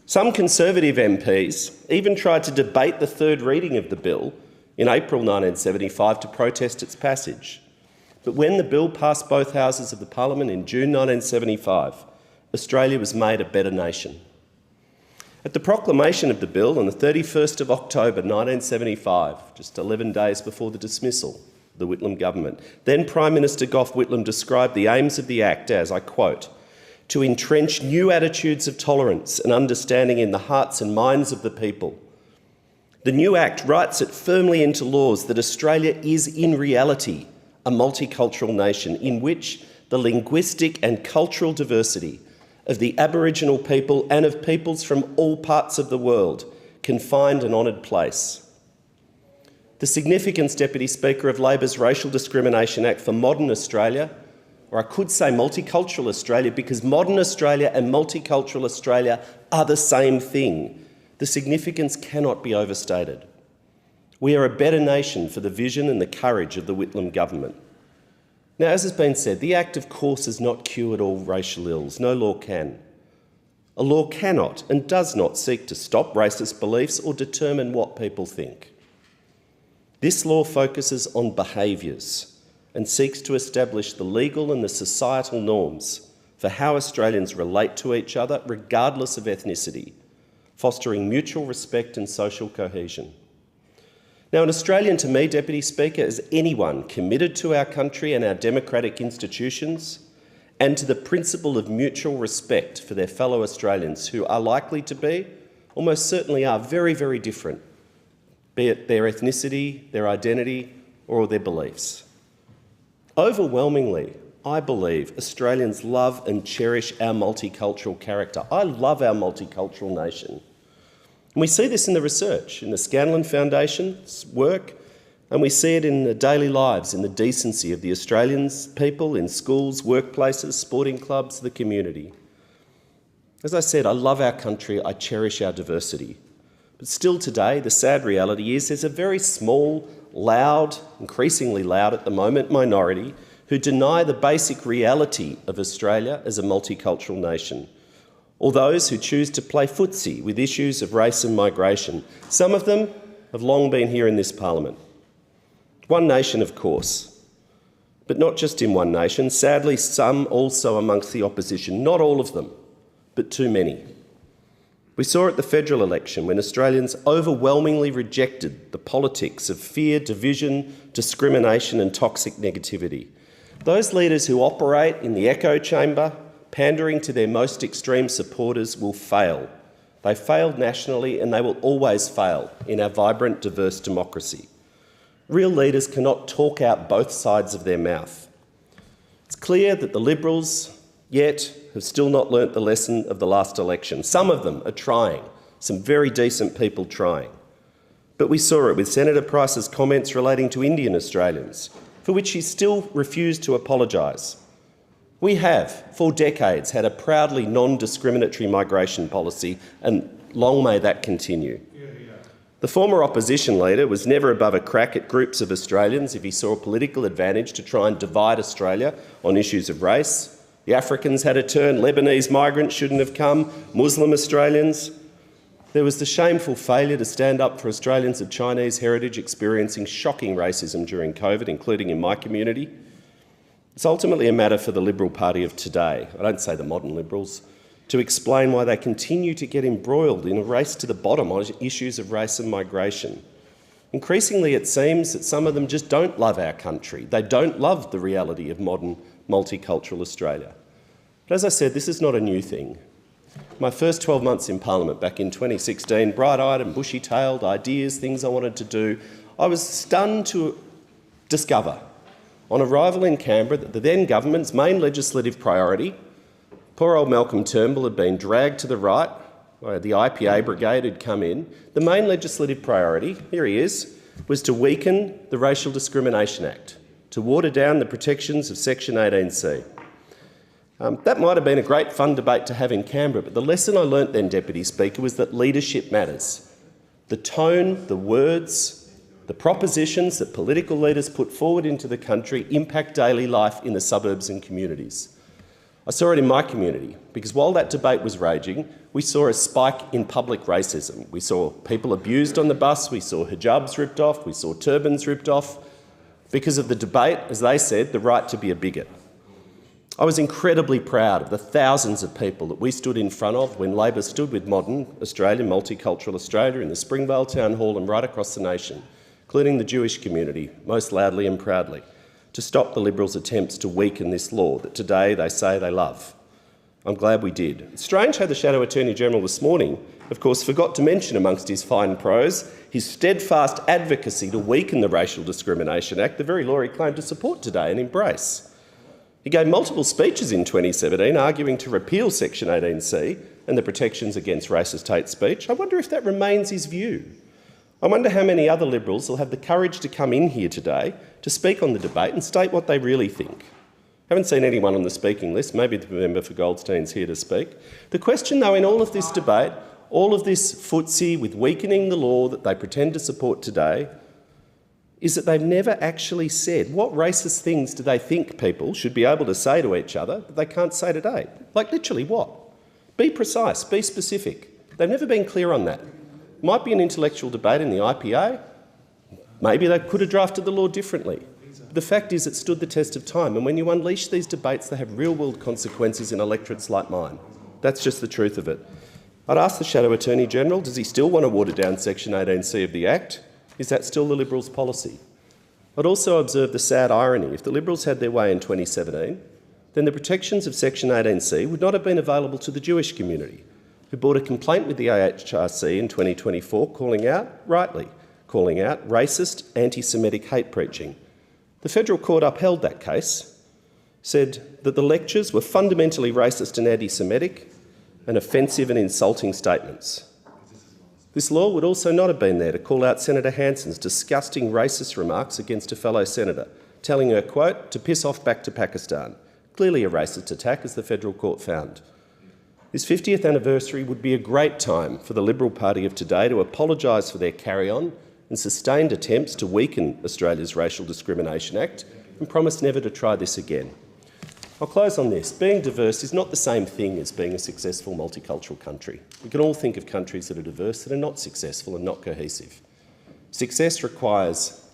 Some Conservative MPs even tried to debate the third reading of the bill in April 1975 to protest its passage. But when the bill passed both houses of the Parliament in June 1975, Australia was made a better nation. At the proclamation of the bill on the 31st of October 1975, just 11 days before the dismissal of the Whitlam government, then Prime Minister Gough Whitlam described the aims of the Act as, I quote, "to entrench new attitudes of tolerance and understanding in the hearts and minds of the people. The new Act writes it firmly into laws that Australia is in reality a multicultural nation in which the linguistic and cultural diversity of the Aboriginal people and of peoples from all parts of the world can find an honoured place." The significance, Deputy Speaker, of Labor's Racial Discrimination Act for modern Australia, or I could say multicultural Australia, because modern Australia and multicultural Australia are the same thing. The significance cannot be overstated. We are a better nation for the vision and the courage of the Whitlam government. Now, as has been said, the Act, of course, has not cured all racial ills. No law can. A law cannot and does not seek to stop racist beliefs or determine what people think. This law focuses on behaviours and seeks to establish the legal and the societal norms for how Australians relate to each other regardless of ethnicity, fostering mutual respect and social cohesion. Now, an Australian to me, Deputy Speaker, is anyone committed to our country and our democratic institutions and to the principle of mutual respect for their fellow Australians who are likely to be, almost certainly are, very, very different, be it their ethnicity, their identity or their beliefs. Overwhelmingly, I believe Australians love and cherish our multicultural character. I love our multicultural nation. And we see this in the research, in the Scanlon Foundation's work, and we see it in the daily lives, in the decency of the Australians, people in schools, workplaces, sporting clubs, the community. As I said, I love our country, I cherish our diversity. But still today, the sad reality is there's a very small, loud, increasingly loud at the moment, minority who deny the basic reality of Australia as a multicultural nation, or those who choose to play footsie with issues of race and migration. Some of them have long been here in this parliament. One nation, of course, but not just in one nation. Sadly, some also amongst the opposition. Not all of them, but too many. We saw at the federal election when Australians overwhelmingly rejected the politics of fear, division, discrimination and toxic negativity. Those leaders who operate in the echo chamber, pandering to their most extreme supporters, will fail. They failed nationally and they will always fail in our vibrant, diverse democracy. Real leaders cannot talk out both sides of their mouth. It's clear that the Liberals, yet, have still not learnt the lesson of the last election. Some of them are trying, some very decent people trying. But we saw it with Senator Price's comments relating to Indian Australians, for which he still refused to apologise. We have, for decades, had a proudly non-discriminatory migration policy, and long may that continue. The former opposition leader was never above a crack at groups of Australians if he saw a political advantage to try and divide Australia on issues of race. The Africans had a turn, Lebanese migrants shouldn't have come, Muslim Australians. There was the shameful failure to stand up for Australians of Chinese heritage experiencing shocking racism during COVID, including in my community. It's ultimately a matter for the Liberal Party of today, I don't say the modern Liberals, to explain why they continue to get embroiled in a race to the bottom on issues of race and migration. Increasingly, it seems that some of them just don't love our country. They don't love the reality of modern multicultural Australia. But as I said, this is not a new thing. My first 12 months in Parliament back in 2016, bright-eyed and bushy-tailed, ideas, things I wanted to do, I was stunned to discover on arrival in Canberra that the then government's main legislative priority, poor old Malcolm Turnbull had been dragged to the right, the IPA brigade had come in, the main legislative priority, here he is, was to weaken the Racial Discrimination Act, to water down the protections of Section 18C. That might have been a great fun debate to have in Canberra, but the lesson I learnt then, Deputy Speaker, was that leadership matters. The tone, the words, the propositions that political leaders put forward into the country impact daily life in the suburbs and communities. I saw it in my community, because while that debate was raging, we saw a spike in public racism. We saw people abused on the bus, we saw hijabs ripped off, we saw turbans ripped off, because of the debate, as they said, the right to be a bigot. I was incredibly proud of the thousands of people that we stood in front of when Labor stood with modern Australia, multicultural Australia, in the Springvale Town Hall and right across the nation, including the Jewish community, most loudly and proudly, to stop the Liberals' attempts to weaken this law that today they say they love. I'm glad we did. It's strange how the Shadow Attorney-General this morning, of course, forgot to mention amongst his fine prose his steadfast advocacy to weaken the Racial Discrimination Act, the very law he claimed to support today and embrace. He gave multiple speeches in 2017 arguing to repeal Section 18C and the protections against racist hate speech. I wonder if that remains his view. I wonder how many other Liberals will have the courage to come in here today to speak on the debate and state what they really think. I haven't seen anyone on the speaking list. Maybe the member for Goldstein's here to speak. The question, though, in all of this debate, all of this footsie with weakening the law that they pretend to support today, is that they've never actually said what racist things do they think people should be able to say to each other that they can't say today. Like literally what? Be precise, be specific. They've never been clear on that. Might be an intellectual debate in the IPA, Maybe they could have drafted the law differently. The fact is it stood the test of time, and when you unleash these debates, they have real-world consequences in electorates like mine. That's just the truth of it. I'd ask the Shadow Attorney-General, does he still want to water down Section 18C of the Act? Is that still the Liberals' policy? I'd also observe the sad irony. If the Liberals had their way in 2017, then the protections of Section 18C would not have been available to the Jewish community, who brought a complaint with the AHRC in 2024 rightly calling out racist, anti-Semitic hate preaching. The Federal Court upheld that case, said that the lectures were fundamentally racist and anti-Semitic and offensive and insulting statements. This law would also not have been there to call out Senator Hanson's disgusting racist remarks against a fellow senator, telling her, quote, to piss off back to Pakistan. Clearly a racist attack, as the Federal Court found. This 50th anniversary would be a great time for the Liberal Party of today to apologise for their carry-on and sustained attempts to weaken Australia's Racial Discrimination Act and promise never to try this again. I'll close on this. Being diverse is not the same thing as being a successful multicultural country. We can all think of countries that are diverse that are not successful and not cohesive. Success requires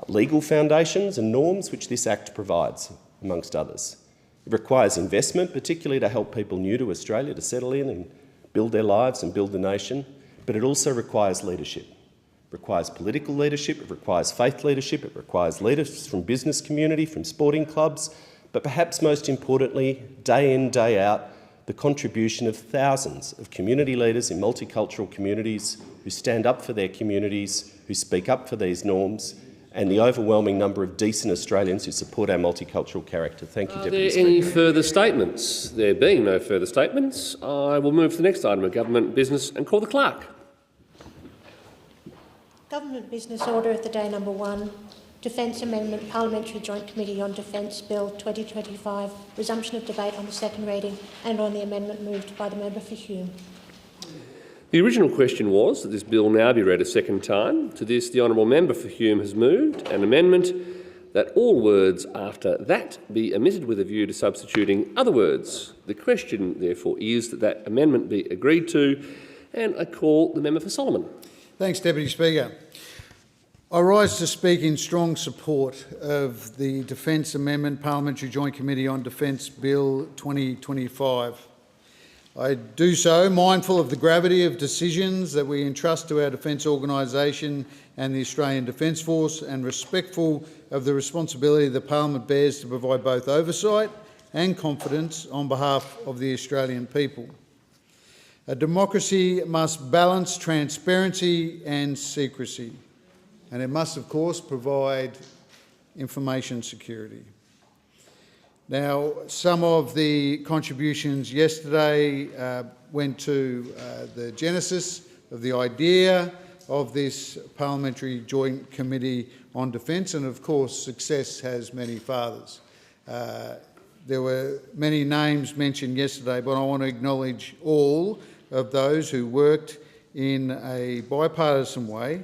legal foundations and norms, which this Act provides, amongst others. It requires investment, particularly to help people new to Australia to settle in and build their lives and build the nation, but it also requires leadership. It requires political leadership, it requires faith leadership, it requires leaders from business community, from sporting clubs, but perhaps most importantly, day in, day out, the contribution of thousands of community leaders in multicultural communities who stand up for their communities, who speak up for these norms, and the overwhelming number of decent Australians who support our multicultural character. Thank you, Deputy Speaker. Are there any further statements? There being no further statements, I will move to the next item of government business and call the clerk. Government business order of the day number 1. Defence Amendment Parliamentary Joint Committee on Defence Bill 2025. Resumption of debate on the second reading and on the amendment moved by the member for Hume. The original question was that this bill now be read a second time. To this, the honourable member for Hume has moved an amendment that all words after that be omitted with a view to substituting other words. The question, therefore, is that that amendment be agreed to, and I call the member for Solomon. Thanks, Deputy Speaker. I rise to speak in strong support of the Defence Amendment Parliamentary Joint Committee on Defence Bill 2025. I do so mindful of the gravity of decisions that we entrust to our defence organisation and the Australian Defence Force, and respectful of the responsibility the Parliament bears to provide both oversight and confidence on behalf of the Australian people. A democracy must balance transparency and secrecy, and it must, of course, provide information security. Now, some of the contributions yesterday went to the genesis of the idea of this Parliamentary Joint Committee on Defence, and of course success has many fathers. There were many names mentioned yesterday, but I want to acknowledge all of those who worked in a bipartisan way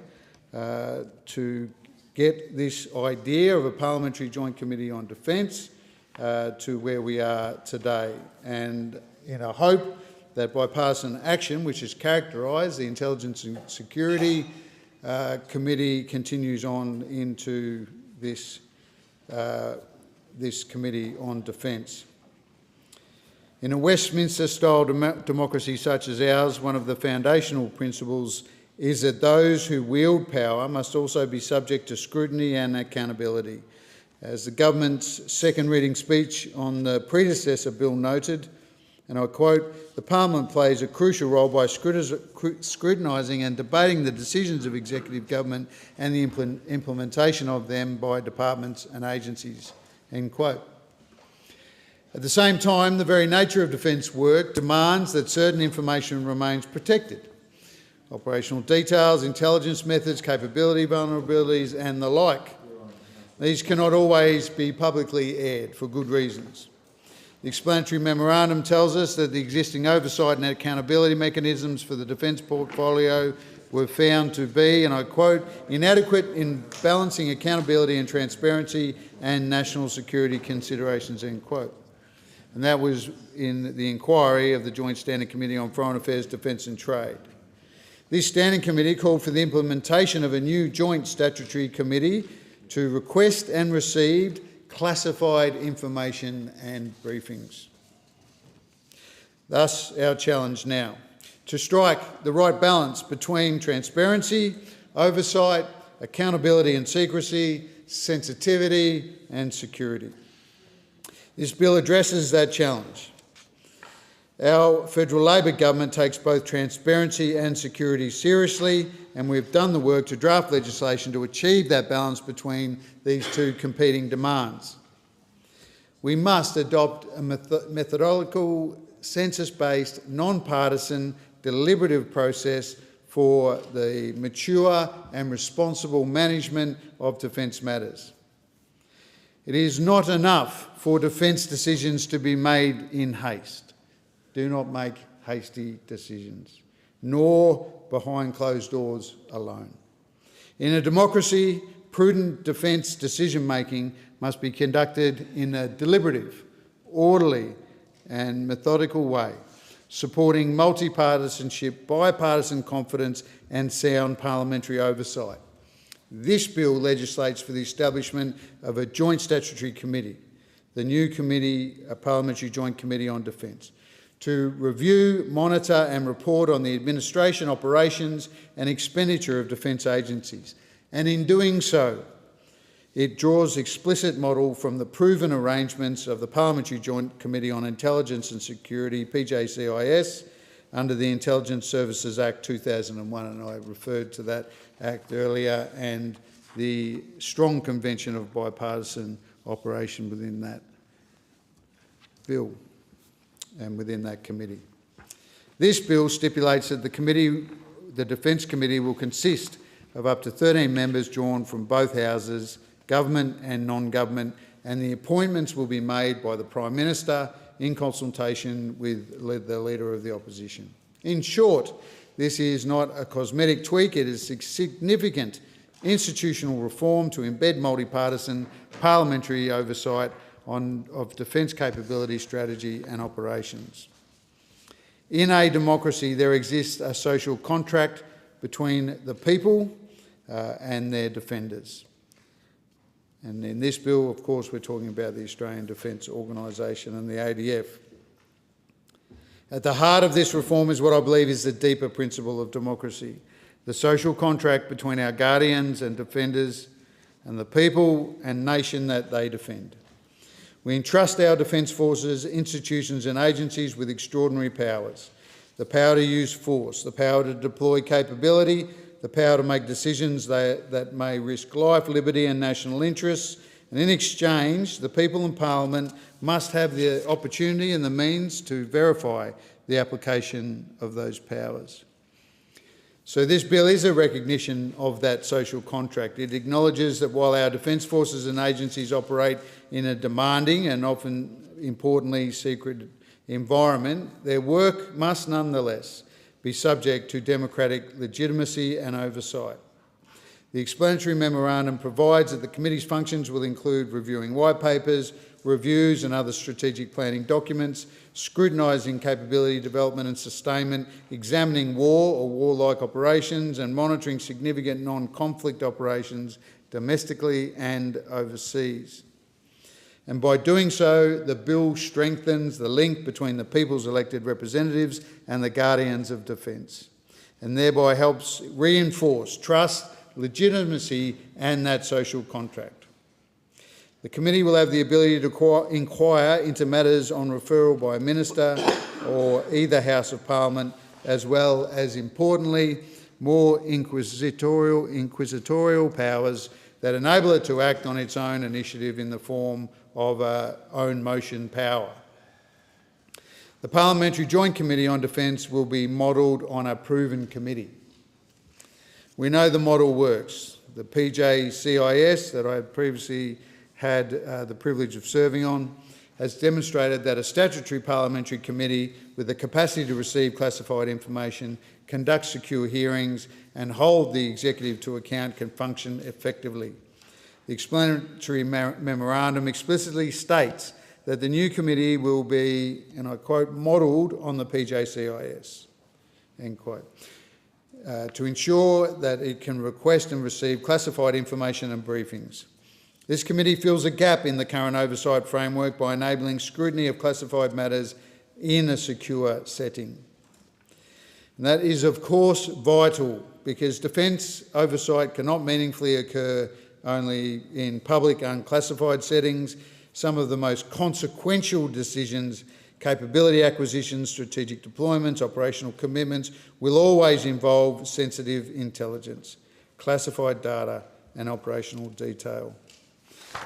to get this idea of a Parliamentary Joint Committee on Defence to where we are today. And in a hope that bipartisan action, which has characterised the Intelligence and Security Committee, continues on into this Committee on Defence. In a Westminster-style democracy such as ours, one of the foundational principles is that those who wield power must also be subject to scrutiny and accountability. As the government's second reading speech on the predecessor bill noted, and I quote, "The Parliament plays a crucial role by scrutinising and debating the decisions of executive government and the implementation of them by departments and agencies," end quote. At the same time, the very nature of defence work demands that certain information remains protected. Operational details, intelligence methods, capability vulnerabilities and the like. These cannot always be publicly aired for good reasons. The explanatory memorandum tells us that the existing oversight and accountability mechanisms for the defence portfolio were found to be, and I quote, "inadequate in balancing accountability and transparency and national security considerations," end quote. And that was in the inquiry of the Joint Standing Committee on Foreign Affairs, Defence and Trade. This standing committee called for the implementation of a new joint statutory committee to request and receive classified information and briefings. Thus, our challenge now, to strike the right balance between transparency, oversight, accountability and secrecy, sensitivity and security. This bill addresses that challenge. Our federal Labor government takes both transparency and security seriously, and we've done the work to draft legislation to achieve that balance between these two competing demands. We must adopt a methodological, census-based, non-partisan, deliberative process for the mature and responsible management of defence matters. It is not enough for defence decisions to be made in haste. Do not make hasty decisions, nor behind closed doors alone. In a democracy, prudent defence decision-making must be conducted in a deliberative, orderly and methodical way, supporting multi-partisanship, bipartisan confidence and sound parliamentary oversight. This bill legislates for the establishment of a joint statutory committee, the new committee, a Parliamentary Joint Committee on Defence, to review, monitor and report on the administration, operations and expenditure of defence agencies. And in doing so, it draws explicit model from the proven arrangements of the Parliamentary Joint Committee on Intelligence and Security, PJCIS, under the Intelligence Services Act 2001, and I referred to that Act earlier, and the strong convention of bipartisan operation within that bill and within that committee. This bill stipulates that the Defence Committee will consist of up to 13 members drawn from both houses, government and non-government, and the appointments will be made by the Prime Minister in consultation with the Leader of the Opposition. In short, this is not a cosmetic tweak, it is significant institutional reform to embed multi-partisan parliamentary oversight of defence capability, strategy and operations. In a democracy, there exists a social contract between the people and their defenders. And in this bill, of course, we're talking about the Australian Defence Organisation and the ADF. At the heart of this reform is what I believe is the deeper principle of democracy, the social contract between our guardians and defenders and the people and nation that they defend. We entrust our defence forces, institutions and agencies with extraordinary powers: the power to use force, the power to deploy capability, the power to make decisions that may risk life, liberty and national interests. And in exchange, the people in Parliament must have the opportunity and the means to verify the application of those powers. So this bill is a recognition of that social contract. It acknowledges that while our defence forces and agencies operate in a demanding and often, importantly, secret environment, their work must nonetheless be subject to democratic legitimacy and oversight. The explanatory memorandum provides that the committee's functions will include reviewing white papers, reviews and other strategic planning documents, scrutinising capability development and sustainment, examining war or warlike operations and monitoring significant non-conflict operations domestically and overseas. And by doing so, the bill strengthens the link between the people's elected representatives and the guardians of defence, and thereby helps reinforce trust, legitimacy and that social contract. The committee will have the ability to inquire into matters on referral by a minister or either House of Parliament, as well as, importantly, more inquisitorial powers that enable it to act on its own initiative in the form of own motion power. The Parliamentary Joint Committee on Defence will be modelled on a proven committee. We know the model works. The PJCIS that I previously had the privilege of serving on has demonstrated that a statutory parliamentary committee with the capacity to receive classified information, conduct secure hearings and hold the executive to account can function effectively. The explanatory memorandum explicitly states that the new committee will be, and I quote, modelled on the PJCIS, end quote. to ensure that it can request and receive classified information and briefings. This committee fills a gap in the current oversight framework by enabling scrutiny of classified matters in a secure setting. And that is, of course, vital because defence oversight cannot meaningfully occur only in public unclassified settings. Some of the most consequential decisions, capability acquisitions, strategic deployments, operational commitments, will always involve sensitive intelligence, classified data and operational detail.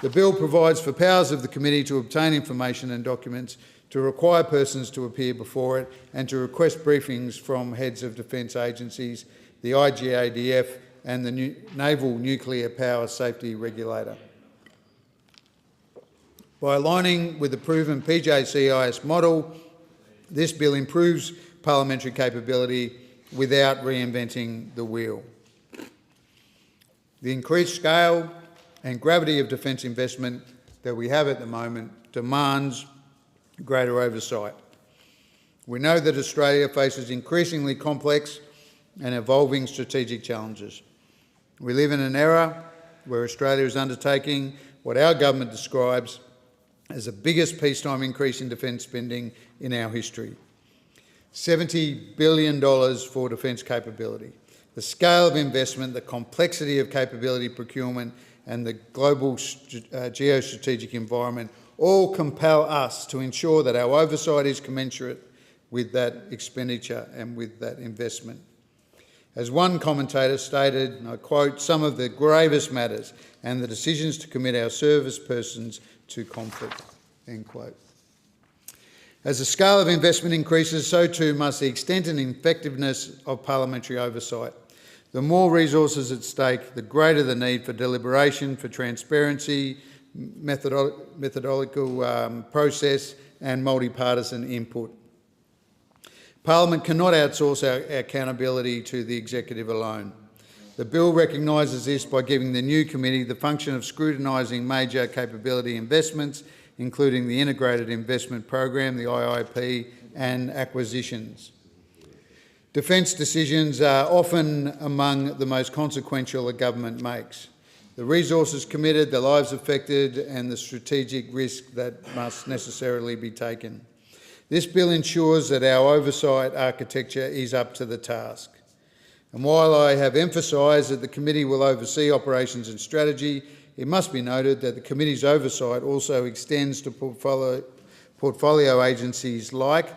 The bill provides for powers of the committee to obtain information and documents, to require persons to appear before it and to request briefings from heads of defence agencies, the IGADF and the Naval Nuclear Power Safety Regulator. By aligning with the proven PJCIS model, this bill improves parliamentary capability without reinventing the wheel. The increased scale and gravity of defence investment that we have at the moment demands greater oversight. We know that Australia faces increasingly complex and evolving strategic challenges. We live in an era where Australia is undertaking what our government describes as the biggest peacetime increase in defence spending in our history. $70 billion for defence capability. The scale of investment, the complexity of capability procurement and the global geostrategic environment all compel us to ensure that our oversight is commensurate with that expenditure and with that investment. As one commentator stated, and I quote, "Some of the gravest matters and the decisions to commit our service persons to conflict," end quote. As the scale of investment increases, so too must the extent and effectiveness of parliamentary oversight. The more resources at stake, the greater the need for deliberation, for transparency, methodological process and multi-partisan input. Parliament cannot outsource our accountability to the executive alone. The bill recognises this by giving the new committee the function of scrutinising major capability investments, including the Integrated Investment Program, the IIP, and acquisitions. Defence decisions are often among the most consequential a government makes. The resources committed, the lives affected, and the strategic risk that must necessarily be taken. This bill ensures that our oversight architecture is up to the task. And while I have emphasised that the committee will oversee operations and strategy, it must be noted that the committee's oversight also extends to portfolio agencies like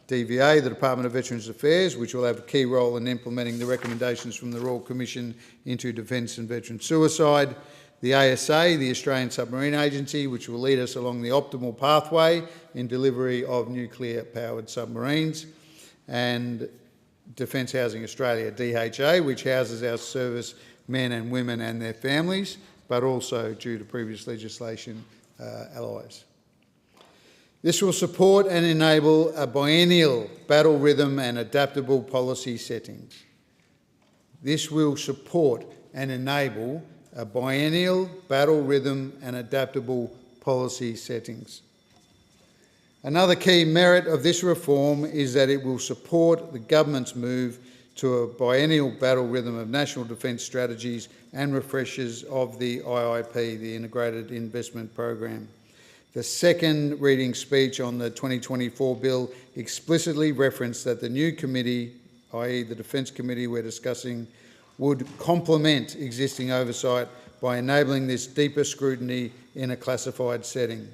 DVA, the Department of Veterans Affairs, which will have a key role in implementing the recommendations from the Royal Commission into Defence and Veteran Suicide, the ASA, the Australian Submarine Agency, which will lead us along the optimal pathway in delivery of nuclear-powered submarines, and Defence Housing Australia, DHA, which houses our service men and women and their families, but also, due to previous legislation, allies. This will support and enable a biennial battle rhythm and adaptable policy settings. This will support and enable a biennial battle rhythm and adaptable policy settings. Another key merit of this reform is that it will support the government's move to a biennial battle rhythm of national defence strategies and refreshes of the IIP, the Integrated Investment Program. The second reading speech on the 2024 bill explicitly referenced that the new committee, i.e. the Defence Committee we're discussing, would complement existing oversight by enabling this deeper scrutiny in a classified setting.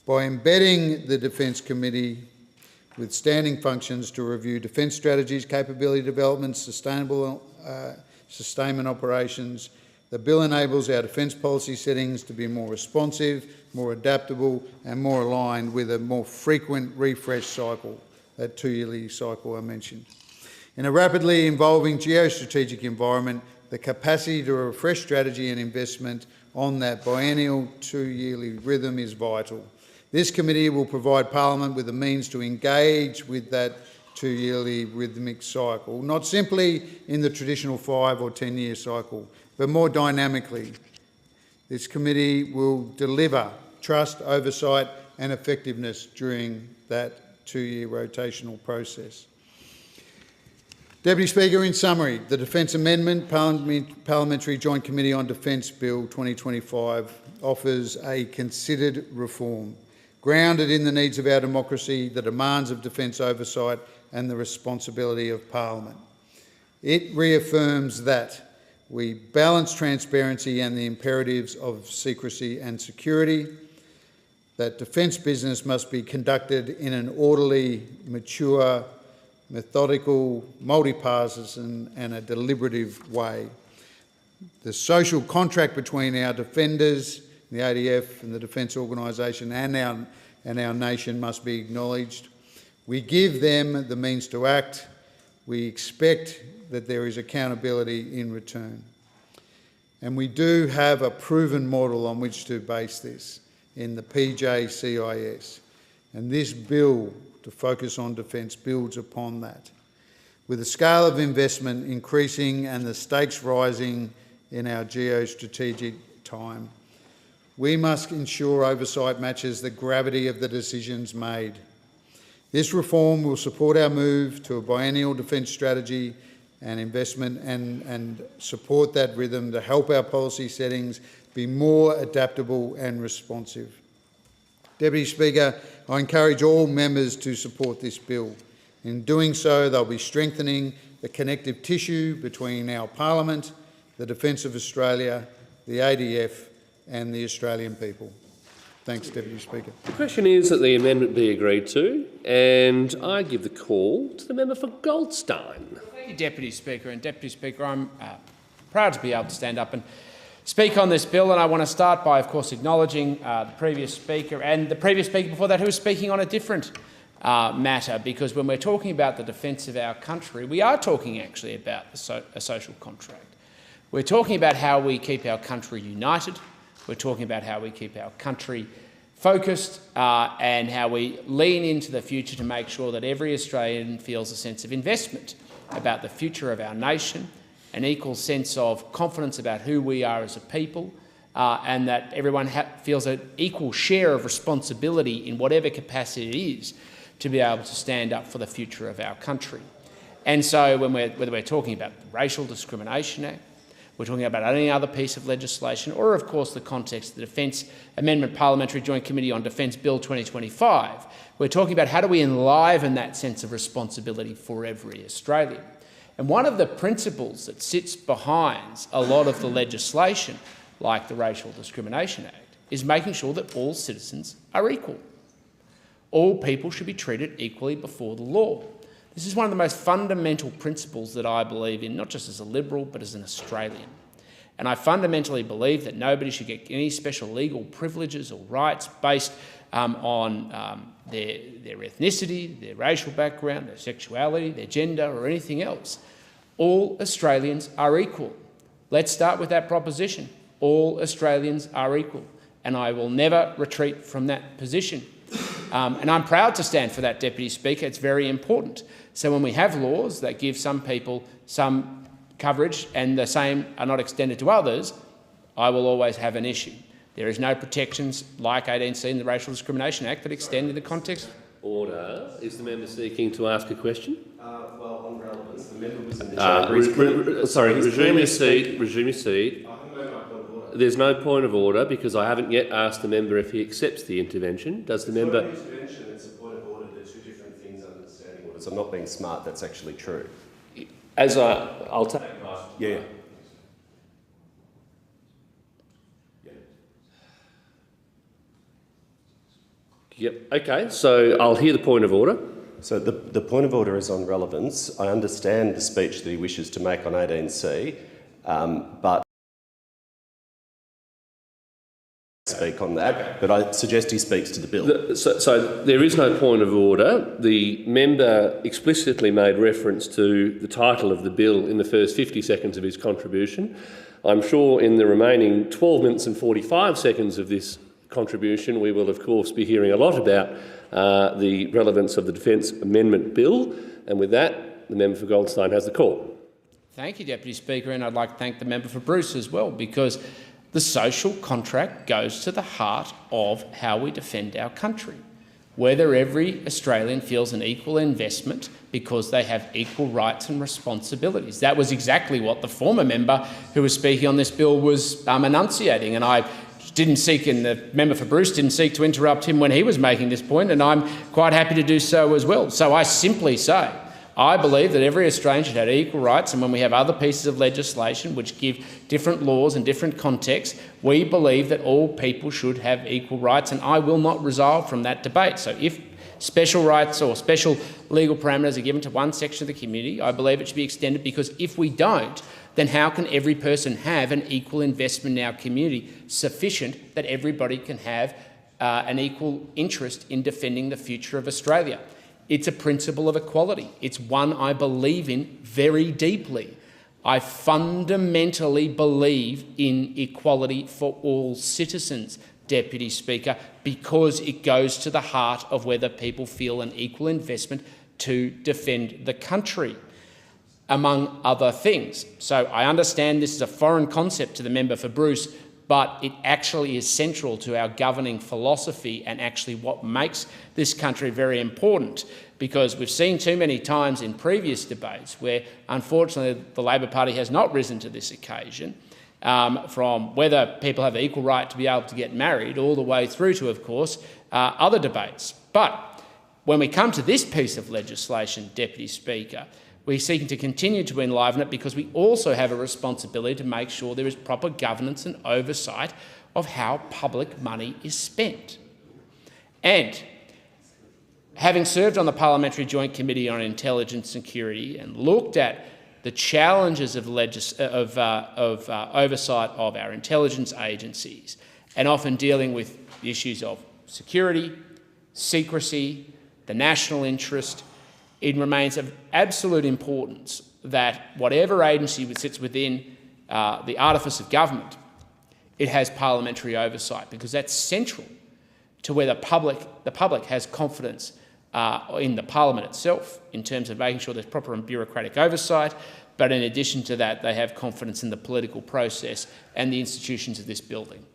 By embedding the Defence Committee with standing functions to review defence strategies, capability development, sustainment operations, the bill enables our defence policy settings to be more responsive, more adaptable and more aligned with a more frequent refresh cycle, that two-yearly cycle I mentioned. In a rapidly evolving geostrategic environment, the capacity to refresh strategy and investment on that biennial two-yearly rhythm is vital. This committee will provide Parliament with the means to engage with that two-yearly rhythmic cycle, not simply in the traditional 5 or 10-year cycle, but more dynamically. This committee will deliver trust, oversight and effectiveness during that two-year rotational process. Deputy Speaker, in summary, the Defence Amendment Parliamentary Joint Committee on Defence Bill 2025 offers a considered reform, grounded in the needs of our democracy, the demands of defence oversight and the responsibility of Parliament. It reaffirms that we balance transparency and the imperatives of secrecy and security, that defence business must be conducted in an orderly, mature, methodical, multi-partisan and a deliberative way. The social contract between our defenders, the ADF and the Defence Organisation and our nation must be acknowledged. We give them the means to act. We expect that there is accountability in return. And we do have a proven model on which to base this in the PJCIS. And this bill to focus on defence builds upon that. With the scale of investment increasing and the stakes rising in our geostrategic time, we must ensure oversight matches the gravity of the decisions made. This reform will support our move to a biennial defence strategy and investment and support that rhythm to help our policy settings be more adaptable and responsive. Deputy Speaker, I encourage all members to support this bill. In doing so, they'll be strengthening the connective tissue between our Parliament, the Defence of Australia, the ADF and the Australian people. Thanks, Deputy Speaker. The question is that the amendment be agreed to, and I give the call to the member for Goldstein. Thank you, Deputy Speaker. And Deputy Speaker, I'm proud to be able to stand up and speak on this bill, and I want to start by, of course, acknowledging the previous speaker and the previous speaker before that who was speaking on a different matter, because when we're talking about the defence of our country, we are talking actually about a social contract. We're talking about how we keep our country united. We're talking about how we keep our country focused and how we lean into the future to make sure that every Australian feels a sense of investment about the future of our nation, an equal sense of confidence about who we are as a people, and that everyone feels an equal share of responsibility in whatever capacity it is to be able to stand up for the future of our country. And so whether we're talking about the Racial Discrimination Act, we're talking about any other piece of legislation, or of course the context of the Defence Amendment Parliamentary Joint Committee on Defence Bill 2025, we're talking about how do we enliven that sense of responsibility for every Australian. And one of the principles that sits behind a lot of the legislation, like the Racial Discrimination Act, is making sure that all citizens are equal. All people should be treated equally before the law. This is one of the most fundamental principles that I believe in, not just as a Liberal, but as an Australian. And I fundamentally believe that nobody should get any special legal privileges or rights based on their ethnicity, their racial background, their sexuality, their gender, or anything else. All Australians are equal. Let's start with that proposition. All Australians are equal. And I will never retreat from that position. And I'm proud to stand for that, Deputy Speaker. It's very important. So when we have laws that give some people some coverage and the same are not extended to others, I will always have an issue. There is no protections like 18C in the Racial Discrimination Act that extend in the context. Order. Is the member seeking to ask a question? Well, on relevance, the member was in the sorry, resume your seat. Resume your seat. There's no point of order because I haven't yet asked the member if he accepts the intervention. Does the member... It's not an intervention, it's a point of order. They're two different things under the standing orders. I'm not being smart, that's actually true. As I'll take... Yeah. Yep, okay, so I'll hear the point of order. So the point of order is on relevance. I understand the speech that he wishes to make on 18C, but speak on that, but I suggest he speaks to the bill. So there is no point of order. The member explicitly made reference to the title of the bill in the first 50 seconds of his contribution. I'm sure in the remaining 12 minutes and 45 seconds of this contribution we will of course be hearing a lot about the relevance of the Defence Amendment Bill, and with that the member for Goldstein has the call. Thank you, Deputy Speaker, and I'd like to thank the member for Bruce as well, because the social contract goes to the heart of how we defend our country. whether every Australian feels an equal investment because they have equal rights and responsibilities. That was exactly what the former member who was speaking on this bill was enunciating, and I didn't seek, and the member for Bruce didn't seek to interrupt him when he was making this point, and I'm quite happy to do so as well. So I simply say, I believe that every Australian should have equal rights, and when we have other pieces of legislation which give different laws and different contexts, we believe that all people should have equal rights, and I will not resolve from that debate. So if special rights or special legal parameters are given to one section of the community, I believe it should be extended, because if we don't, then how can every person have an equal investment in our community sufficient that everybody can have an equal interest in defending the future of Australia? It's a principle of equality. It's one I believe in very deeply. I fundamentally believe in equality for all citizens, Deputy Speaker, because it goes to the heart of whether people feel an equal investment to defend the country, among other things. So I understand this is a foreign concept to the member for Bruce, but it actually is central to our governing philosophy and actually what makes this country very important, because we've seen too many times in previous debates where, unfortunately, the Labor Party has not risen to this occasion, from whether people have the equal right to be able to get married all the way through to, of course, other debates. But when we come to this piece of legislation, Deputy Speaker, we're seeking to continue to enliven it because we also have a responsibility to make sure there is proper governance and oversight of how public money is spent. And having served on the Parliamentary Joint Committee on Intelligence and Security and looked at the challenges of oversight of our intelligence agencies, and often dealing with the issues of security, secrecy, the national interest, it remains of absolute importance that whatever agency sits within the artifice of government, it has parliamentary oversight, because that's central to where the public has confidence in the parliament itself in terms of making sure there's proper and bureaucratic oversight, but in addition to that, they have confidence in the political process and the institutions of this building.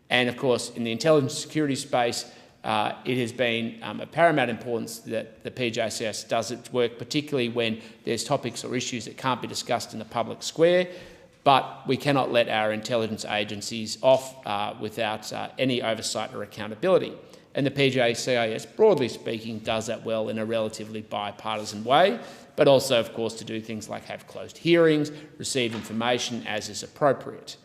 And of course, in the intelligence security space, it has been of paramount importance that the PJCS does its work, particularly when there's topics or issues that can't be discussed in the public square, but we cannot let our intelligence agencies off without any oversight or accountability. And the PJCIS, broadly speaking, does that well in a relatively bipartisan way, but also, of course, to do things like have closed hearings, receive information as is appropriate.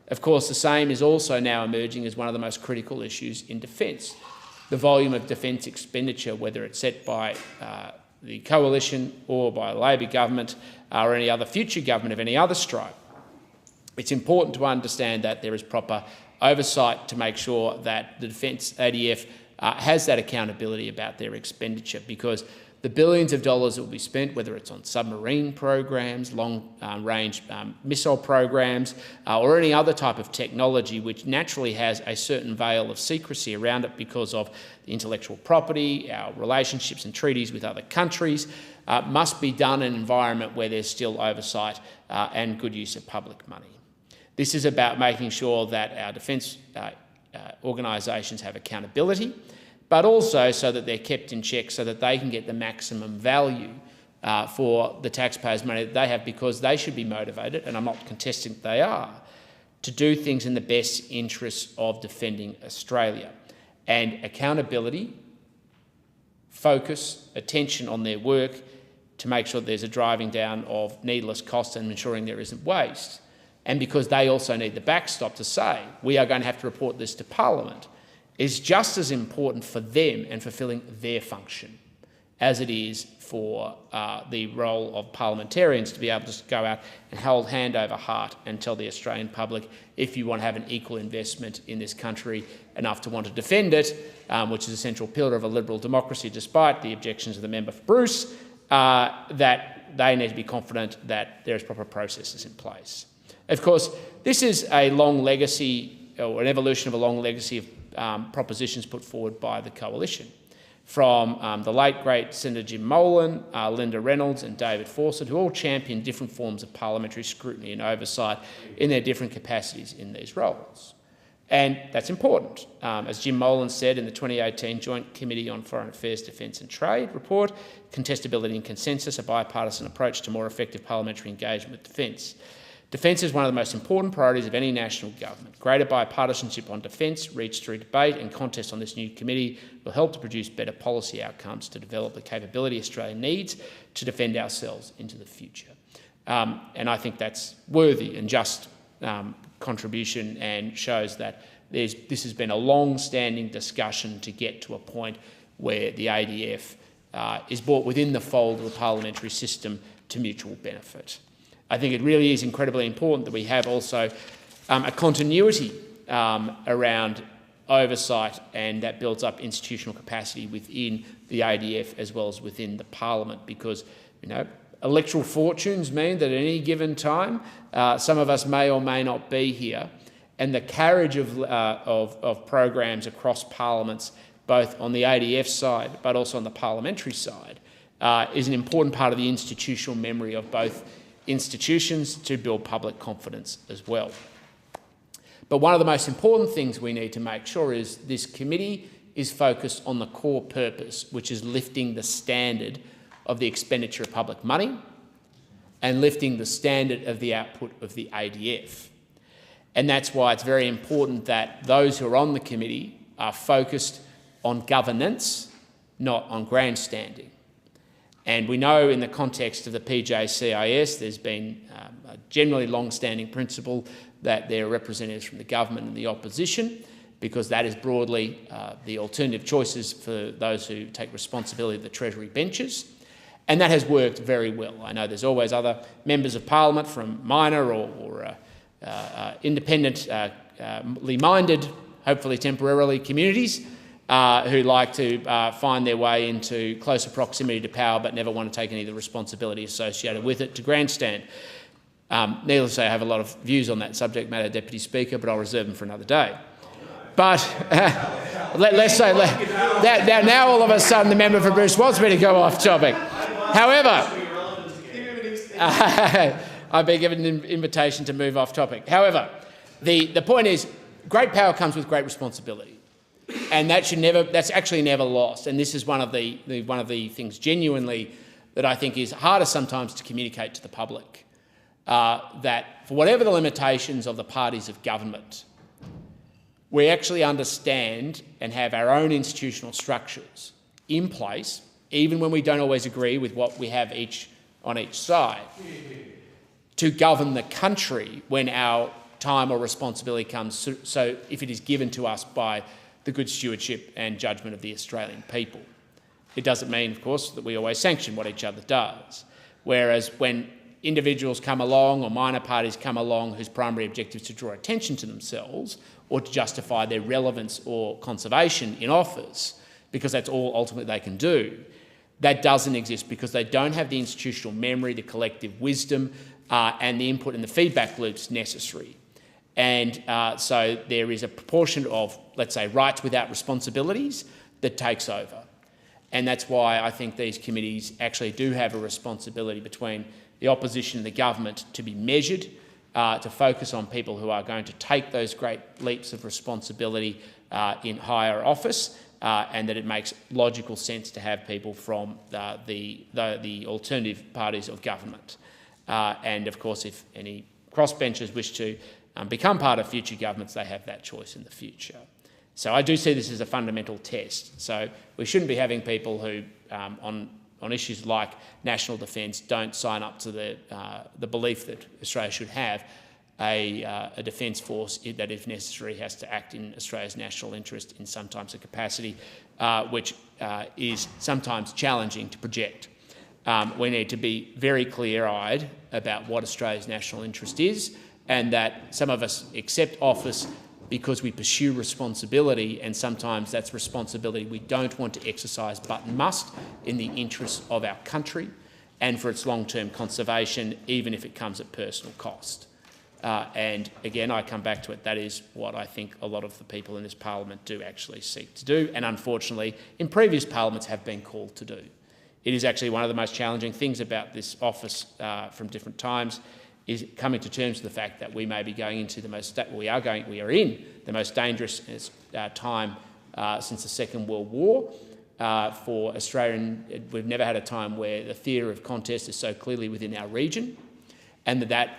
Of course, the same is also now emerging as one of the most critical issues in defence. The volume of defence expenditure, whether it's set by the Coalition or by the Labor government or any other future government of any other stripe. It's important to understand that there is proper oversight to make sure that the Defence ADF has that accountability about their expenditure, because the billions of dollars that will be spent, whether it's on submarine programs, long-range missile programs, or any other type of technology which naturally has a certain veil of secrecy around it because of the intellectual property, our relationships and treaties with other countries, must be done in an environment where there's still oversight and good use of public money. This is about making sure that our defence organisations have accountability, but also so that they're kept in check so that they can get the maximum value for the taxpayers' money that they have, because they should be motivated, and I'm not contesting that they are, to do things in the best interests of defending Australia. And accountability, focus, attention on their work to make sure there's a driving down of needless costs and ensuring there isn't waste. And because they also need the backstop to say, we are going to have to report this to Parliament, is just as important for them and fulfilling their function as it is for the role of parliamentarians to be able to go out and hold hand over heart and tell the Australian public, if you want to have an equal investment in this country enough to want to defend it, which is a central pillar of a liberal democracy despite the objections of the member for Bruce, that they need to be confident that there is proper processes in place. Of course, this is a long legacy, or an evolution of a long legacy of propositions put forward by the Coalition, from the late, great Senator Jim Molan, Linda Reynolds and David Fawcett, who all championed different forms of parliamentary scrutiny and oversight in their different capacities in these roles. And that's important. As Jim Molan said in the 2018 Joint Committee on Foreign Affairs, Defence and Trade report, contestability and consensus, a bipartisan approach to more effective parliamentary engagement with defence. Defence is one of the most important priorities of any national government. Greater bipartisanship on defence, reached through debate and contest on this new committee, will help to produce better policy outcomes to develop the capability Australia needs to defend ourselves into the future. And I think that's worthy and just contribution, and shows that this has been a long-standing discussion to get to a point where the ADF is brought within the fold of the parliamentary system to mutual benefit. I think it really is incredibly important that we have also a continuity around oversight, and that builds up institutional capacity within the ADF as well as within the parliament, because, you know, electoral fortunes mean that at any given time, some of us may or may not be here, and the carriage of programs across parliaments, both on the ADF side but also on the parliamentary side, is an important part of the institutional memory of both institutions to build public confidence as well. But one of the most important things we need to make sure is this committee is focused on the core purpose, which is lifting the standard of the expenditure of public money and lifting the standard of the output of the ADF. And that's why it's very important that those who are on the committee are focused on governance, not on grandstanding. And we know in the context of the PJCIS, there's been a generally long-standing principle that there are representatives from the government and the opposition, because that is broadly the alternative choices for those who take responsibility of the Treasury benches. And that has worked very well. I know there's always other members of Parliament from minor or independently minded, hopefully temporarily, communities who like to find their way into closer proximity to power but never want to take any of the responsibility associated with it to grandstand. Needless to say, I have a lot of views on that subject matter, Deputy Speaker, but I'll reserve them for another day. But let's say that now all of a sudden the member for Bruce wants me to go off topic. However, I've been given an invitation to move off topic. However, the point is, great power comes with great responsibility, and that's actually never lost. And this is one of the things genuinely that I think is harder sometimes to communicate to the public. That for whatever the limitations of the parties of government, we actually understand and have our own institutional structures in place, even when we don't always agree with what we have on each side, to govern the country when our time or responsibility comes, so if it is given to us by the good stewardship and judgment of the Australian people. It doesn't mean, of course, that we always sanction what each other does. Whereas when individuals come along or minor parties come along whose primary objective is to draw attention to themselves or to justify their relevance or conservation in office, because that's all ultimately they can do, that doesn't exist because they don't have the institutional memory, the collective wisdom and the input and the feedback loops necessary. And so there is a proportion of, let's say, rights without responsibilities that takes over. And that's why I think these committees actually do have a responsibility between the opposition and the government to be measured, to focus on people who are going to take those great leaps of responsibility in higher office, and that it makes logical sense to have people from the alternative parties of government. And of course, if any crossbenchers wish to become part of future governments, they have that choice in the future. So I do see this as a fundamental test. So we shouldn't be having people who, on issues like national defence, don't sign up to the belief that Australia should have a defence force that, if necessary, has to act in Australia's national interest in some types of capacity, which is sometimes challenging to project. We need to be very clear-eyed about what Australia's national interest is, and that some of us accept office because we pursue responsibility, and sometimes that's responsibility we don't want to exercise but must in the interests of our country and for its long-term conservation, even if it comes at personal cost. And again, I come back to it, that is what I think a lot of the people in this parliament do actually seek to do, and unfortunately in previous parliaments have been called to do. It is actually one of the most challenging things about this office from different times, is coming to terms with the fact that we may be going into we are in the most dangerous time since the Second World War. For Australia, we've never had a time where the theatre of contest is so clearly within our region, and that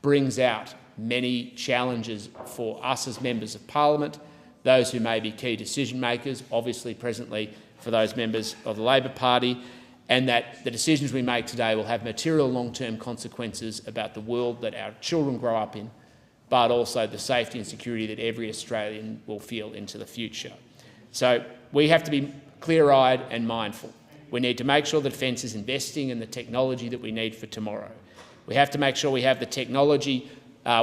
brings out many challenges for us as members of Parliament, those who may be key decision makers, obviously presently for those members of the Labor Party, and that the decisions we make today will have material long-term consequences about the world that our children grow up in, but also the safety and security that every Australian will feel into the future. So we have to be clear-eyed and mindful. We need to make sure the Defence is investing in the technology that we need for tomorrow. We have to make sure we have the technology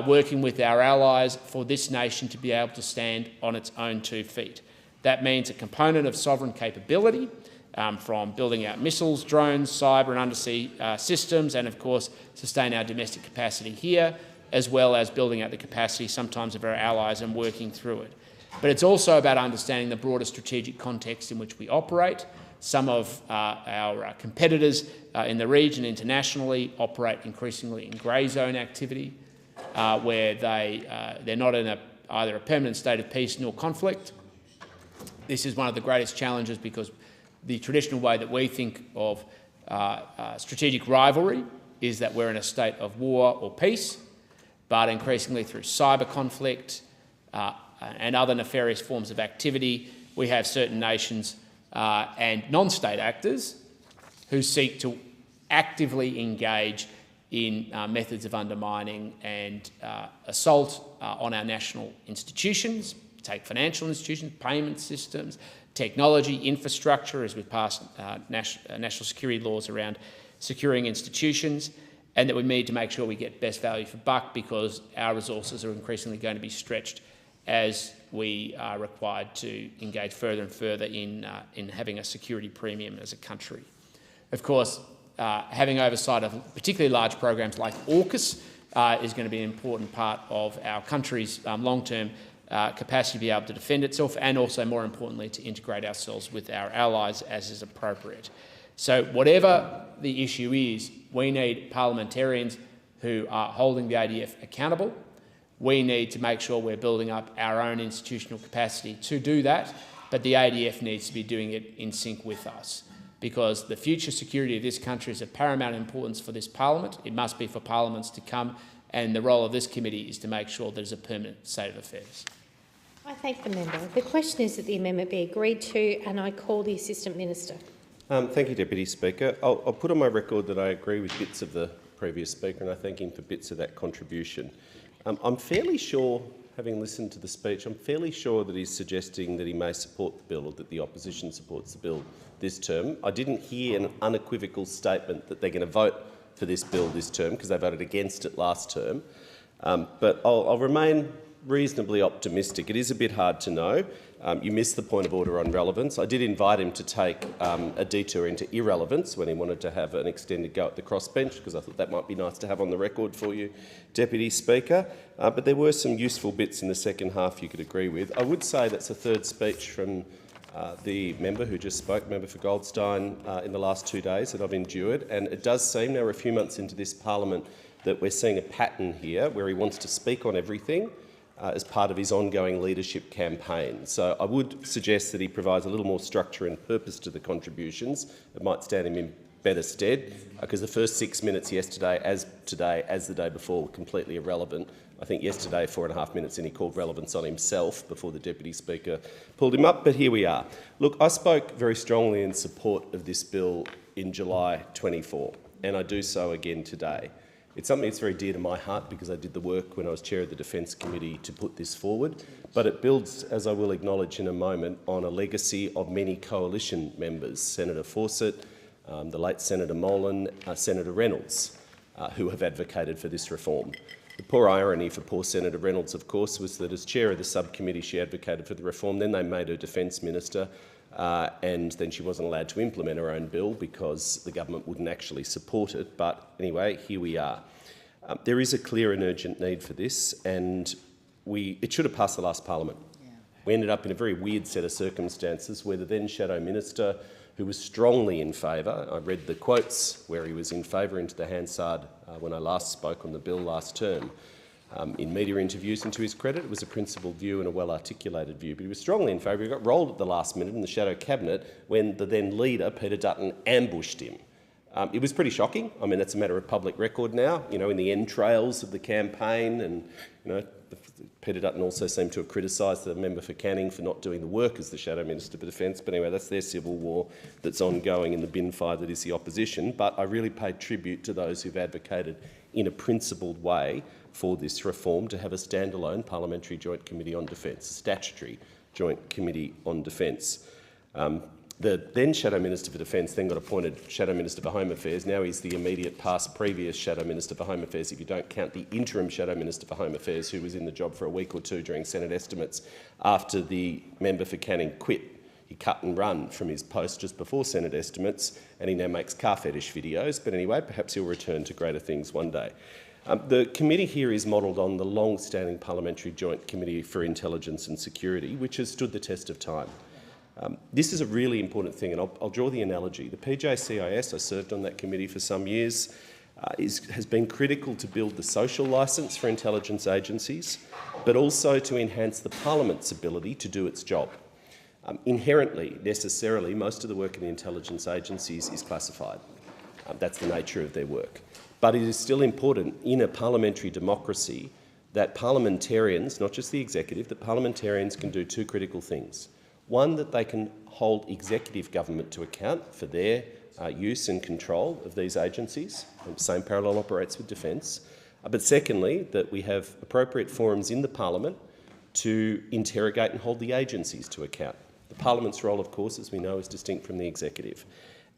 working with our allies for this nation to be able to stand on its own 2 feet. That means a component of sovereign capability, from building out missiles, drones, cyber and undersea systems, and of course sustain our domestic capacity here, as well as building out the capacity sometimes of our allies and working through it. But it's also about understanding the broader strategic context in which we operate. Some of our competitors in the region internationally operate increasingly in grey zone activity, where they're not in either a permanent state of peace nor conflict. This is one of the greatest challenges because the traditional way that we think of strategic rivalry is that we're in a state of war or peace, but increasingly through cyber conflict and other nefarious forms of activity, we have certain nations and non-state actors who seek to actively engage in methods of undermining and assault on our national institutions, take financial institutions, payment systems, technology, infrastructure, as we've passed national security laws around securing institutions, and that we need to make sure we get best value for buck because our resources are increasingly going to be stretched as we are required to engage further and further in having a security premium as a country. Of course, having oversight of particularly large programs like AUKUS is going to be an important part of our country's long-term capacity to be able to defend itself, and also, more importantly, to integrate ourselves with our allies as is appropriate. So whatever the issue is, we need parliamentarians who are holding the ADF accountable. We need to make sure we're building up our own institutional capacity to do that, but the ADF needs to be doing it in sync with us, because the future security of this country is of paramount importance for this parliament. It must be for parliaments to come, and the role of this committee is to make sure there's a permanent state of affairs. I thank the member. The question is that the amendment be agreed to, and I call the Assistant Minister. Thank you, Deputy Speaker. I'll put on my record that I agree with bits of the previous speaker, and I thank him for bits of that contribution. I'm fairly sure, having listened to the speech, I'm fairly sure that he's suggesting that he may support the bill, or that the opposition supports the bill this term. I didn't hear an unequivocal statement that they're going to vote for this bill this term, because they voted against it last term. But I'll remain reasonably optimistic. It is a bit hard to know. You missed the point of order on relevance. I did invite him to take a detour into irrelevance when he wanted to have an extended go at the crossbench, because I thought that might be nice to have on the record for you, Deputy Speaker. But there were some useful bits in the second half you could agree with. I would say that's a third speech from the member who just spoke, member for Goldstein, in the last 2 days that I've endured. And it does seem, now we're a few months into this parliament, that we're seeing a pattern here where he wants to speak on everything as part of his ongoing leadership campaign. So I would suggest that he provides a little more structure and purpose to the contributions. It might stand him in better stead, because the first 6 minutes yesterday, as today, as the day before, were completely irrelevant. I think yesterday, 4.5 minutes in, he called relevance on himself before the Deputy Speaker pulled him up, but here we are. Look, I spoke very strongly in support of this bill in July 24, and I do so again today. It's something that's very dear to my heart because I did the work when I was chair of the Defence Committee to put this forward, but it builds, as I will acknowledge in a moment, on a legacy of many coalition members, Senator Fawcett, the late Senator Molan, Senator Reynolds, who have advocated for this reform. The poor irony for poor Senator Reynolds, of course, was that as chair of the subcommittee she advocated for the reform, then they made her Defence Minister, and then she wasn't allowed to implement her own bill because the government wouldn't actually support it. But anyway, here we are. There is a clear and urgent need for this, and it should have passed the last parliament. we ended up in a very weird set of circumstances where the then Shadow Minister, who was strongly in favour, I read the quotes where he was in favour into the Hansard when I last spoke on the bill last term. In media interviews, and to his credit, it was a principled view and a well-articulated view, but he was strongly in favour. He got rolled at the last minute in the Shadow Cabinet when the then leader, Peter Dutton, ambushed him. It was pretty shocking. I mean, that's a matter of public record now, you know, in the entrails of the campaign, and, you know, Peter Dutton also seemed to have criticised the member for Canning for not doing the work as the Shadow Minister for Defence. But anyway, that's their civil war that's ongoing in the bin fire that is the opposition. But I really paid tribute to those who've advocated in a principled way for this reform to have a standalone Parliamentary Joint Committee on Defence, a statutory Joint Committee on Defence. The then Shadow Minister for Defence then got appointed Shadow Minister for Home Affairs. Now he's the immediate past previous Shadow Minister for Home Affairs, if you don't count the interim Shadow Minister for Home Affairs, who was in the job for a week or two during Senate estimates after the member for Canning quit. He cut and run from his post just before Senate estimates, and he now makes car fetish videos. But anyway, perhaps he'll return to greater things one day. The committee here is modelled on the long-standing Parliamentary Joint Committee for Intelligence and Security, which has stood the test of time. This is a really important thing, and I'll draw the analogy. The PJCIS, I served on that committee for some years, has been critical to build the social licence for intelligence agencies, but also to enhance the Parliament's ability to do its job. Inherently, necessarily, most of the work in the intelligence agencies is classified. That's the nature of their work. But it is still important in a parliamentary democracy that parliamentarians, not just the executive, that parliamentarians can do two critical things. One, that they can hold executive government to account for their use and control of these agencies. The same parallel operates with defence. But secondly, that we have appropriate forums in the Parliament to interrogate and hold the agencies to account. The Parliament's role, of course, as we know, is distinct from the executive.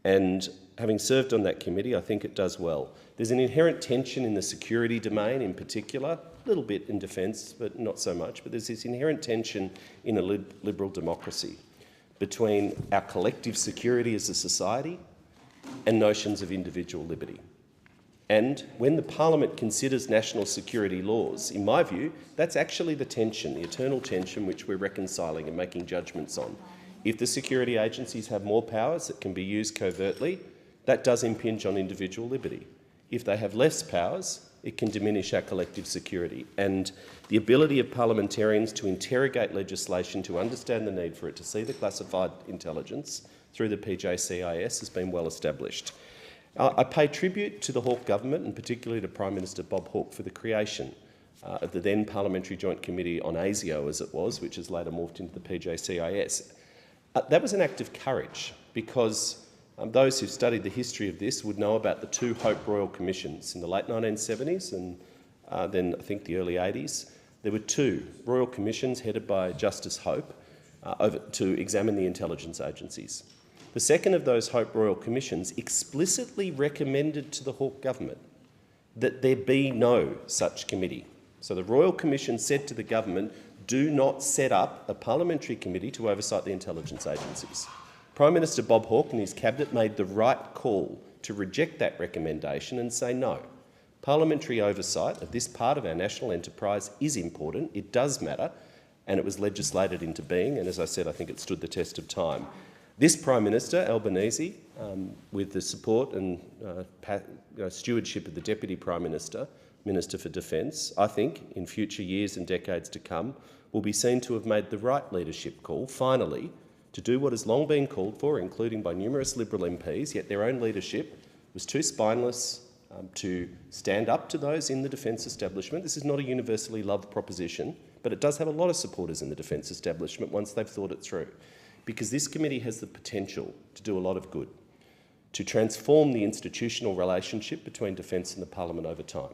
And having served on that committee, I think it does well. There's an inherent tension in the security domain in particular, a little bit in defence, but not so much. But there's this inherent tension in a liberal democracy between our collective security as a society and notions of individual liberty. And when the Parliament considers national security laws, in my view, that's actually the tension, the eternal tension which we're reconciling and making judgments on. If the security agencies have more powers that can be used covertly, that does impinge on individual liberty. If they have less powers, it can diminish our collective security. And the ability of parliamentarians to interrogate legislation, to understand the need for it, to see the classified intelligence through the PJCIS has been well established. I pay tribute to the Hawke government, and particularly to Prime Minister Bob Hawke, for the creation of the then Parliamentary Joint Committee on ASIO, as it was, which has later morphed into the PJCIS. That was an act of courage, because those who've studied the history of this would know about the two Hope Royal Commissions in the late 1970s and then I think the early 80s. There were two Royal Commissions headed by Justice Hope to examine the intelligence agencies. The second of those Hope Royal Commissions explicitly recommended to the Hawke government that there be no such committee. So the Royal Commission said to the government, do not set up a parliamentary committee to oversight the intelligence agencies. Prime Minister Bob Hawke and his cabinet made the right call to reject that recommendation and say no. Parliamentary oversight of this part of our national enterprise is important, it does matter, and it was legislated into being, and as I said, I think it stood the test of time. This Prime Minister, Albanese, with the support and stewardship of the Deputy Prime Minister, Minister for Defence, I think in future years and decades to come, will be seen to have made the right leadership call, finally, to do what has long been called for, including by numerous Liberal MPs, yet their own leadership was too spineless to stand up to those in the defence establishment. This is not a universally loved proposition, but it does have a lot of supporters in the defence establishment once they've thought it through, because this committee has the potential to do a lot of good, to transform the institutional relationship between defence and the Parliament over time,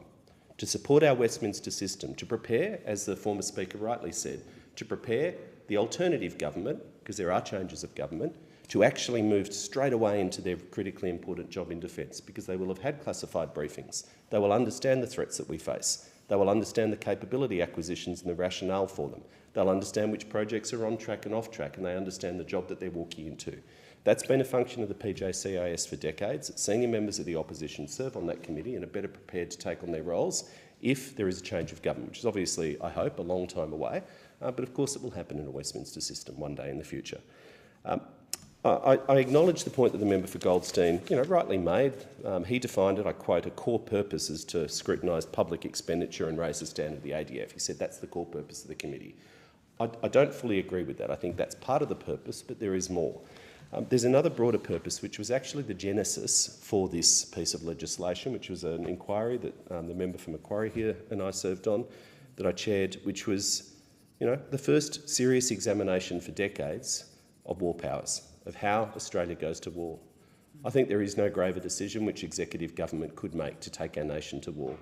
to support our Westminster system, to prepare, as the former Speaker rightly said, to prepare the alternative government, because there are changes of government, to actually move straight away into their critically important job in defence, because they will have had classified briefings. They will understand the threats that we face. They will understand the capability acquisitions and the rationale for them. They'll understand which projects are on track and off track, and they understand the job that they're walking into. That's been a function of the PJCIS for decades. Senior members of the opposition serve on that committee and are better prepared to take on their roles if there is a change of government, which is obviously, I hope, a long time away. but of course it will happen in a Westminster system one day in the future. I acknowledge the point that the member for Goldstein, rightly made. He defined it, I quote, "a core purpose is to scrutinise public expenditure and raise the standard of the ADF." He said that's the core purpose of the committee. I don't fully agree with that. I think that's part of the purpose, but there is more. There's another broader purpose, which was actually the genesis for this piece of legislation, which was an inquiry that the member for Macquarie here and I served on, that I chaired, which was, the first serious examination for decades of war powers, of how Australia goes to war. I think there is no graver decision which executive government could make to take our nation to war.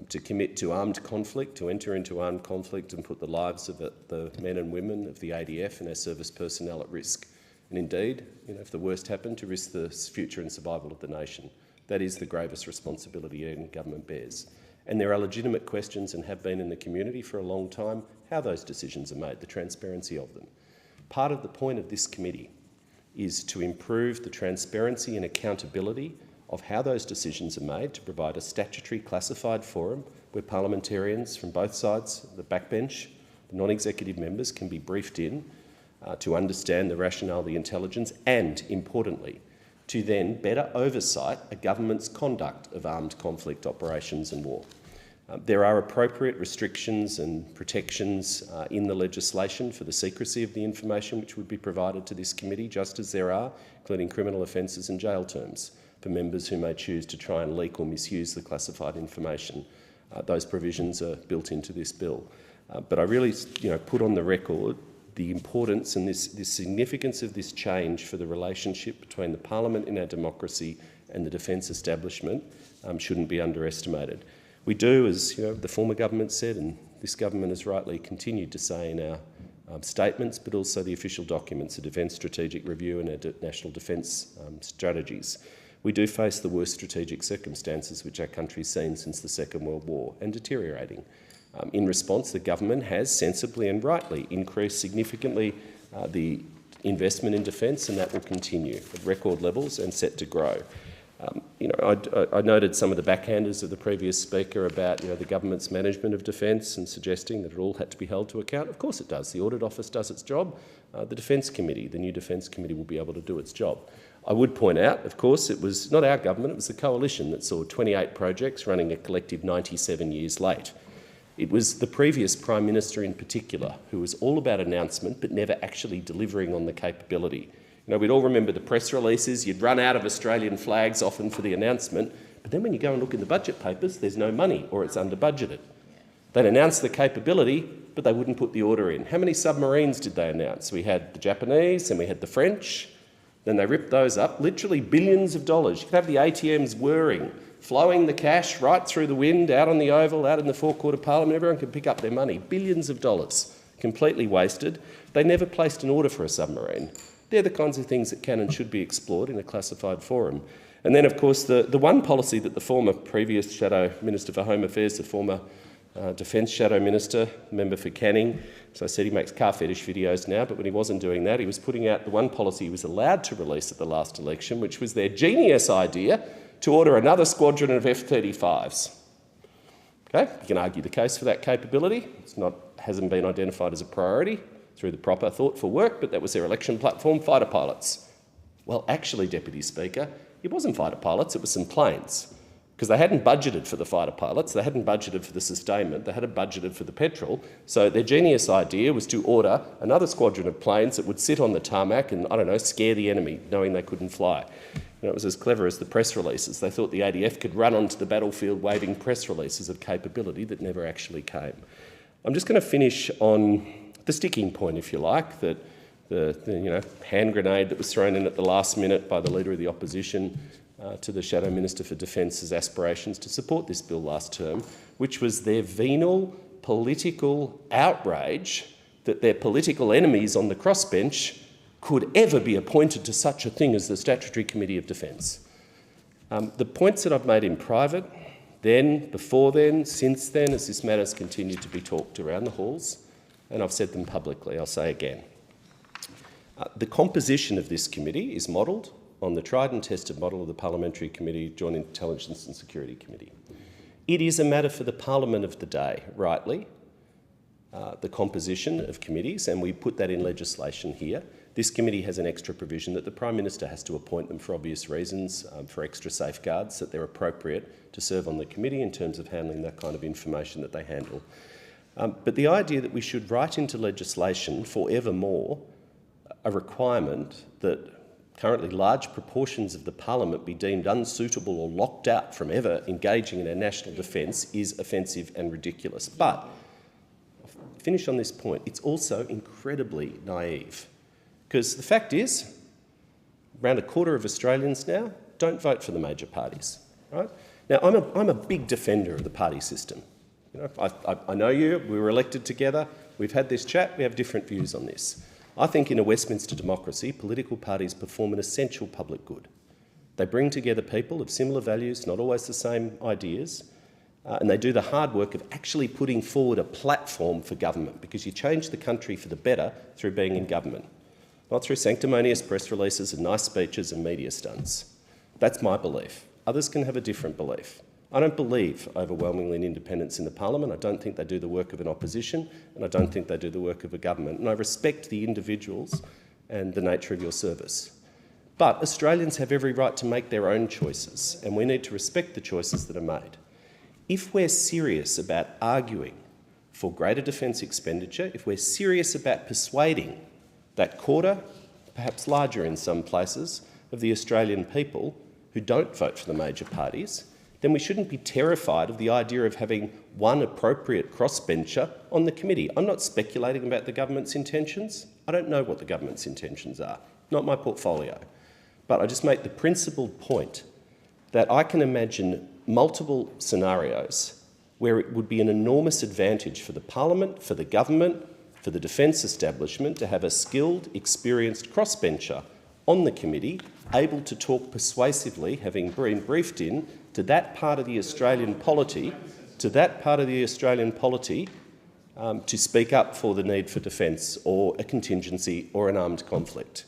To commit to armed conflict, to enter into armed conflict and put the lives of the men and women of the ADF and our service personnel at risk. And indeed, if the worst happened, to risk the future and survival of the nation. That is the gravest responsibility any government bears. And there are legitimate questions, and have been in the community for a long time, how those decisions are made, the transparency of them. Part of the point of this committee is to improve the transparency and accountability of how those decisions are made, to provide a statutory classified forum where parliamentarians from both sides, the backbench, the non-executive members, can be briefed in to understand the rationale, the intelligence, and, importantly, to then better oversight a government's conduct of armed conflict operations and war. There are appropriate restrictions and protections in the legislation for the secrecy of the information which would be provided to this committee, just as there are, including criminal offences and jail terms, for members who may choose to try and leak or misuse the classified information. Those provisions are built into this bill. But I really put on the record the importance and this significance of this change for the relationship between the parliament in our democracy and the defence establishment shouldn't be underestimated. We do, as the former government said, and this government has rightly continued to say in our statements, but also the official documents, the Defence Strategic Review and our national defence strategies. We do face the worst strategic circumstances which our country's seen since the Second World War, and deteriorating. In response, the government has sensibly and rightly increased significantly the investment in defence, and that will continue at record levels and set to grow. I noted some of the backhanders of the previous speaker about the government's management of defence and suggesting that it all had to be held to account. Of course it does. The Audit Office does its job. The Defence Committee, the new Defence Committee, will be able to do its job. I would point out, of course, it was not our government, it was the coalition that saw 28 projects running a collective 97 years late. It was the previous Prime Minister in particular who was all about announcement but never actually delivering on the capability. We'd all remember the press releases. You'd run out of Australian flags often for the announcement, but then when you go and look in the budget papers, there's no money or it's under budgeted. They'd announce the capability, but they wouldn't put the order in. How many submarines did they announce? We had the Japanese and we had the French. Then they ripped those up, literally billions of dollars. You could have the ATMs whirring, flowing the cash right through the wind, out on the Oval, out in the forecourt of Parliament. Everyone could pick up their money. Billions of dollars, completely wasted. They never placed an order for a submarine. They're the kinds of things that can and should be explored in a classified forum. And then, of course, the one policy that the former previous Shadow Minister for Home Affairs, the former Defence Shadow Minister, member for Canning, as I said, he makes car fetish videos now, but when he wasn't doing that, he was putting out the one policy he was allowed to release at the last election, which was their genius idea to order another squadron of F-35s. Okay, you can argue the case for that capability. Hasn't been identified as a priority through the proper thoughtful work, but that was their election platform, fighter pilots. Well, actually, Deputy Speaker, it wasn't fighter pilots, it was some planes. Because they hadn't budgeted for the fighter pilots, they hadn't budgeted for the sustainment, they hadn't budgeted for the petrol. So their genius idea was to order another squadron of planes that would sit on the tarmac and, scare the enemy, knowing they couldn't fly. It was as clever as the press releases. They thought the ADF could run onto the battlefield waving press releases of capability that never actually came. I'm just going to finish on the sticking point, if you like, that the hand grenade that was thrown in at the last minute by the Leader of the Opposition to the Shadow Minister for Defence's aspirations to support this bill last term, which was their venal political outrage that their political enemies on the crossbench could ever be appointed to such a thing as the Statutory Committee of Defence. The points that I've made in private, then, before then, since then, as this matter has continued to be talked around the halls, and I've said them publicly, I'll say again. The composition of this committee is modelled on the tried and tested model of the Parliamentary Committee, Joint Intelligence and Security Committee. It is a matter for the Parliament of the day, rightly, the composition of committees, and we put that in legislation here. This committee has an extra provision that the Prime Minister has to appoint them for obvious reasons, for extra safeguards, that they're appropriate to serve on the committee in terms of handling that kind of information that they handle. But the idea that we should write into legislation forevermore a requirement that currently large proportions of the Parliament be deemed unsuitable or locked out from ever engaging in our national defence is offensive and ridiculous. But, I'll finish on this point, it's also incredibly naive. Because the fact is, around a quarter of Australians now don't vote for the major parties. Right? Now, I'm a big defender of the party system. You know, I know you, we were elected together, we've had this chat, we have different views on this. I think in a Westminster democracy, political parties perform an essential public good. They bring together people of similar values, not always the same ideas, and they do the hard work of actually putting forward a platform for government, because you change the country for the better through being in government, not through sanctimonious press releases and nice speeches and media stunts. That's my belief. Others can have a different belief. I don't believe overwhelmingly in independence in the Parliament. I don't think they do the work of an opposition, and I don't think they do the work of a government. And I respect the individuals and the nature of your service. But Australians have every right to make their own choices, and we need to respect the choices that are made. If we're serious about arguing for greater defence expenditure, if we're serious about persuading that quarter, perhaps larger in some places, of the Australian people who don't vote for the major parties, then we shouldn't be terrified of the idea of having one appropriate crossbencher on the committee. I'm not speculating about the government's intentions. I don't know what the government's intentions are, not my portfolio. But I just make the principled point that I can imagine multiple scenarios where it would be an enormous advantage for the Parliament, for the government, for the defence establishment to have a skilled, experienced crossbencher on the committee, able to talk persuasively, having been briefed in, to that part of the Australian polity, to speak up for the need for defence or a contingency or an armed conflict.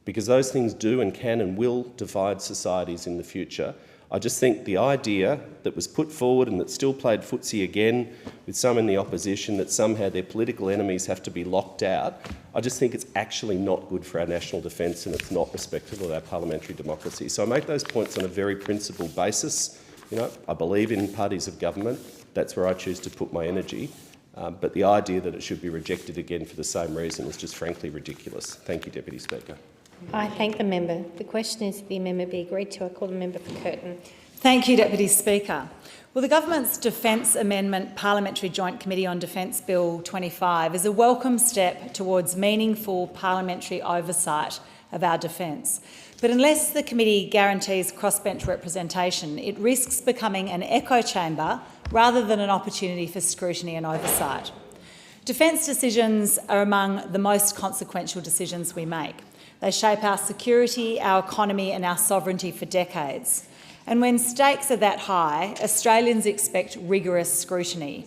Because those things do and can and will divide societies in the future. I just think the idea that was put forward and that still played footsie again with some in the opposition, that somehow their political enemies have to be locked out, I just think it's actually not good for our national defence and it's not respectful of our parliamentary democracy. So I make those points on a very principled basis. You know, I believe in parties of government. That's where I choose to put my energy. But the idea that it should be rejected again for the same reason is just frankly ridiculous. Thank you, Deputy Speaker. I thank the member. The question is that the amendment be agreed to. I call the member for Curtin. Thank you, Deputy Speaker. Well, the Government's Defence Amendment Parliamentary Joint Committee on Defence Bill 25 is a welcome step towards meaningful parliamentary oversight of our defence. But unless the committee guarantees crossbench representation, it risks becoming an echo chamber rather than an opportunity for scrutiny and oversight. Defence decisions are among the most consequential decisions we make. They shape our security, our economy and our sovereignty for decades. And when stakes are that high, Australians expect rigorous scrutiny.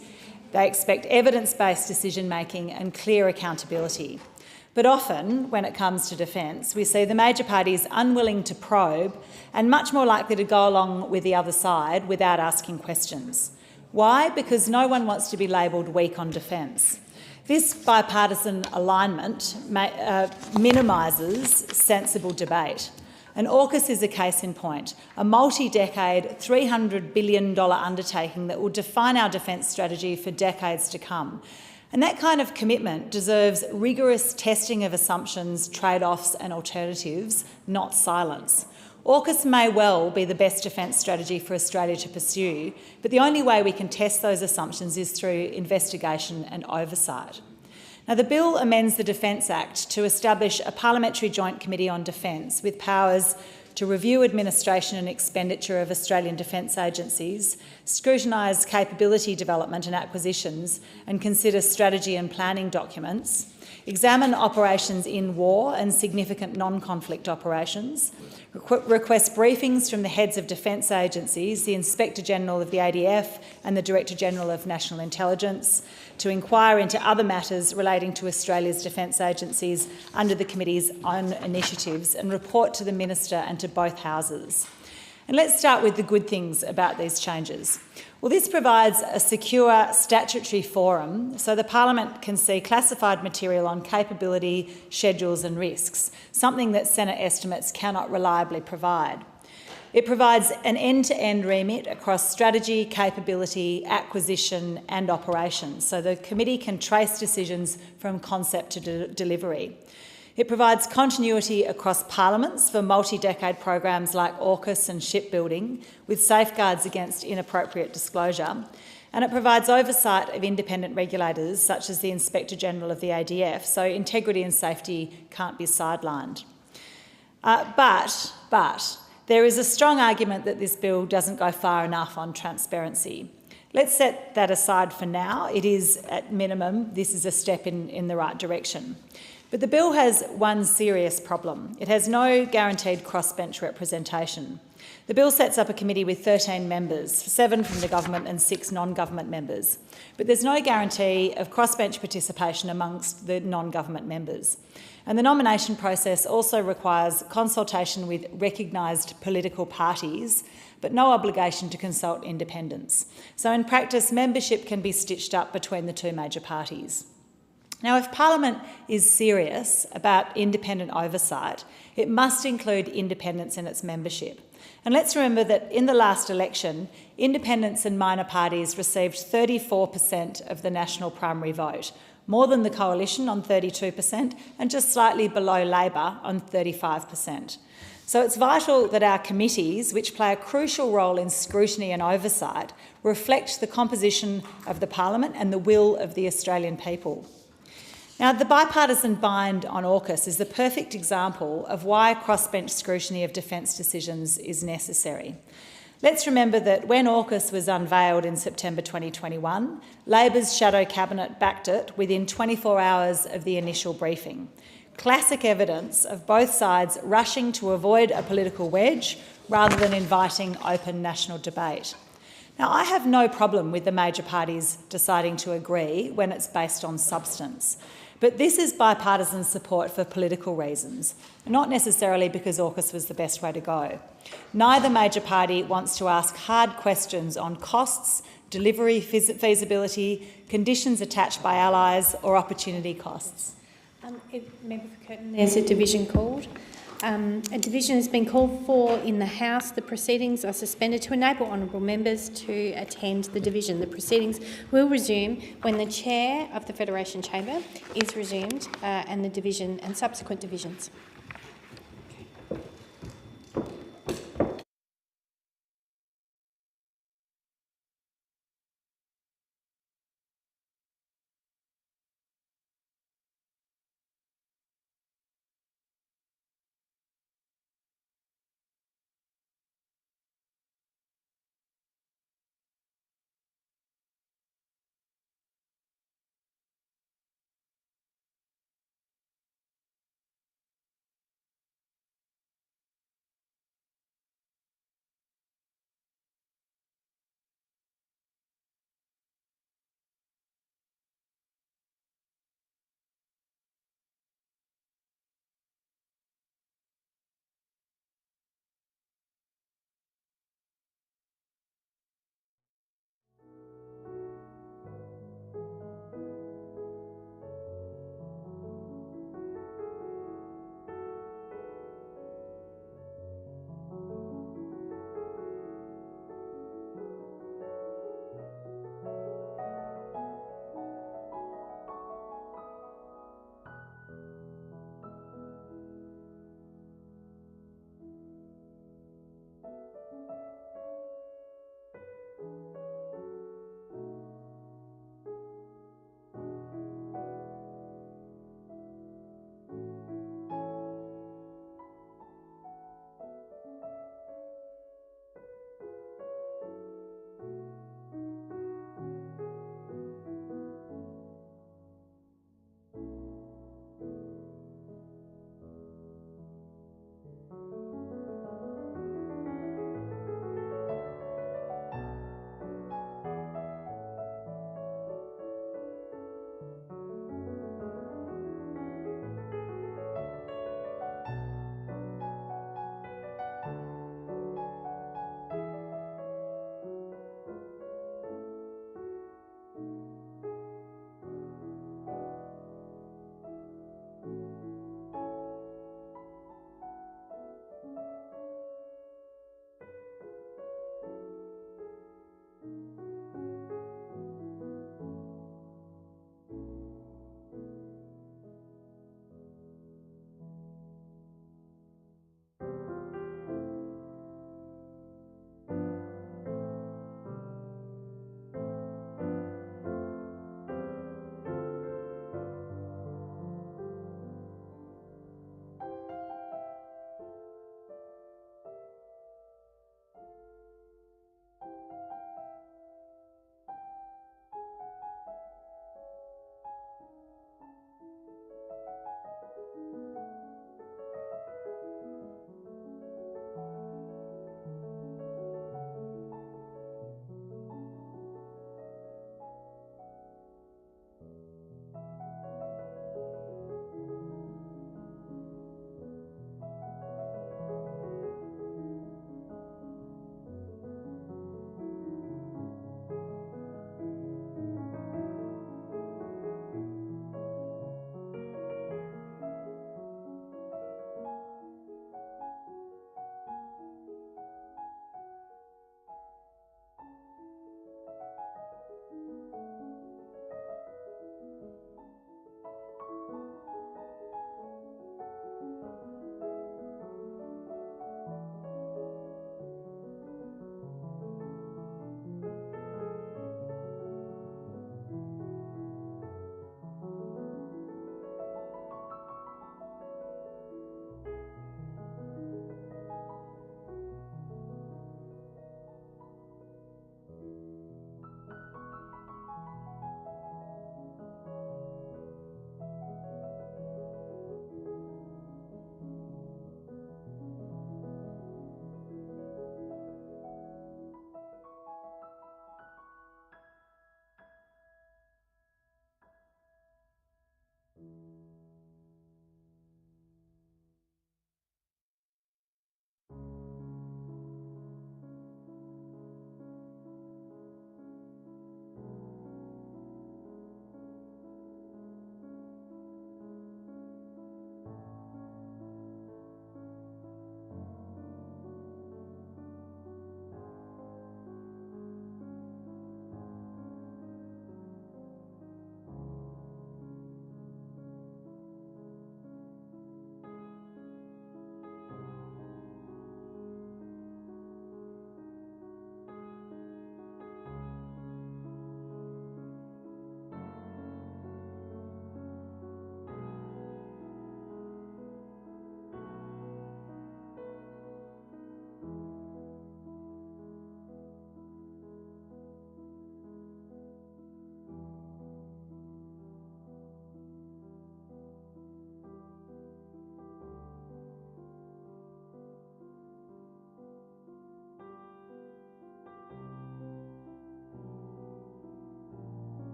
They expect evidence-based decision-making and clear accountability. But often, when it comes to defence, we see the major parties unwilling to probe and much more likely to go along with the other side without asking questions. Why? Because no one wants to be labelled weak on defence. This bipartisan alignment minimises sensible debate. And AUKUS is a case in point, a multi-decade $300 billion undertaking that will define our defence strategy for decades to come. And that kind of commitment deserves rigorous testing of assumptions, trade-offs and alternatives, not silence. AUKUS may well be the best defence strategy for Australia to pursue, but the only way we can test those assumptions is through investigation and oversight. Now, the bill amends the Defence Act to establish a Parliamentary Joint Committee on Defence with powers to review administration and expenditure of Australian defence agencies, scrutinise capability development and acquisitions, and consider strategy and planning documents, examine operations in war and significant non-conflict operations, request briefings from the heads of defence agencies, the Inspector-General of the ADF and the Director-General of National Intelligence, to inquire into other matters relating to Australia's defence agencies under the committee's own initiatives and report to the Minister and to both houses. And let's start with the good things about these changes. Well, this provides a secure statutory forum so the Parliament can see classified material on capability, schedules and risks, something that Senate estimates cannot reliably provide. It provides an end-to-end remit across strategy, capability, acquisition and operations, so the committee can trace decisions from concept to delivery. It provides continuity across parliaments for multi-decade programs like AUKUS and shipbuilding, with safeguards against inappropriate disclosure. And it provides oversight of independent regulators, such as the Inspector General of the ADF, so integrity and safety can't be sidelined. But there is a strong argument that this bill doesn't go far enough on transparency. Let's set that aside for now. It is, at minimum, this is a step in the right direction. But the bill has one serious problem. It has no guaranteed crossbench representation. The bill sets up a committee with 13 members, 7 from the government and 6 non-government members. But there's no guarantee of crossbench participation amongst the non-government members. And the nomination process also requires consultation with recognised political parties, but no obligation to consult independents. So in practice, membership can be stitched up between the 2 major parties. Now, if Parliament is serious about independent oversight, it must include independents in its membership. And let's remember that in the last election, independents and minor parties received 34% of the national primary vote, more than the Coalition on 32% and just slightly below Labor on 35%. So it's vital that our committees, which play a crucial role in scrutiny and oversight, reflect the composition of the Parliament and the will of the Australian people. Now, the bipartisan bind on AUKUS is the perfect example of why crossbench scrutiny of defence decisions is necessary. Let's remember that when AUKUS was unveiled in September 2021, Labor's shadow cabinet backed it within 24 hours of the initial briefing. Classic evidence of both sides rushing to avoid a political wedge rather than inviting open national debate. Now, I have no problem with the major parties deciding to agree when it's based on substance. But this is bipartisan support for political reasons, not necessarily because AUKUS was the best way to go. Neither major party wants to ask hard questions on costs, delivery feasibility, conditions attached by allies or opportunity costs. Member for Curtin, there's a division called. A division has been called for in the House. The proceedings are suspended to enable honourable members to attend the division. The proceedings will resume when the Chair of the Federation Chamber is resumed and the division and subsequent divisions.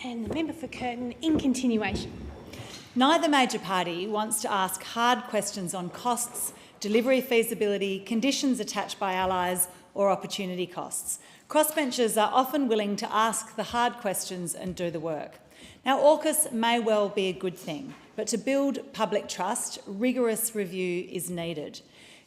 And the member for Curtin, in continuation. Neither major party wants to ask hard questions on costs, delivery feasibility, conditions attached by allies or opportunity costs. Crossbenchers are often willing to ask the hard questions and do the work. Now, AUKUS may well be a good thing, but to build public trust, rigorous review is needed.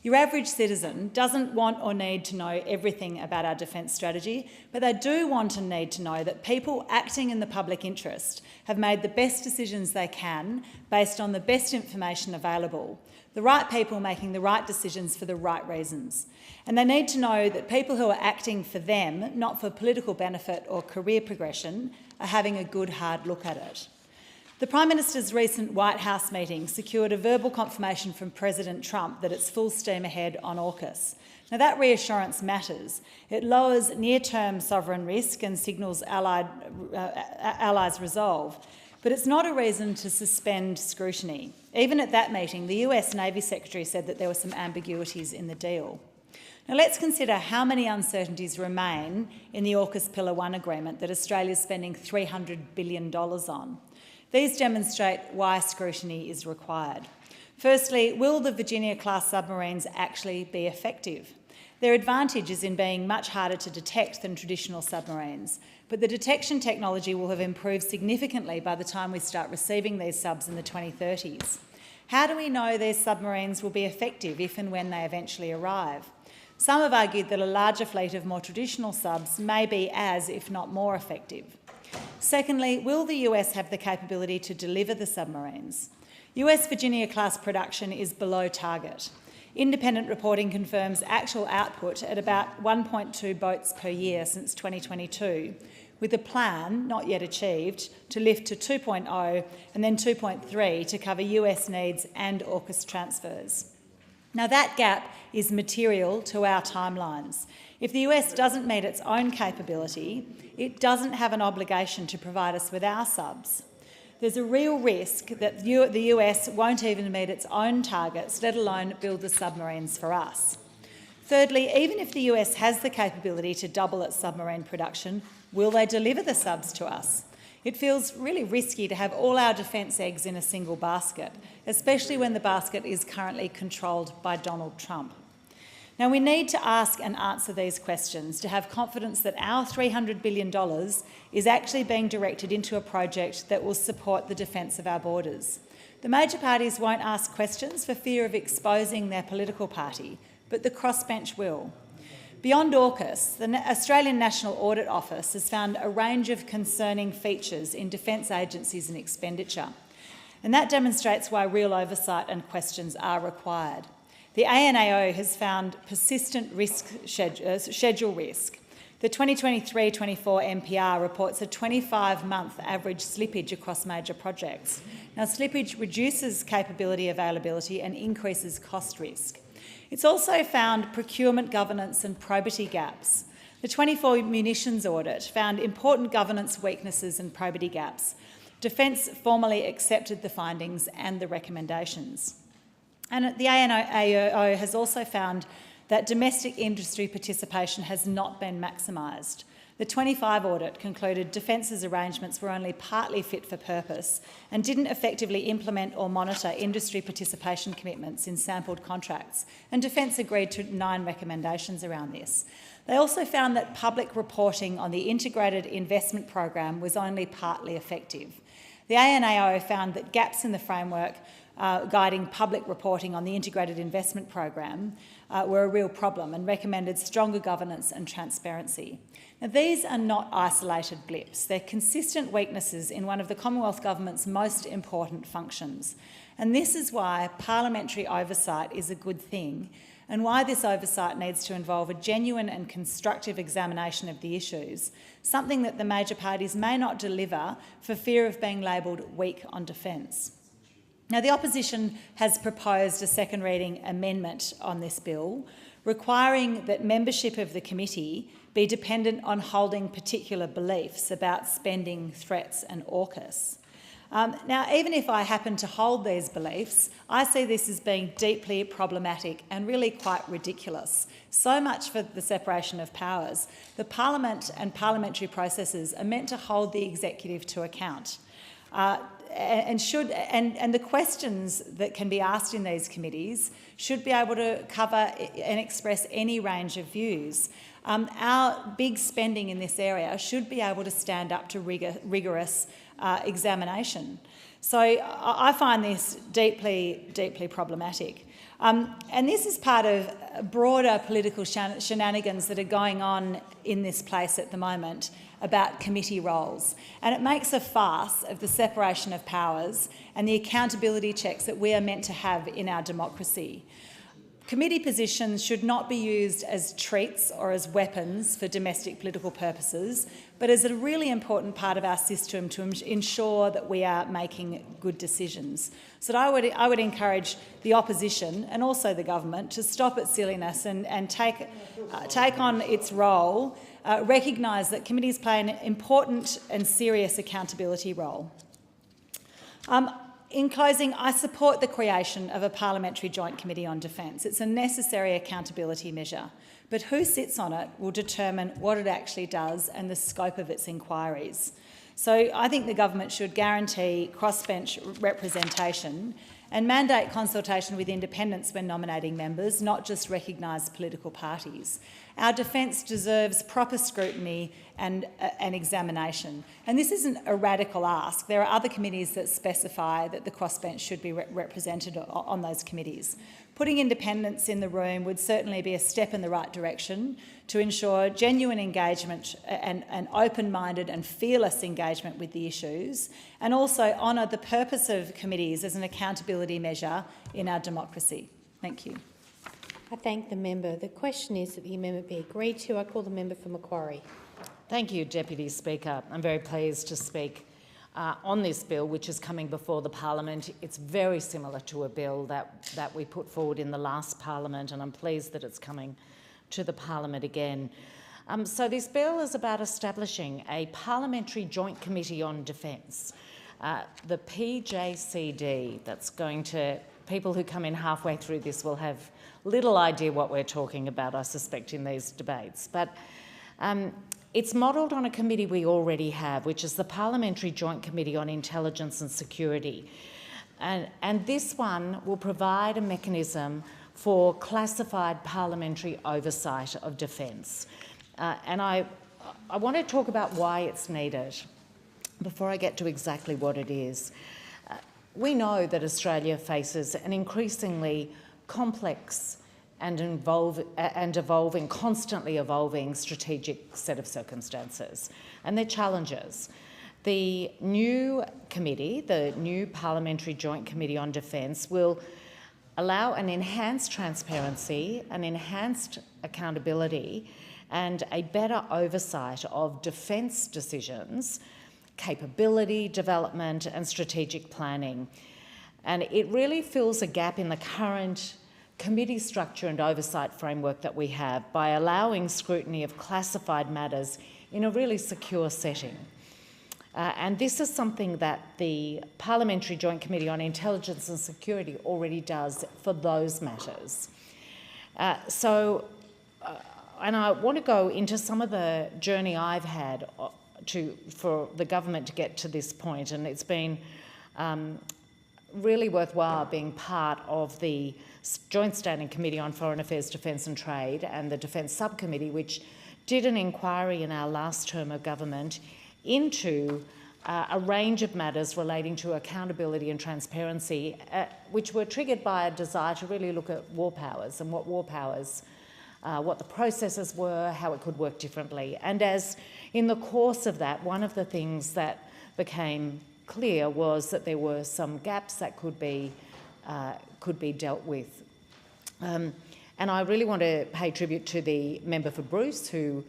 Your average citizen doesn't want or need to know everything about our defence strategy, but they do want and need to know that people acting in the public interest have made the best decisions they can based on the best information available, the right people making the right decisions for the right reasons. And they need to know that people who are acting for them, not for political benefit or career progression, are having a good hard look at it. The Prime Minister's recent White House meeting secured a verbal confirmation from President Trump that it's full steam ahead on AUKUS. Now, that reassurance matters. It lowers near-term sovereign risk and signals allies' resolve. But it's not a reason to suspend scrutiny. Even at that meeting, the US Navy Secretary said that there were some ambiguities in the deal. Now, let's consider how many uncertainties remain in the AUKUS Pillar 1 agreement that Australia is spending $300 billion on. These demonstrate why scrutiny is required. Firstly, will the Virginia-class submarines actually be effective? Their advantage is in being much harder to detect than traditional submarines, but the detection technology will have improved significantly by the time we start receiving these subs in the 2030s. How do we know these submarines will be effective if and when they eventually arrive? Some have argued that a larger fleet of more traditional subs may be as, if not more, effective. Secondly, will the US have the capability to deliver the submarines? US Virginia-class production is below target. Independent reporting confirms actual output at about 1.2 boats per year since 2022, with a plan, not yet achieved, to lift to 2.0 and then 2.3 to cover US needs and AUKUS transfers. Now, that gap is material to our timelines. If the US doesn't meet its own capability, it doesn't have an obligation to provide us with our subs. There's a real risk that the US won't even meet its own targets, let alone build the submarines for us. Thirdly, even if the US has the capability to double its submarine production, will they deliver the subs to us? It feels really risky to have all our defence eggs in a single basket, especially when the basket is currently controlled by Donald Trump. Now, we need to ask and answer these questions to have confidence that our $300 billion is actually being directed into a project that will support the defence of our borders. The major parties won't ask questions for fear of exposing their political party, but the crossbench will. Beyond AUKUS, the Australian National Audit Office has found a range of concerning features in defence agencies and expenditure, and that demonstrates why real oversight and questions are required. The ANAO has found persistent schedule risk. The 2023-24 NPR reports a 25-month average slippage across major projects. Now, slippage reduces capability availability and increases cost risk. It's also found procurement governance and probity gaps. The 24 munitions audit found important governance weaknesses and probity gaps. Defence formally accepted the findings and the recommendations. And the ANAO has also found that domestic industry participation has not been maximised. The 25 audit concluded Defence's arrangements were only partly fit for purpose and didn't effectively implement or monitor industry participation commitments in sampled contracts, and Defence agreed to 9 recommendations around this. They also found that public reporting on the integrated investment program was only partly effective. The ANAO found that gaps in the framework guiding public reporting on the integrated investment program were a real problem and recommended stronger governance and transparency. Now, these are not isolated blips. They're consistent weaknesses in one of the Commonwealth Government's most important functions. And this is why parliamentary oversight is a good thing, and why this oversight needs to involve a genuine and constructive examination of the issues, something that the major parties may not deliver for fear of being labelled weak on defence. Now, the opposition has proposed a second reading amendment on this bill, requiring that membership of the committee be dependent on holding particular beliefs about spending, threats and AUKUS. Now, even if I happen to hold these beliefs, I see this as being deeply problematic and really quite ridiculous. So much for the separation of powers. The Parliament and parliamentary processes are meant to hold the executive to account. And the questions that can be asked in these committees should be able to cover and express any range of views. Our big spending in this area should be able to stand up to rigorous examination. So I find this deeply, deeply problematic. And this is part of broader political shenanigans that are going on in this place at the moment about committee roles. And it makes a farce of the separation of powers and the accountability checks that we are meant to have in our democracy. Committee positions should not be used as treats or as weapons for domestic political purposes, but as a really important part of our system to ensure that we are making good decisions. So I would encourage the opposition and also the government to stop its silliness and take on its role, recognise that committees play an important and serious accountability role. In closing, I support the creation of a Parliamentary Joint Committee on Defence. It's a necessary accountability measure, but who sits on it will determine what it actually does and the scope of its inquiries. So I think the government should guarantee crossbench representation and mandate consultation with independents when nominating members, not just recognise political parties. Our defence deserves proper scrutiny and an examination. And this isn't a radical ask. There are other committees that specify that the crossbench should be represented on those committees. Putting independents in the room would certainly be a step in the right direction to ensure genuine engagement and open-minded and fearless engagement with the issues, and also honour the purpose of committees as an accountability measure in our democracy. Thank you. I thank the member. The question is that the amendment be agreed to. I call the member for Macquarie. Thank you, Deputy Speaker. I'm very pleased to speak on this bill, which is coming before the Parliament. It's very similar to a bill that we put forward in the last Parliament, and I'm pleased that it's coming to the Parliament again. So this bill is about establishing a Parliamentary Joint Committee on Defence, the PJCD. That's going to... People who come in halfway through this will have little idea what we're talking about, I suspect, in these debates. But it's modelled on a committee we already have, which is the Parliamentary Joint Committee on Intelligence and Security. And this one will provide a mechanism for classified parliamentary oversight of defence. And I want to talk about why it's needed before I get to exactly what it is. We know that Australia faces an increasingly complex and evolving, constantly evolving strategic set of circumstances, and their challenges. The new committee, the new Parliamentary Joint Committee on Defence, will allow an enhanced transparency, an enhanced accountability, and a better oversight of defence decisions, capability development and strategic planning. And it really fills a gap in the current committee structure and oversight framework that we have by allowing scrutiny of classified matters in a really secure setting. And this is something that the Parliamentary Joint Committee on Intelligence and Security already does for those matters. And I want to go into some of the journey I've had for the government to get to this point, and it's been really worthwhile being part of the Joint Standing Committee on Foreign Affairs, Defence and Trade and the Defence Subcommittee, which did an inquiry in our last term of government into a range of matters relating to accountability and transparency, which were triggered by a desire to really look at war powers and what war powers, what the processes were, how it could work differently. And as in the course of that, one of the things that became clear was that there were some gaps that could be dealt with. And I really want to pay tribute to the member for Bruce, who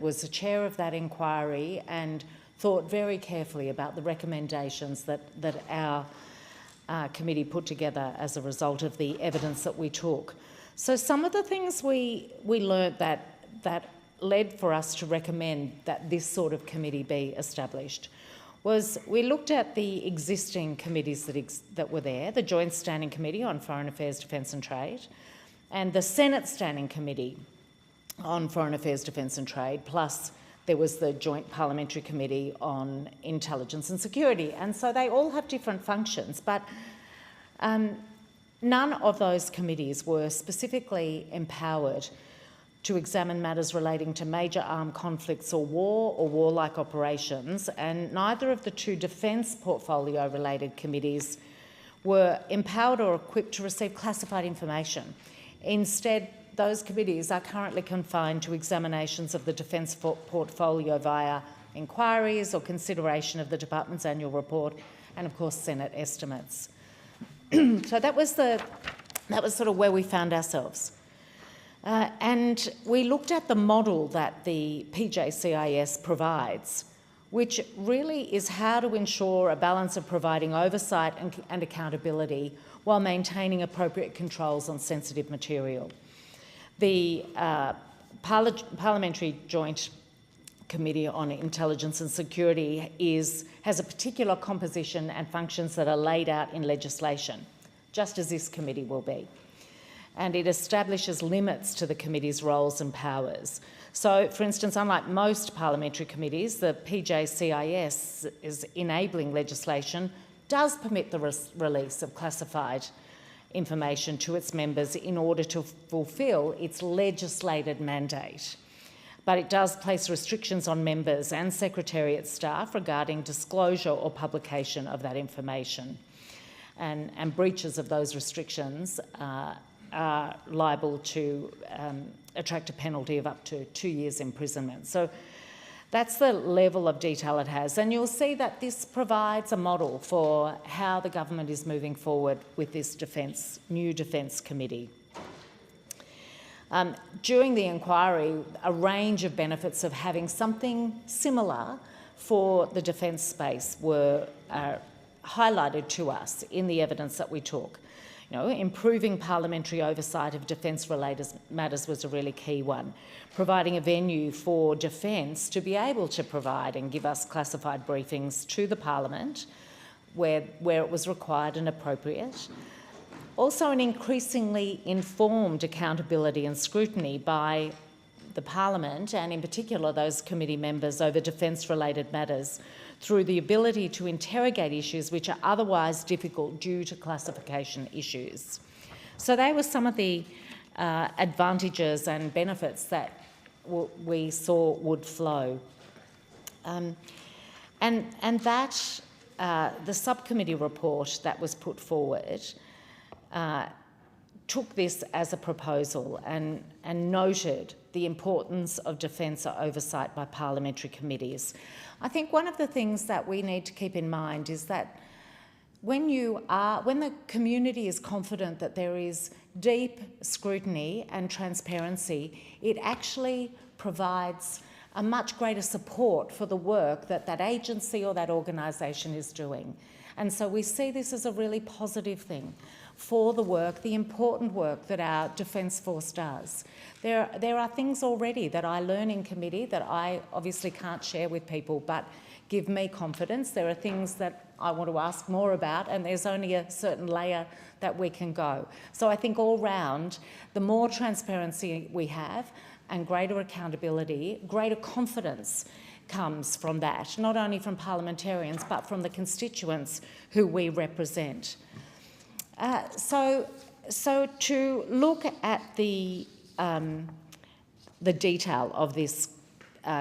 was the chair of that inquiry and thought very carefully about the recommendations that our committee put together as a result of the evidence that we took. So some of the things we learnt that led for us to recommend that this sort of committee be established was we looked at the existing committees that were there, the Joint Standing Committee on Foreign Affairs, Defence and Trade, and the Senate Standing Committee on Foreign Affairs, Defence and Trade, plus there was the Joint Parliamentary Committee on Intelligence and Security. And so they all have different functions, but none of those committees were specifically empowered to examine matters relating to major armed conflicts or warlike operations, and neither of the two defence portfolio-related committees were empowered or equipped to receive classified information. Instead, those committees are currently confined to examinations of the defence portfolio via inquiries or consideration of the department's annual report and, of course, Senate estimates. So that was sort of where we found ourselves. And we looked at the model that the PJCIS provides, which really is how to ensure a balance of providing oversight and accountability while maintaining appropriate controls on sensitive material. The Parliamentary Joint Committee on Intelligence and Security has a particular composition and functions that are laid out in legislation, just as this committee will be. And it establishes limits to the committee's roles and powers. So, for instance, unlike most parliamentary committees, the PJCIS is enabling legislation does permit the release of classified information to its members in order to fulfil its legislated mandate. But it does place restrictions on members and Secretariat staff regarding disclosure or publication of that information. And breaches of those restrictions are liable to attract a penalty of up to 2 years imprisonment. So that's the level of detail it has. And you'll see that this provides a model for how the government is moving forward with this new Defence Committee. During the inquiry, a range of benefits of having something similar for the defence space were highlighted to us in the evidence that we took. You know, improving parliamentary oversight of defence-related matters was a really key one. Providing a venue for defence to be able to provide and give us classified briefings to the Parliament where it was required and appropriate. Also, an increasingly informed accountability and scrutiny by the Parliament, and in particular those committee members over defence-related matters, through the ability to interrogate issues which are otherwise difficult due to classification issues. So they were some of the advantages and benefits that we saw would flow. And that, the subcommittee report that was put forward took this as a proposal and noted the importance of defence oversight by parliamentary committees. I think one of the things that we need to keep in mind is that when the community is confident that there is deep scrutiny and transparency, it actually provides a much greater support for the work that that agency or that organisation is doing. And so we see this as a really positive thing for the work, the important work that our Defence Force does. There are things already that I learn in committee that I obviously can't share with people, but give me confidence. There are things that I want to ask more about, and there's only a certain layer that we can go. So I think all round, the more transparency we have and greater accountability, greater confidence comes from that, not only from parliamentarians, but from the constituents who we represent. So to look at the detail of this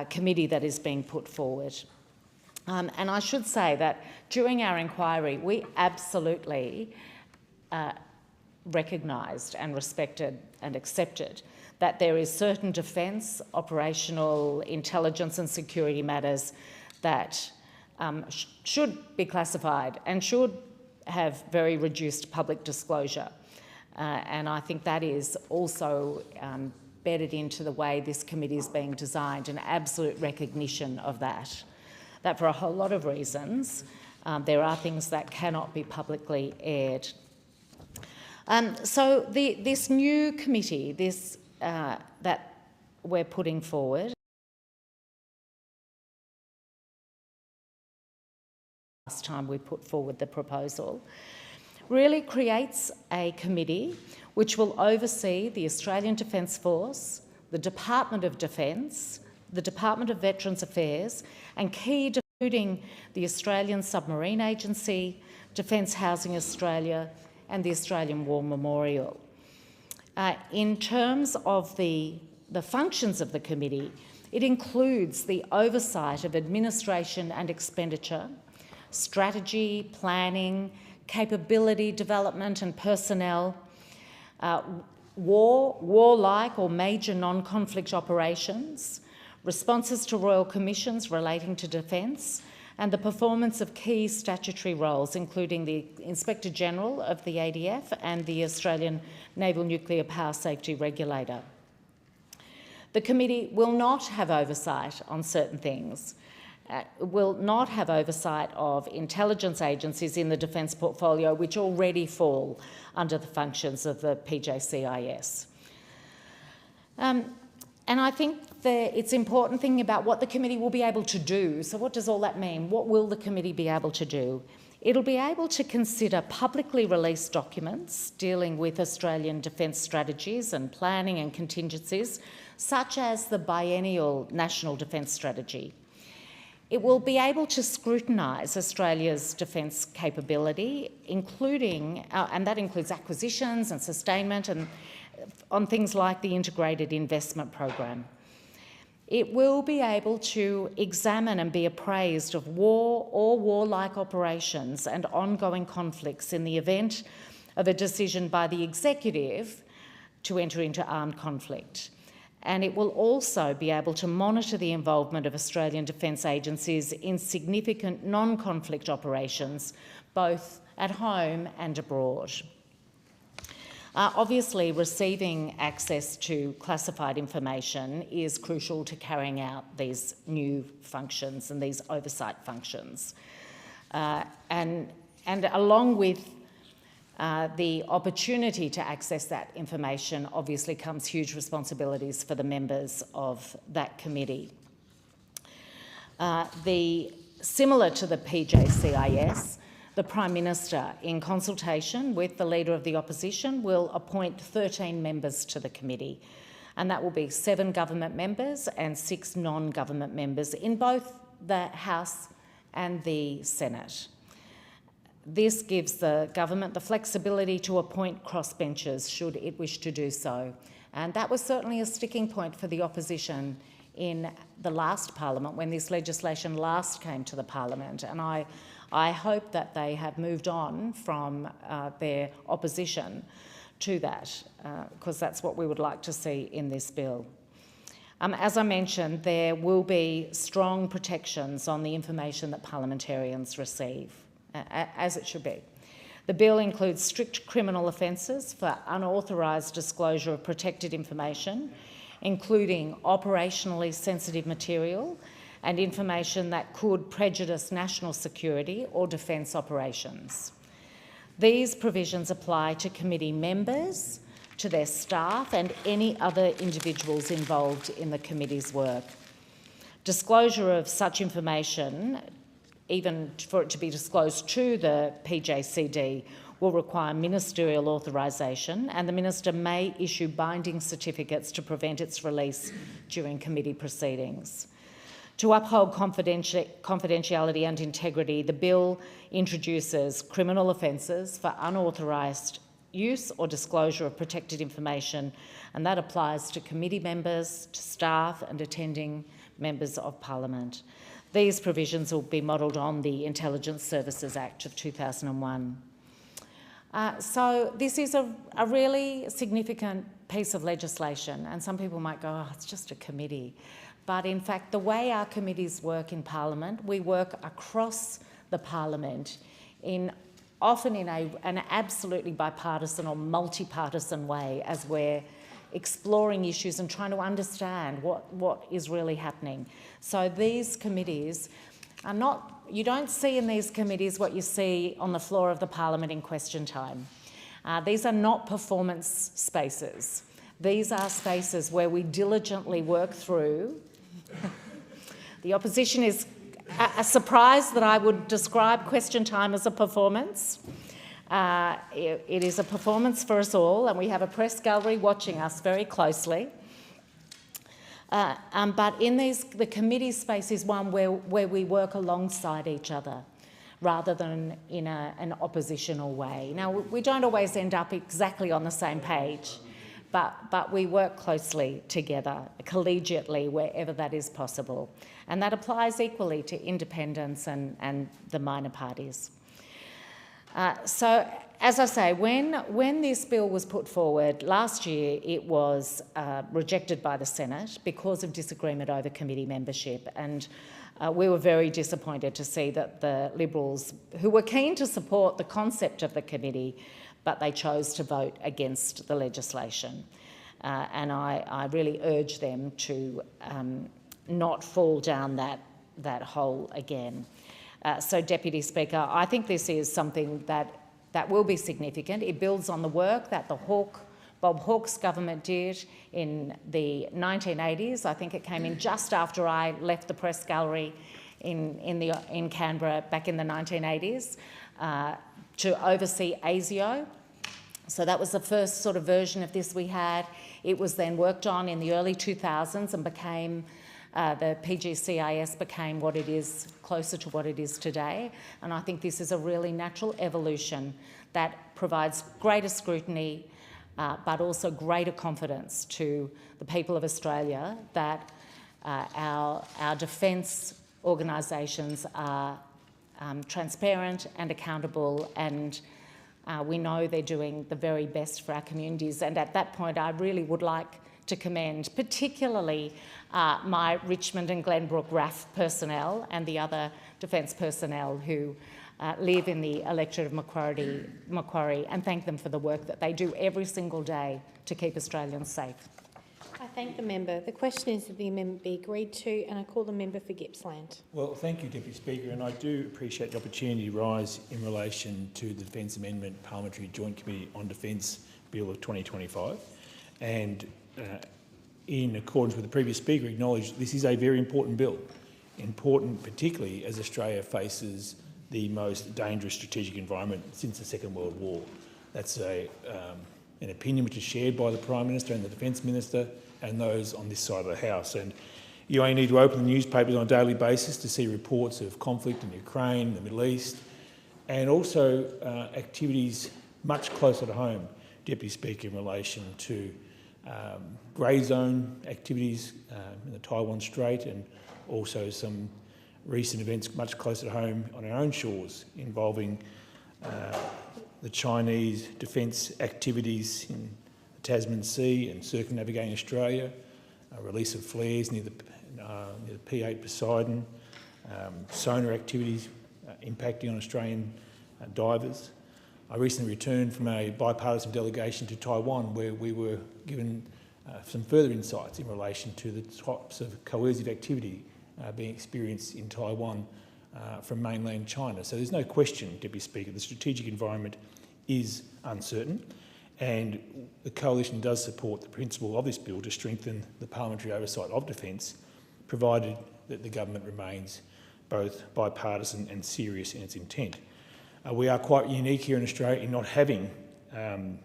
committee that is being put forward, and I should say that during our inquiry, we absolutely recognised and respected and accepted that there is certain defence, operational, intelligence and security matters that should be classified and should have very reduced public disclosure. And I think that is also bedded into the way this committee is being designed, an absolute recognition of that for a whole lot of reasons, there are things that cannot be publicly aired. So this new committee, that we're putting forward, last time we put forward the proposal, really creates a committee which will oversee the Australian Defence Force, the Department of Defence, the Department of Veterans Affairs, and key, including the Australian Submarine Agency, Defence Housing Australia, and the Australian War Memorial. In terms of the functions of the committee, it includes the oversight of administration and expenditure, strategy, planning, capability development and personnel, warlike or major non-conflict operations, responses to royal commissions relating to defence, and the performance of key statutory roles, including the Inspector General of the ADF and the Australian Naval Nuclear Power Safety Regulator. The committee will not have oversight on certain things, will not have oversight of intelligence agencies in the defence portfolio which already fall under the functions of the PJCIS. And I think it's important thinking about what the committee will be able to do. So what does all that mean? What will the committee be able to do? It'll be able to consider publicly released documents dealing with Australian defence strategies and planning and contingencies, such as the biennial National Defence Strategy. It will be able to scrutinise Australia's defence capability, including, and that includes acquisitions and sustainment and on things like the Integrated Investment Program. It will be able to examine and be appraised of war or warlike operations and ongoing conflicts in the event of a decision by the executive to enter into armed conflict. And it will also be able to monitor the involvement of Australian defence agencies in significant non-conflict operations, both at home and abroad. Obviously, receiving access to classified information is crucial to carrying out these new functions and these oversight functions. And along with the opportunity to access that information obviously comes huge responsibilities for the members of that committee. Similar to the PJCIS, the Prime Minister, in consultation with the Leader of the Opposition, will appoint 13 members to the committee, and that will be 7 government members and 6 non-government members in both the House and the Senate. This gives the government the flexibility to appoint crossbenchers should it wish to do so. And that was certainly a sticking point for the opposition in the last parliament when this legislation last came to the parliament. And I hope that they have moved on from their opposition to that, because that's what we would like to see in this bill. As I mentioned, there will be strong protections on the information that parliamentarians receive, as it should be. The bill includes strict criminal offences for unauthorised disclosure of protected information, including operationally sensitive material and information that could prejudice national security or defence operations. These provisions apply to committee members, to their staff and any other individuals involved in the committee's work. Disclosure of such information, even for it to be disclosed to the PJCD, will require ministerial authorisation, and the Minister may issue binding certificates to prevent its release during committee proceedings. To uphold confidentiality and integrity, the bill introduces criminal offences for unauthorised use or disclosure of protected information, and that applies to committee members, to staff and attending members of Parliament. These provisions will be modelled on the Intelligence Services Act of 2001. So this is a really significant piece of legislation, and some people might go, oh, it's just a committee. But in fact, the way our committees work in Parliament, we work across the Parliament often in an absolutely bipartisan or multi-partisan way as we're exploring issues and trying to understand what is really happening. So these committees are not, you don't see in these committees what you see on the floor of the Parliament in question time. These are not performance spaces. These are spaces where we diligently work through. The opposition is a surprise that I would describe question time as a performance. It is a performance for us all, and we have a press gallery watching us very closely. But in the committee space is one where we work alongside each other rather than in an oppositional way. Now, we don't always end up exactly on the same page, but we work closely together, collegiately, wherever that is possible. And that applies equally to independents and the minor parties. So, as I say, when this bill was put forward last year, it was rejected by the Senate because of disagreement over committee membership. And we were very disappointed to see that the Liberals, who were keen to support the concept of the committee, but they chose to vote against the legislation. And I really urge them to not fall down that hole again. So, Deputy Speaker, I think this is something that will be significant. It builds on the work that Bob Hawke's government did in the 1980s. I think it came in just after I left the press gallery in Canberra back in the 1980s to oversee ASIO. So that was the first sort of version of this we had. It was then worked on in the early 2000s and became the PGCIS became what it is, closer to what it is today. And I think this is a really natural evolution that provides greater scrutiny, but also greater confidence to the people of Australia that our defence organisations are transparent and accountable, and we know they're doing the very best for our communities. And at that point, I really would like to commend particularly my Richmond and Glenbrook RAF personnel and the other defence personnel who live in the electorate of Macquarie, and thank them for the work that they do every single day to keep Australians safe. I thank the member. The question is that the amendment be agreed to, and I call the member for Gippsland. Well, thank you, Deputy Speaker, and I do appreciate the opportunity to rise in relation to the Defence Amendment Parliamentary Joint Committee on Defence Bill of 2025. And in accordance with the previous speaker, acknowledged this is a very important bill, important particularly as Australia faces the most dangerous strategic environment since the Second World War. That's an opinion which is shared by the Prime Minister and the Defence Minister and those on this side of the House. And you only need to open the newspapers on a daily basis to see reports of conflict in Ukraine, the Middle East, and also activities much closer to home, Deputy Speaker, in relation to grey zone activities in the Taiwan Strait, and also some recent events much closer to home on our own shores involving the Chinese defence activities in the Tasman Sea and circumnavigating Australia, release of flares near the P8 Poseidon, sonar activities impacting on Australian divers. I recently returned from a bipartisan delegation to Taiwan where we were given some further insights in relation to the types of coercive activity being experienced in Taiwan from mainland China. So there's no question, Deputy Speaker, the strategic environment is uncertain, and the Coalition does support the principle of this bill to strengthen the parliamentary oversight of defence, provided that the government remains both bipartisan and serious in its intent. We are quite unique here in Australia in not having an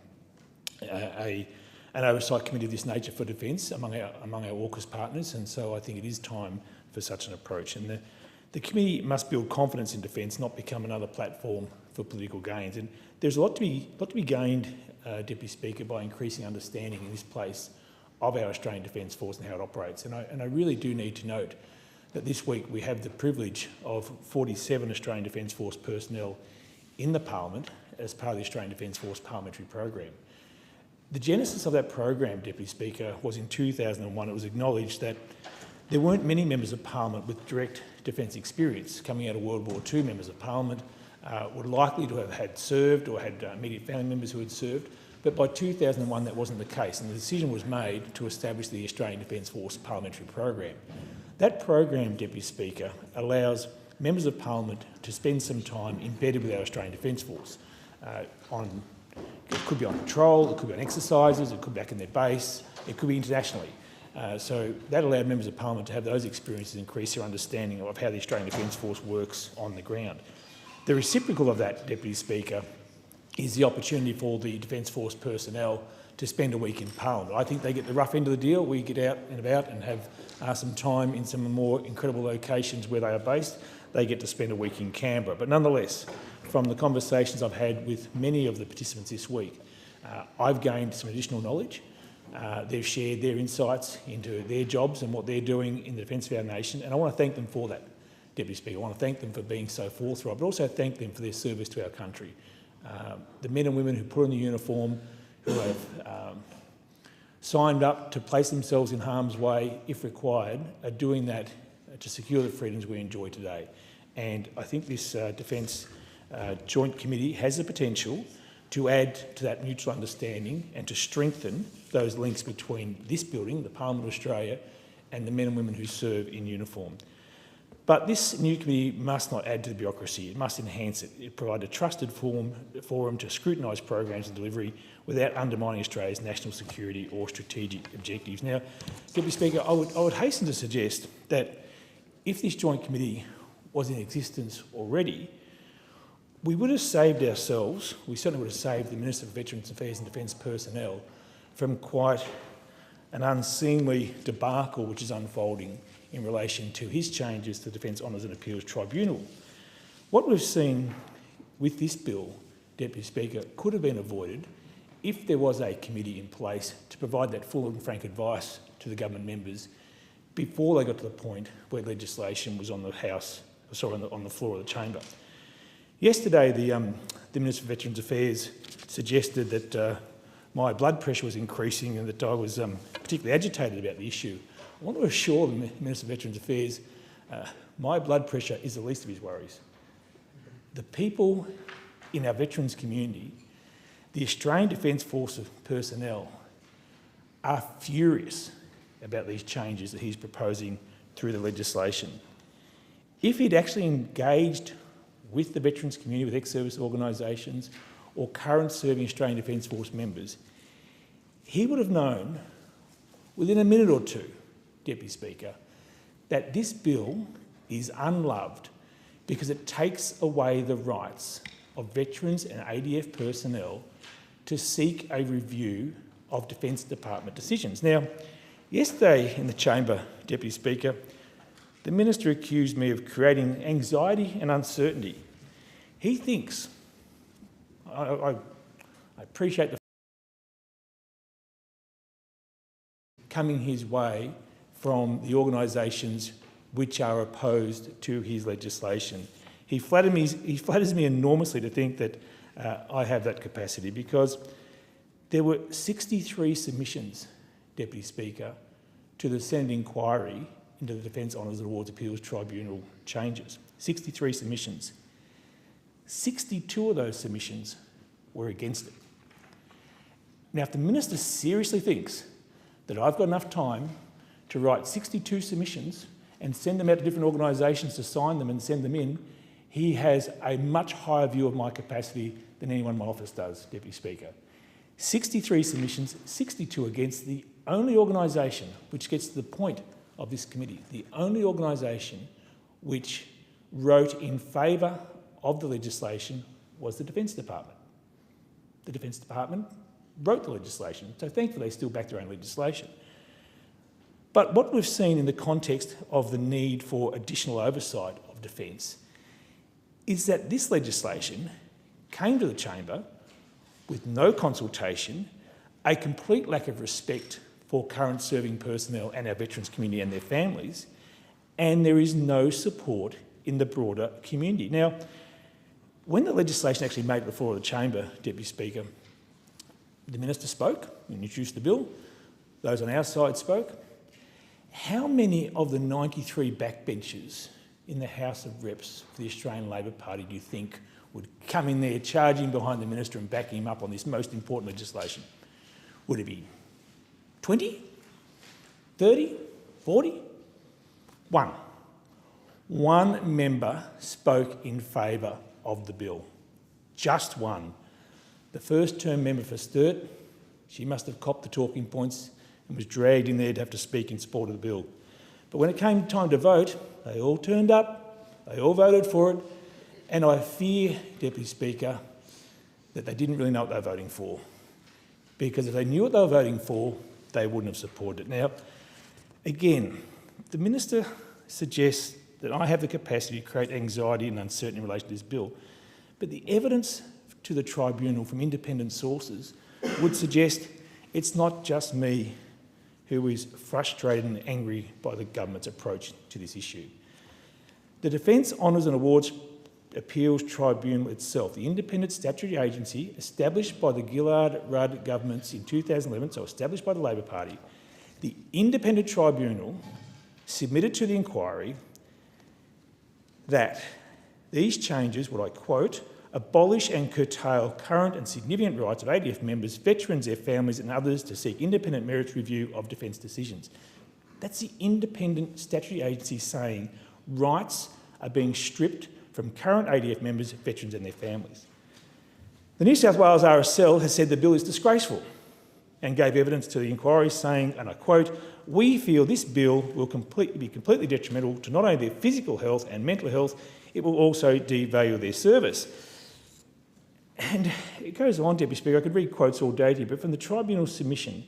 oversight committee of this nature for defence among our AUKUS partners, and so I think it is time for such an approach. And the committee must build confidence in defence, not become another platform for political gains. And there's a lot to be gained, Deputy Speaker, by increasing understanding in this place of our Australian Defence Force and how it operates. And I really do need to note that this week we have the privilege of 47 Australian Defence Force personnel in the Parliament as part of the Australian Defence Force Parliamentary Program. The genesis of that program, Deputy Speaker, was in 2001. It was acknowledged that there weren't many members of Parliament with direct defence experience. Coming out of World War II, members of Parliament were likely to have had served or had immediate family members who had served, but by 2001 that wasn't the case, and the decision was made to establish the Australian Defence Force Parliamentary Program. That program, Deputy Speaker, allows members of Parliament to spend some time embedded with our Australian Defence Force. It could be on patrol, it could be on exercises, it could be back in their base, it could be internationally. So that allowed members of Parliament to have those experiences increase their understanding of how the Australian Defence Force works on the ground. The reciprocal of that, Deputy Speaker, is the opportunity for the Defence Force personnel to spend a week in Parliament. I think they get the rough end of the deal. We get out and about and have some time in some of the more incredible locations where they are based. They get to spend a week in Canberra. But nonetheless, from the conversations I've had with many of the participants this week, I've gained some additional knowledge. They've shared their insights into their jobs and what they're doing in the defence of our nation, and I want to thank them for that, Deputy Speaker. I want to thank them for being so forthright, but also thank them for their service to our country. The men and women who put on the uniform, who have signed up to place themselves in harm's way if required, are doing that to secure the freedoms we enjoy today. And I think this Defence Joint Committee has the potential to add to that mutual understanding and to strengthen those links between this building, the Parliament of Australia, and the men and women who serve in uniform. But this new committee must not add to the bureaucracy, it must enhance it. It provides a trusted forum to scrutinise programs and delivery without undermining Australia's national security or strategic objectives. Now, Deputy Speaker, I would hasten to suggest that if this joint committee was in existence already, we would have saved ourselves, we certainly would have saved the Minister for Veterans Affairs and Defence personnel from quite an unseemly debacle which is unfolding in relation to his changes to the Defence Honours and Appeals Tribunal. What we've seen with this bill, Deputy Speaker, could have been avoided if there was a committee in place to provide that full and frank advice to the government members before they got to the point where legislation was on the on the floor of the chamber. Yesterday, the Minister for Veterans Affairs suggested that my blood pressure was increasing and that I was particularly agitated about the issue. I want to assure the Minister for Veterans Affairs my blood pressure is the least of his worries. The people in our veterans community, the Australian Defence Force personnel, are furious about these changes that he's proposing through the legislation. If he'd actually engaged with the veterans community, with ex-service organisations or current serving Australian Defence Force members, he would have known within a minute or two, Deputy Speaker, that this bill is unloved because it takes away the rights of veterans and ADF personnel to seek a review of Defence Department decisions. Now, yesterday in the chamber, Deputy Speaker, the Minister accused me of creating anxiety and uncertainty. He thinks, I appreciate the coming his way from the organisations which are opposed to his legislation. He flatters me enormously to think that I have that capacity, because there were 63 submissions, Deputy Speaker, to the Senate inquiry into the Defence Honours and Awards Appeals Tribunal changes. 63 submissions. 62 of those submissions were against it. Now, if the Minister seriously thinks that I've got enough time to write 62 submissions and send them out to different organisations to sign them and send them in, he has a much higher view of my capacity than anyone in my office does, Deputy Speaker. 63 submissions, 62 against the only organisation which gets to the point of this committee, the only organisation which wrote in favour of the legislation was the Defence Department. The Defence Department wrote the legislation, so thankfully they still back their own legislation. But what we've seen in the context of the need for additional oversight of defence is that this legislation came to the chamber with no consultation, a complete lack of respect for current serving personnel and our veterans community and their families, and there is no support in the broader community. Now, when the legislation actually made it to the floor of the chamber, Deputy Speaker, the Minister spoke, introduced the bill, those on our side spoke. How many of the 93 backbenchers in the House of Reps for the Australian Labor Party do you think would come in there charging behind the Minister and backing him up on this most important legislation? Would it be 20? 30? 40? One. One member spoke in favour of the bill. Just one. The first-term member for Sturt, she must have copped the talking points and was dragged in there to have to speak in support of the bill. But when it came time to vote, they all turned up, they all voted for it, and I fear, Deputy Speaker, that they didn't really know what they were voting for. Because if they knew what they were voting for, they wouldn't have supported it. Now, again, the Minister suggests that I have the capacity to create anxiety and uncertainty in relation to this bill, but the evidence to the tribunal from independent sources would suggest it's not just me who is frustrated and angry by the government's approach to this issue. The Defence Honours and Awards Appeals Tribunal itself, the independent statutory agency established by the Gillard-Rudd governments in 2011, so established by the Labor Party, the independent tribunal submitted to the inquiry that these changes, what I quote, abolish and curtail current and significant rights of ADF members, veterans, their families and others to seek independent merits review of defence decisions. That's the independent statutory agency saying rights are being stripped from current ADF members, veterans and their families. The New South Wales RSL has said the bill is disgraceful and gave evidence to the inquiry saying, and I quote, "We feel this bill will be completely detrimental to not only their physical health and mental health, it will also devalue their service." And it goes on, Deputy Speaker, I could read quotes all day to you, but from the tribunal's submission,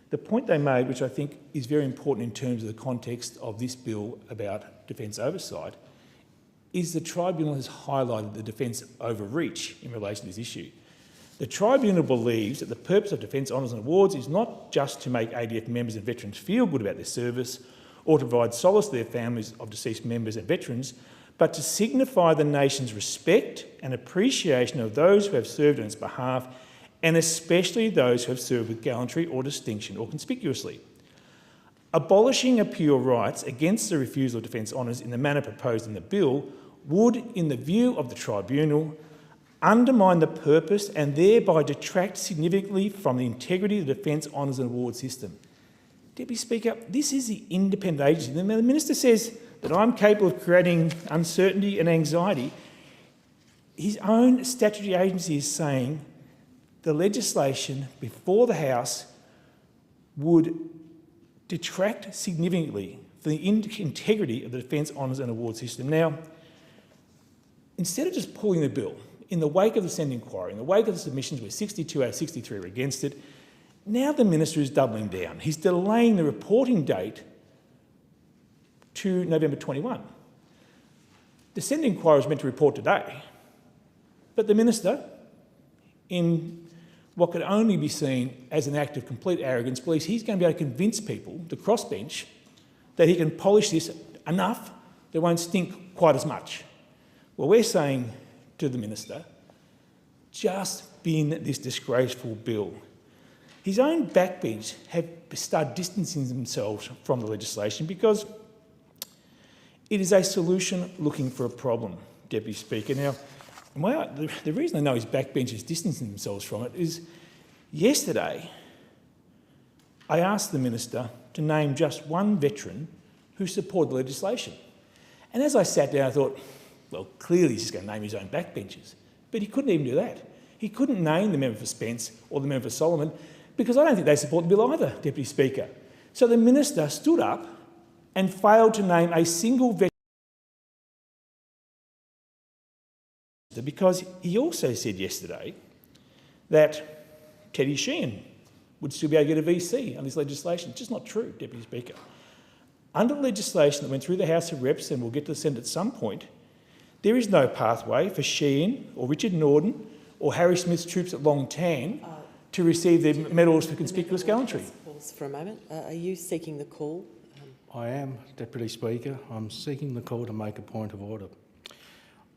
the point they made, which I think is very important in terms of the context of this bill about defence oversight, is the tribunal has highlighted the defence overreach in relation to this issue. The tribunal believes that the purpose of Defence Honours and Awards is not just to make ADF members and veterans feel good about their service or to provide solace to their families of deceased members and veterans, but to signify the nation's respect and appreciation of those who have served on its behalf, and especially those who have served with gallantry or distinction or conspicuously. Abolishing appeal rights against the refusal of defence honours in the manner proposed in the bill would, in the view of the tribunal, undermine the purpose and thereby detract significantly from the integrity of the Defence Honours and Awards system. Deputy Speaker, this is the independent agency. The Minister says that I'm capable of creating uncertainty and anxiety. His own statutory agency is saying the legislation before the House would detract significantly from the integrity of the Defence Honours and Awards system. Now, instead of just pulling the bill, in the wake of the Senate inquiry, in the wake of the submissions where 62 out of 63 were against it, now the Minister is doubling down. He's delaying the reporting date to November 21. The Senate inquiry was meant to report today, but the Minister, in what could only be seen as an act of complete arrogance, believes he's going to be able to convince people, the crossbench, that he can polish this enough that it won't stink quite as much. Well, we're saying to the Minister, just bin this disgraceful bill. His own backbench have started distancing themselves from the legislation because it is a solution looking for a problem, Deputy Speaker. Now, the reason I know his backbench is distancing themselves from it is yesterday I asked the Minister to name just one veteran who supported the legislation. And as I sat down, I thought, well, clearly he's just going to name his own backbenchers. But he couldn't even do that. He couldn't name the member for Spence or the member for Solomon because I don't think they support the bill either, Deputy Speaker. So the Minister stood up and failed to name a single veteran because he also said yesterday that Teddy Sheehan would still be able to get a VC on this legislation. It's just not true, Deputy Speaker. Under the legislation that went through the House of Reps and will get to the Senate at some point, there is no pathway for Sheehan or Richard Norden or Harry Smith's troops at Long Tan to receive their medals for conspicuous gallantry. Pause for a moment. Are you seeking the call? I am, Deputy Speaker. I'm seeking the call to make a point of order.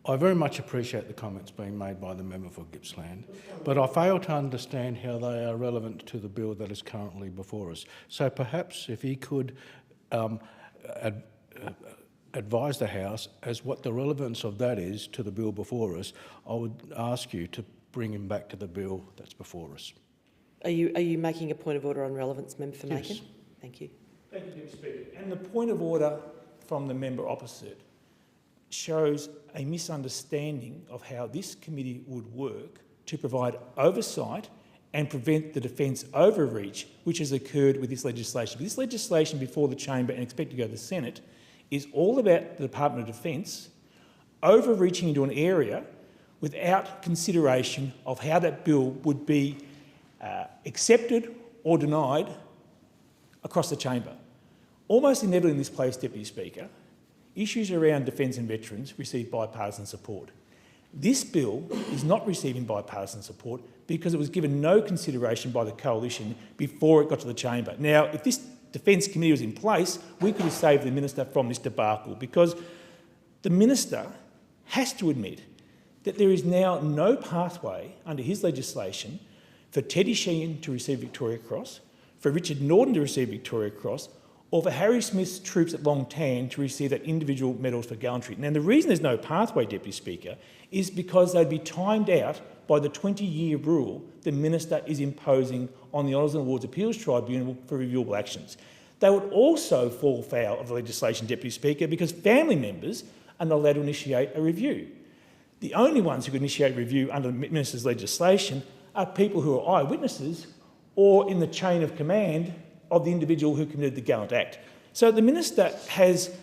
I very much appreciate the comments being made by the member for Gippsland, but I fail to understand how they are relevant to the bill that is currently before us. So perhaps if he could advise the House as what the relevance of that is to the bill before us, I would ask you to bring him back to the bill that's before us. Are you making a point of order on relevance, Member for Macon? Yes. Thank you. Thank you, Deputy Speaker. And the point of order from the member opposite shows a misunderstanding of how this committee would work to provide oversight and prevent the defence overreach which has occurred with this legislation. But this legislation before the chamber and expected to go to the Senate is all about the Department of Defence overreaching into an area without consideration of how that bill would be accepted or denied across the chamber. Almost inevitably in this place, Deputy Speaker, issues around defence and veterans receive bipartisan support. This bill is not receiving bipartisan support because it was given no consideration by the coalition before it got to the chamber. Now, if this Defence Committee was in place, we could have saved the minister from this debacle, because the minister has to admit that there is now no pathway under his legislation for Teddy Sheehan to receive Victoria Cross, for Richard Norton to receive Victoria Cross, or for Harry Smith's troops at Long Tan to receive that individual medals for gallantry. Now, the reason there's no pathway, Deputy Speaker, is because they'd be timed out by the 20-year rule the minister is imposing on the Honours and Awards Appeals Tribunal for reviewable actions. They would also fall foul of the legislation, Deputy Speaker, because family members are not allowed to initiate a review. The only ones who can initiate a review under the minister's legislation are people who are eyewitnesses or in the chain of command of the individual who committed the gallant act. So the minister has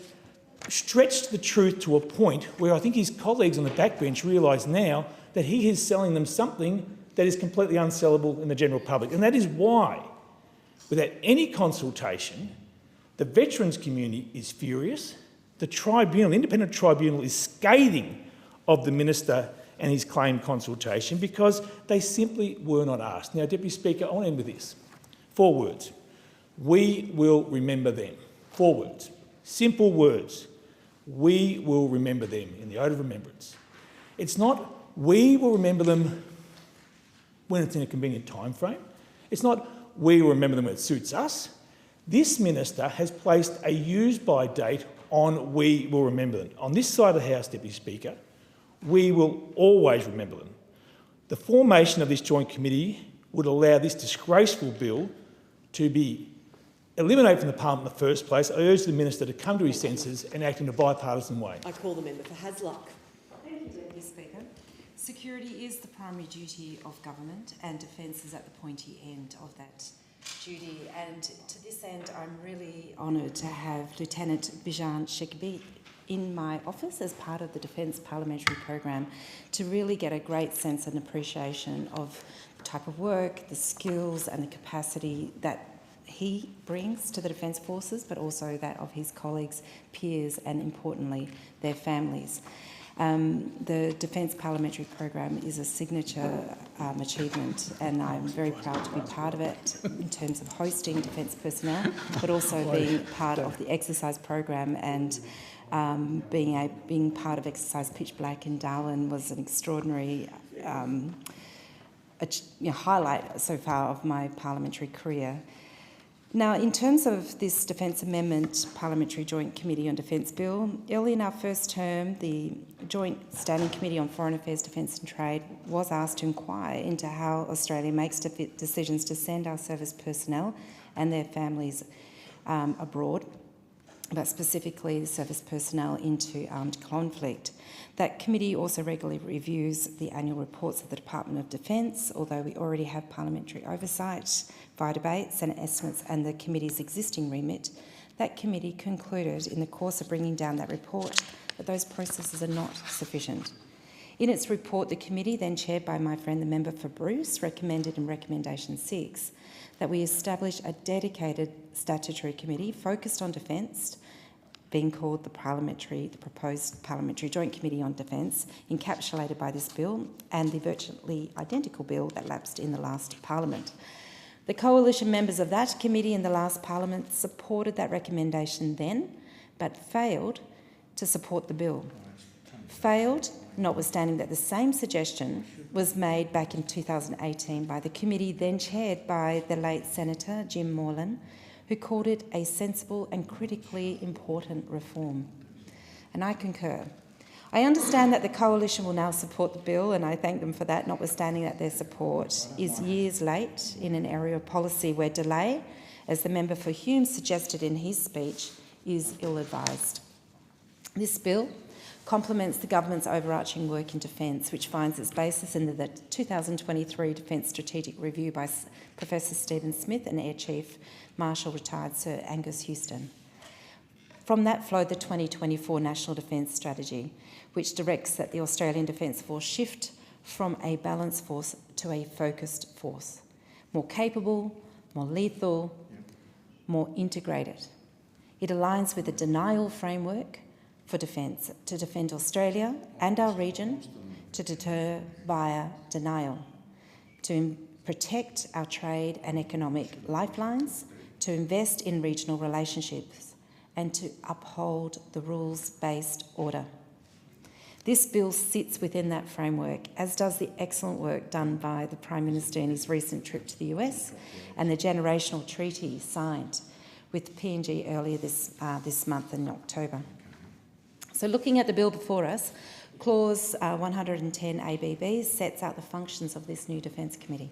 stretched the truth to a point where I think his colleagues on the backbench realise now that he is selling them something that is completely unsellable in the general public. And that is why, without any consultation, the veterans community is furious. The tribunal, the independent tribunal, is scathing of the minister and his claimed consultation because they simply were not asked. Now, Deputy Speaker, I want to end with this. 4 words. We will remember them. 4 words. Simple words. We will remember them in the oath of remembrance. It's not we will remember them when it's in a convenient time frame. It's not we will remember them when it suits us. This minister has placed a use-by date on we will remember them. On this side of the House, Deputy Speaker, we will always remember them. The formation of this joint committee would allow this disgraceful bill to be eliminated from the Parliament in the first place. I urge the minister to come to his senses and act in a bipartisan way. I call the member for Hasluck. Thank you, Deputy Speaker. Security is the primary duty of government, and defence is at the pointy end of that duty. And to this end, I'm really honoured to have Lieutenant Bijan Shekbi in my office as part of the Defence Parliamentary Program to really get a great sense and appreciation of the type of work, the skills and the capacity that he brings to the Defence Forces, but also that of his colleagues, peers and, importantly, their families. The Defence Parliamentary Program is a signature achievement, and I'm very proud to be part of it in terms of hosting defence personnel, but also being part of the exercise program, and being part of Exercise Pitch Black in Darwin was an extraordinary highlight so far of my parliamentary career. Now, in terms of this Defence Amendment Parliamentary Joint Committee on Defence Bill, early in our first term, the Joint Standing Committee on Foreign Affairs, Defence and Trade was asked to inquire into how Australia makes decisions to send our service personnel and their families abroad, but specifically the service personnel into armed conflict. That committee also regularly reviews the annual reports of the Department of Defence, although we already have parliamentary oversight via debates and estimates and the committee's existing remit. That committee concluded in the course of bringing down that report that those processes are not sufficient. In its report, the committee, then chaired by my friend the member for Bruce, recommended in Recommendation 6 that we establish a dedicated statutory committee focused on defence, being called the proposed Parliamentary Joint Committee on Defence, encapsulated by this bill and the virtually identical bill that lapsed in the last Parliament. The coalition members of that committee in the last Parliament supported that recommendation then, but failed to support the bill. Failed, notwithstanding that the same suggestion was made back in 2018 by the committee then chaired by the late Senator Jim Moreland, who called it a sensible and critically important reform. And I concur. I understand that the coalition will now support the bill, and I thank them for that, notwithstanding that their support is years late in an area of policy where delay, as the member for Hume suggested in his speech, is ill-advised. This bill complements the government's overarching work in defence, which finds its basis in the 2023 Defence Strategic Review by Professor Stephen Smith and Air Chief Marshal retired Sir Angus Houston. From that flowed the 2024 National Defence Strategy, which directs that the Australian Defence Force shift from a balanced force to a focused force, more capable, more lethal, more integrated. It aligns with the denial framework for defence to defend Australia and our region, to deter via denial, to protect our trade and economic lifelines, to invest in regional relationships, and to uphold the rules-based order. This bill sits within that framework, as does the excellent work done by the Prime Minister in his recent trip to the US and the generational treaty signed with PNG earlier this month in October. So looking at the bill before us, Clause 110 ABB sets out the functions of this new Defence Committee.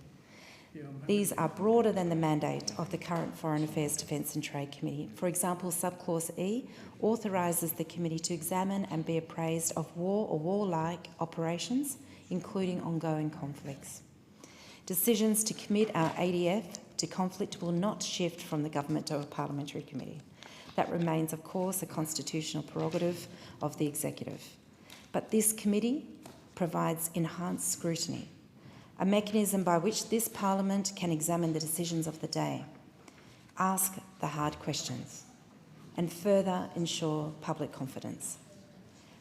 These are broader than the mandate of the current Foreign Affairs, Defence and Trade Committee. For example, Subclause E authorises the committee to examine and be appraised of war or war-like operations, including ongoing conflicts. Decisions to commit our ADF to conflict will not shift from the government to a parliamentary committee. That remains, of course, a constitutional prerogative of the executive. But this committee provides enhanced scrutiny, a mechanism by which this parliament can examine the decisions of the day, ask the hard questions, and further ensure public confidence.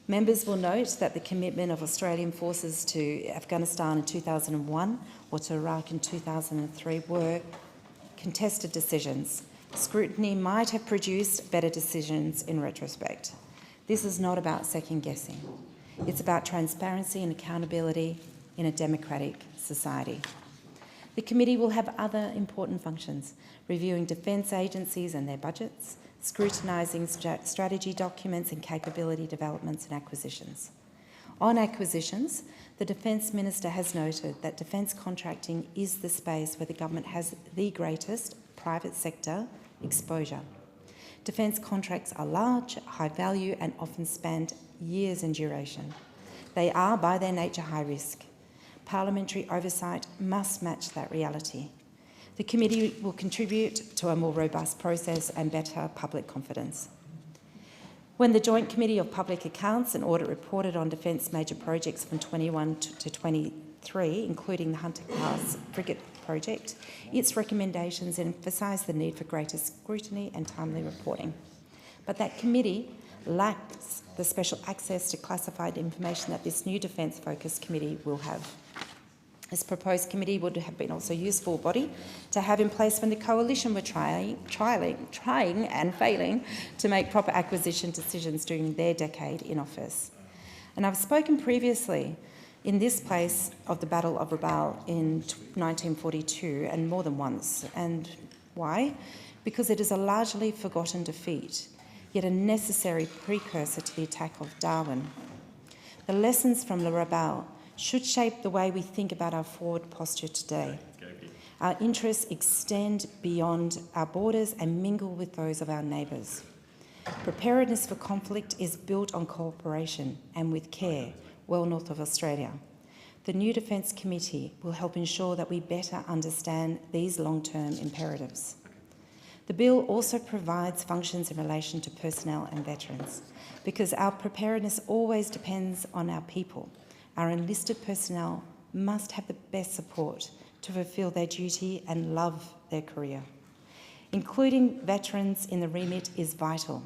Members will note that the commitment of Australian forces to Afghanistan in 2001 or to Iraq in 2003 were contested decisions. Scrutiny might have produced better decisions in retrospect. This is not about second-guessing. It's about transparency and accountability in a democratic society. The committee will have other important functions, reviewing defence agencies and their budgets, scrutinising strategy documents and capability developments and acquisitions. On acquisitions, the Defence Minister has noted that defence contracting is the space where the government has the greatest private sector exposure. Defence contracts are large, high value and often span years in duration. They are, by their nature, high risk. Parliamentary oversight must match that reality. The committee will contribute to a more robust process and better public confidence. When the Joint Committee of Public Accounts and Audit reported on defence major projects from 21 to 23, including the Hunter-class frigate project, its recommendations emphasised the need for greater scrutiny and timely reporting. But that committee lacks the special access to classified information that this new defence-focused committee will have. This proposed committee would have been also a useful body to have in place when the coalition were trying and failing to make proper acquisition decisions during their decade in office. And I've spoken previously in this place of the Battle of Rabaul in 1942, and more than once. And why? Because it is a largely forgotten defeat, yet a necessary precursor to the attack of Darwin. The lessons from the Rabaul should shape the way we think about our forward posture today. Our interests extend beyond our borders and mingle with those of our neighbours. Preparedness for conflict is built on cooperation and with care, well north of Australia. The new Defence Committee will help ensure that we better understand these long-term imperatives. The bill also provides functions in relation to personnel and veterans, because our preparedness always depends on our people. Our enlisted personnel must have the best support to fulfil their duty and love their career. Including veterans in the remit is vital.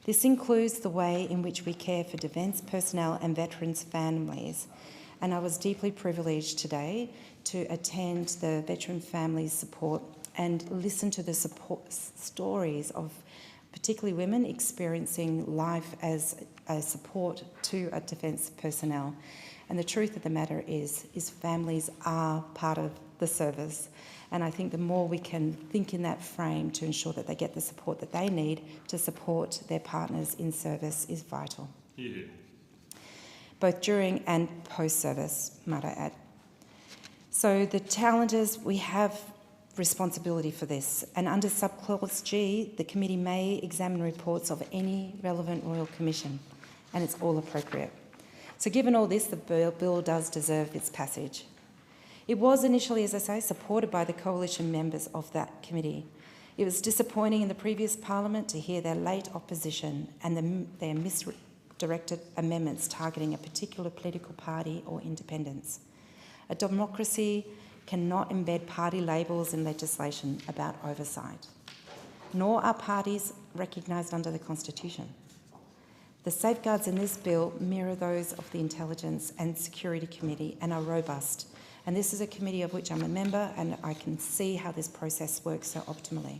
This includes the way in which we care for defence personnel and veterans' families. And I was deeply privileged today to attend the Veteran Families Support and listen to the support stories of particularly women experiencing life as a support to a defence personnel. And the truth of the matter is families are part of the service. And I think the more we can think in that frame to ensure that they get the support that they need to support their partners in service is vital. Yeah. Both during and post-service, might I add. So the challenges, we have responsibility for this, and under subclause G, the committee may examine reports of any relevant Royal Commission, and it's all appropriate. So given all this, the bill does deserve its passage. It was initially, as I say, supported by the coalition members of that committee. It was disappointing in the previous parliament to hear their late opposition and their misdirected amendments targeting a particular political party or independence. A democracy cannot embed party labels in legislation about oversight, nor are parties recognised under the Constitution. The safeguards in this bill mirror those of the Intelligence and Security Committee and are robust. And this is a committee of which I'm a member, and I can see how this process works so optimally.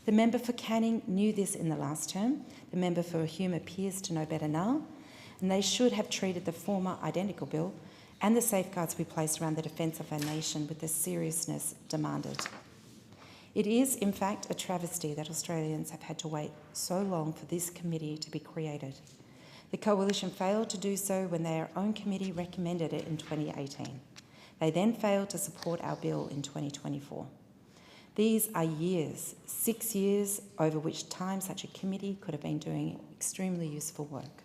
The member for Canning knew this in the last term. The member for Hume appears to know better now, and they should have treated the former identical bill and the safeguards we placed around the defence of our nation with the seriousness demanded. It is, in fact, a travesty that Australians have had to wait so long for this committee to be created. The Coalition failed to do so when their own committee recommended it in 2018. They then failed to support our bill in 2024. These are years, 6 years, over which time such a committee could have been doing extremely useful work.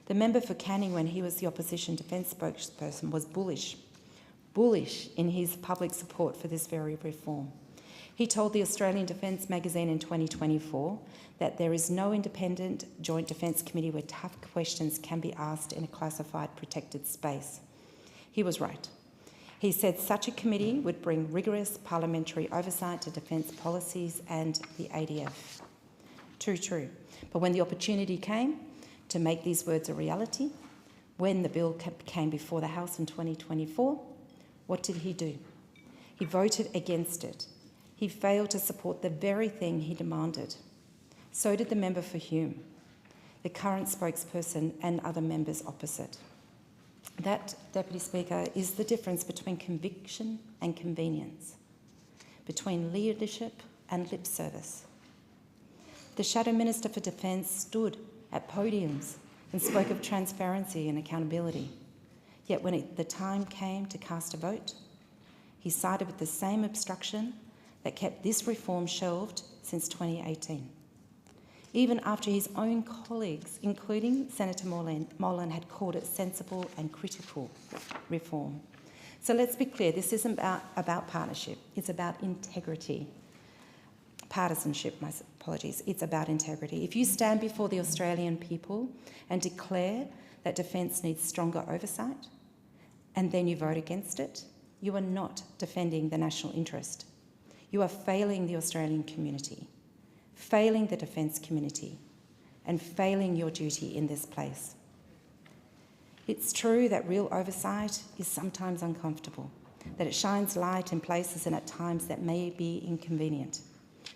The member for Canning, when he was the opposition defence spokesperson, was bullish in his public support for this very reform. He told the Australian Defence magazine in 2024 that there is no independent Joint Defence Committee where tough questions can be asked in a classified protected space. He was right. He said such a committee would bring rigorous parliamentary oversight to defence policies and the ADF. True. But when the opportunity came to make these words a reality, when the bill came before the House in 2024, what did he do? He voted against it. He failed to support the very thing he demanded. So did the member for Hume, the current spokesperson, and other members opposite. That, Deputy Speaker, is the difference between conviction and convenience, between leadership and lip service. The Shadow Minister for Defence stood at podiums and spoke of transparency and accountability. Yet when the time came to cast a vote, he sided with the same obstruction that kept this reform shelved since 2018. Even after his own colleagues, including Senator Molan, had called it sensible and critical reform. So let's be clear, this isn't about partnership, it's about integrity. Partisanship, my apologies, it's about integrity. If you stand before the Australian people and declare that defence needs stronger oversight, and then you vote against it, you are not defending the national interest. You are failing the Australian community, failing the defence community, and failing your duty in this place. It's true that real oversight is sometimes uncomfortable, that it shines light in places and at times that may be inconvenient.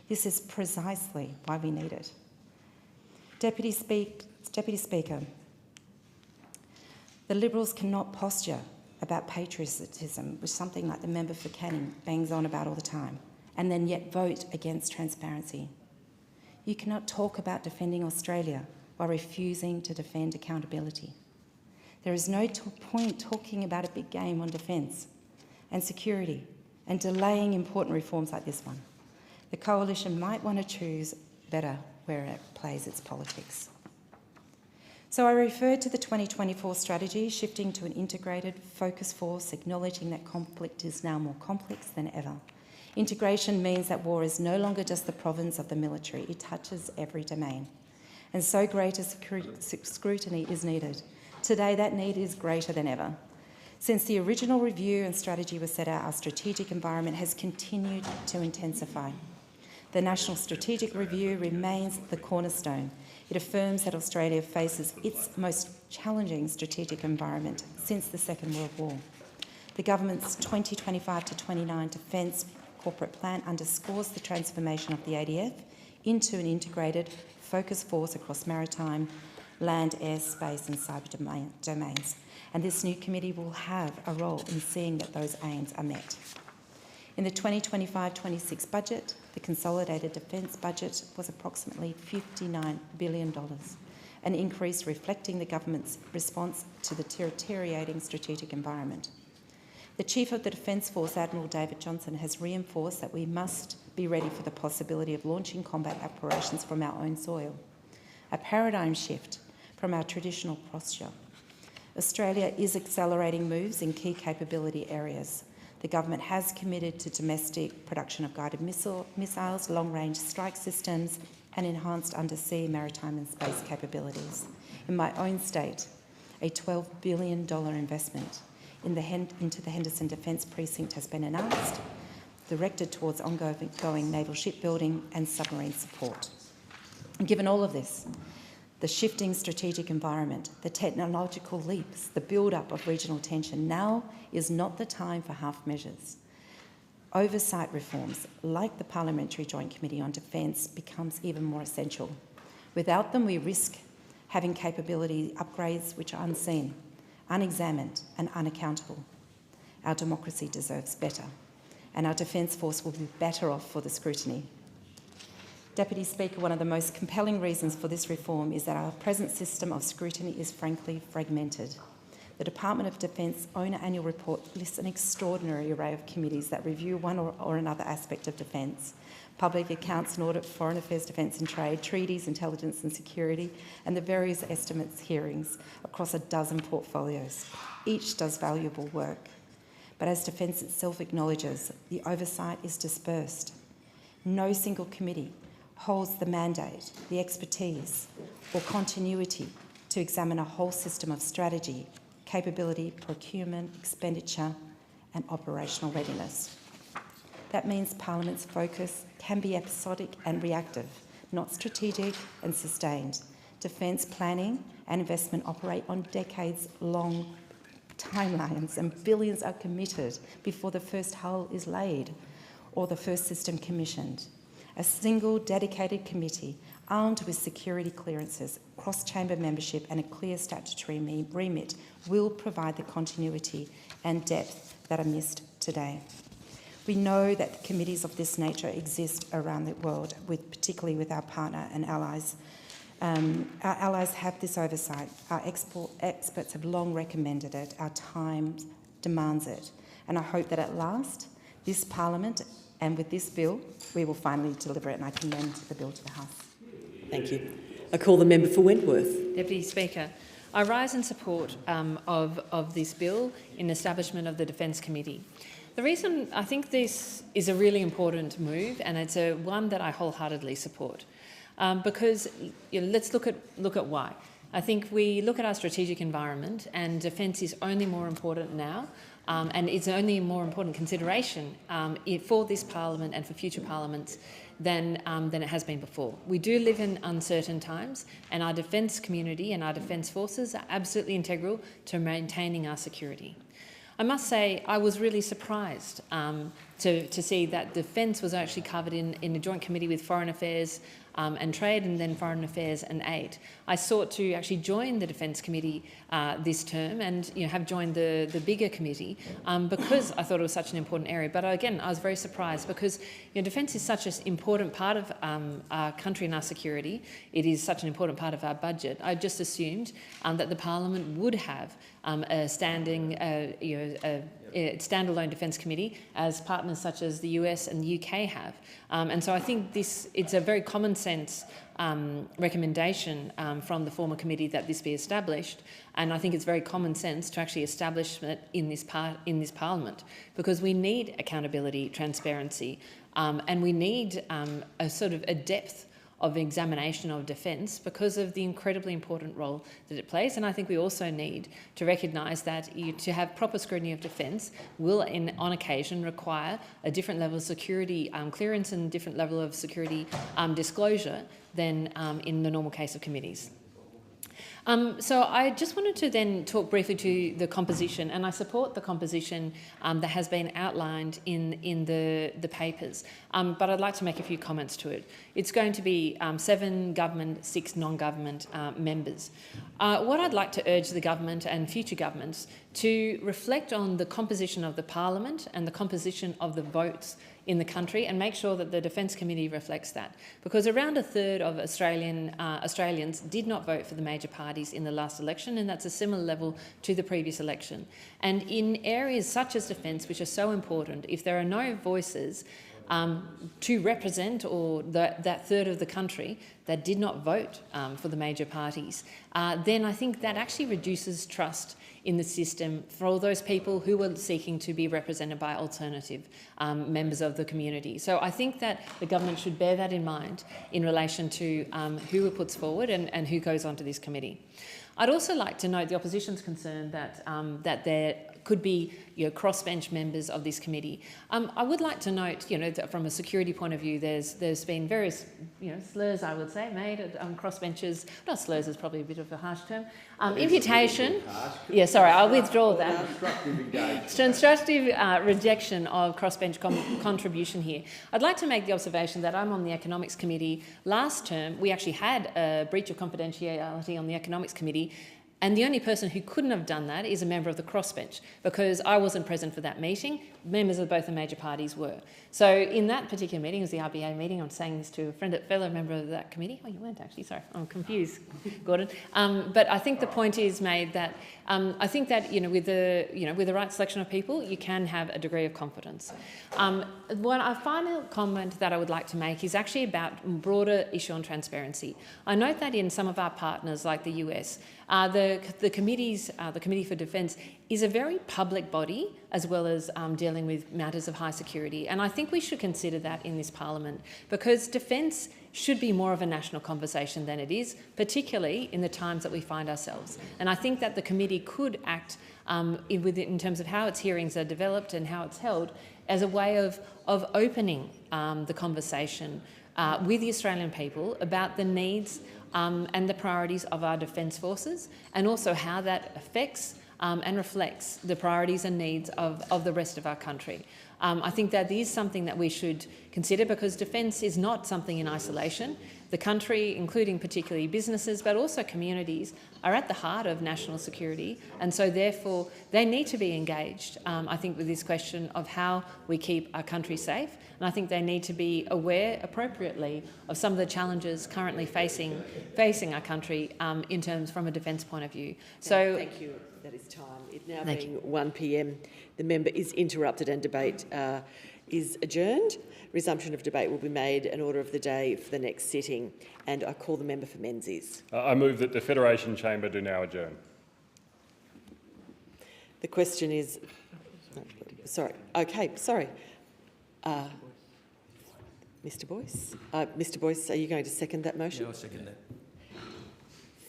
This is precisely why we need it. Deputy Speaker, the Liberals cannot posture about patriotism, which is something like the member for Canning bangs on about all the time, and then yet vote against transparency. You cannot talk about defending Australia while refusing to defend accountability. There is no point talking about a big game on defence and security and delaying important reforms like this one. The Coalition might want to choose better where it plays its politics. So I referred to the 2024 strategy, shifting to an integrated, focused force, acknowledging that conflict is now more complex than ever. Integration means that war is no longer just the province of the military, it touches every domain. And so greater scrutiny is needed. Today, that need is greater than ever. Since the original review and strategy was set out, our strategic environment has continued to intensify. The National Strategic Review remains the cornerstone. It affirms that Australia faces its most challenging strategic environment since the Second World War. The government's 2025 to 29 Defence Corporate Plan underscores the transformation of the ADF into an integrated, focused force across maritime, land, air, space and cyber domains. And this new committee will have a role in seeing that those aims are met. In the 2025-26 budget, the consolidated defence budget was approximately $59 billion, an increase reflecting the government's response to the deteriorating strategic environment. The Chief of the Defence Force, Admiral David Johnson, has reinforced that we must be ready for the possibility of launching combat operations from our own soil. A paradigm shift from our traditional posture. Australia is accelerating moves in key capability areas. The government has committed to domestic production of guided missiles, long-range strike systems, and enhanced undersea, maritime and space capabilities. In my own state, a $12 billion investment into the Henderson Defence Precinct has been announced, directed towards ongoing naval shipbuilding and submarine support. And given all of this, the shifting strategic environment, the technological leaps, the build-up of regional tension, now is not the time for half measures. Oversight reforms, like the Parliamentary Joint Committee on Defence, becomes even more essential. Without them, we risk having capability upgrades which are unseen, unexamined and unaccountable. Our democracy deserves better, and our Defence Force will be better off for the scrutiny. Deputy Speaker, one of the most compelling reasons for this reform is that our present system of scrutiny is frankly fragmented. The Department of Defence own annual report lists an extraordinary array of committees that review one or another aspect of defence: public accounts and audit, foreign affairs, defence and trade, treaties, intelligence and security, and the various estimates hearings across a dozen portfolios. Each does valuable work. But as Defence itself acknowledges, the oversight is dispersed. No single committee holds the mandate, the expertise or continuity to examine a whole system of strategy, capability, procurement, expenditure and operational readiness. That means Parliament's focus can be episodic and reactive, not strategic and sustained. Defence planning and investment operate on decades-long timelines, and billions are committed before the first hull is laid or the first system commissioned. A single dedicated committee armed with security clearances, cross-chamber membership and a clear statutory remit will provide the continuity and depth that are missed today. We know that committees of this nature exist around the world, particularly with our partner and allies. Our allies have this oversight. Our experts have long recommended it. Our time demands it. And I hope that at last, this Parliament and with this bill, we will finally deliver it, and I commend the bill to the House. Thank you. I call the member for Wentworth. Deputy Speaker, I rise in support of this bill in establishment of the Defence Committee. The reason I think this is a really important move, and it's one that I wholeheartedly support, because let's look at why. I think we look at our strategic environment, and defence is only more important now. And it's only a more important consideration for this Parliament and for future Parliaments than it has been before. We do live in uncertain times, and our defence community and our defence forces are absolutely integral to maintaining our security. I must say I was really surprised to see that defence was actually covered in a joint committee with Foreign Affairs and Trade, and then Foreign Affairs and Aid. I sought to actually join the Defence Committee this term, and have joined the bigger committee because I thought it was such an important area. But again, I was very surprised because defence is such an important part of our country and our security. It is such an important part of our budget. I just assumed that the Parliament would have a standing, standalone defence committee, as partners such as the US and the UK have. And so I think it's a very common sense recommendation from the former committee that this be established, and I think it's very common sense to actually establish it in this Parliament, because we need accountability, transparency, and we need a sort of a depth of examination of defence because of the incredibly important role that it plays. And I think we also need to recognise that to have proper scrutiny of defence will, on occasion, require a different level of security clearance and a different level of security disclosure than in the normal case of committees. So I just wanted to then talk briefly to the composition, and I support the composition that has been outlined in the papers, but I'd like to make a few comments to it. It's going to be 7 government, 6 non-government members. What I'd like to urge the government and future governments to reflect on the composition of the Parliament and the composition of the votes in the country, and make sure that the Defence Committee reflects that, because around a third of Australians did not vote for the major parties in the last election, and that's a similar level to the previous election. And in areas such as defence, which are so important, if there are no voices to represent or that third of the country that did not vote for the major parties, then I think that actually reduces trust in the system for all those people who were seeking to be represented by alternative members of the community. So I think that the government should bear that in mind in relation to who it puts forward and who goes onto this committee. I'd also like to note the opposition's concern that that there could be crossbench members of this committee. I would like to note, that from a security point of view, there's been various slurs, I would say, made at crossbenchers. Not slurs is probably a bit of a harsh term. Imputation. Yeah, sorry, I'll withdraw that. Constructive rejection of crossbench contribution here. I'd like to make the observation that I'm on the Economics Committee. Last term, we actually had a breach of confidentiality on the Economics Committee. And the only person who couldn't have done that is a member of the crossbench, because I wasn't present for that meeting. Members of both the major parties were. So in that particular meeting, it was the RBA meeting, I'm saying this to a fellow member of that committee. Oh, you weren't actually, sorry, I'm confused, Gordon. But I think the point is made that I think that with the right selection of people, you can have a degree of confidence. A final comment that I would like to make is actually about a broader issue on transparency. I note that in some of our partners, like the US, the Committee for Defence is a very public body, as well as dealing with matters of high security. And I think we should consider that in this parliament, because defence should be more of a national conversation than it is, particularly in the times that we find ourselves. And I think that the committee could act in terms of how its hearings are developed and how it's held as a way of opening the conversation with the Australian people about the needs and the priorities of our defence forces, and also how that affects and reflects the priorities and needs of the rest of our country. I think that is something that we should consider, because defence is not something in isolation. The country, including particularly businesses, but also communities, are at the heart of national security, and so therefore they need to be engaged, I think, with this question of how we keep our country safe. And I think they need to be aware appropriately of some of the challenges currently facing our country in terms from a defence point of view. So thank you. That is time. It now being 1 p.m, the member is interrupted and debate is adjourned. Resumption of debate will be made an order of the day for the next sitting. And I call the member for Menzies. I move that the Federation Chamber do now adjourn. The question is... Sorry. Okay, sorry. Mr Boyce, are you going to second that motion? Yeah, I'll second that.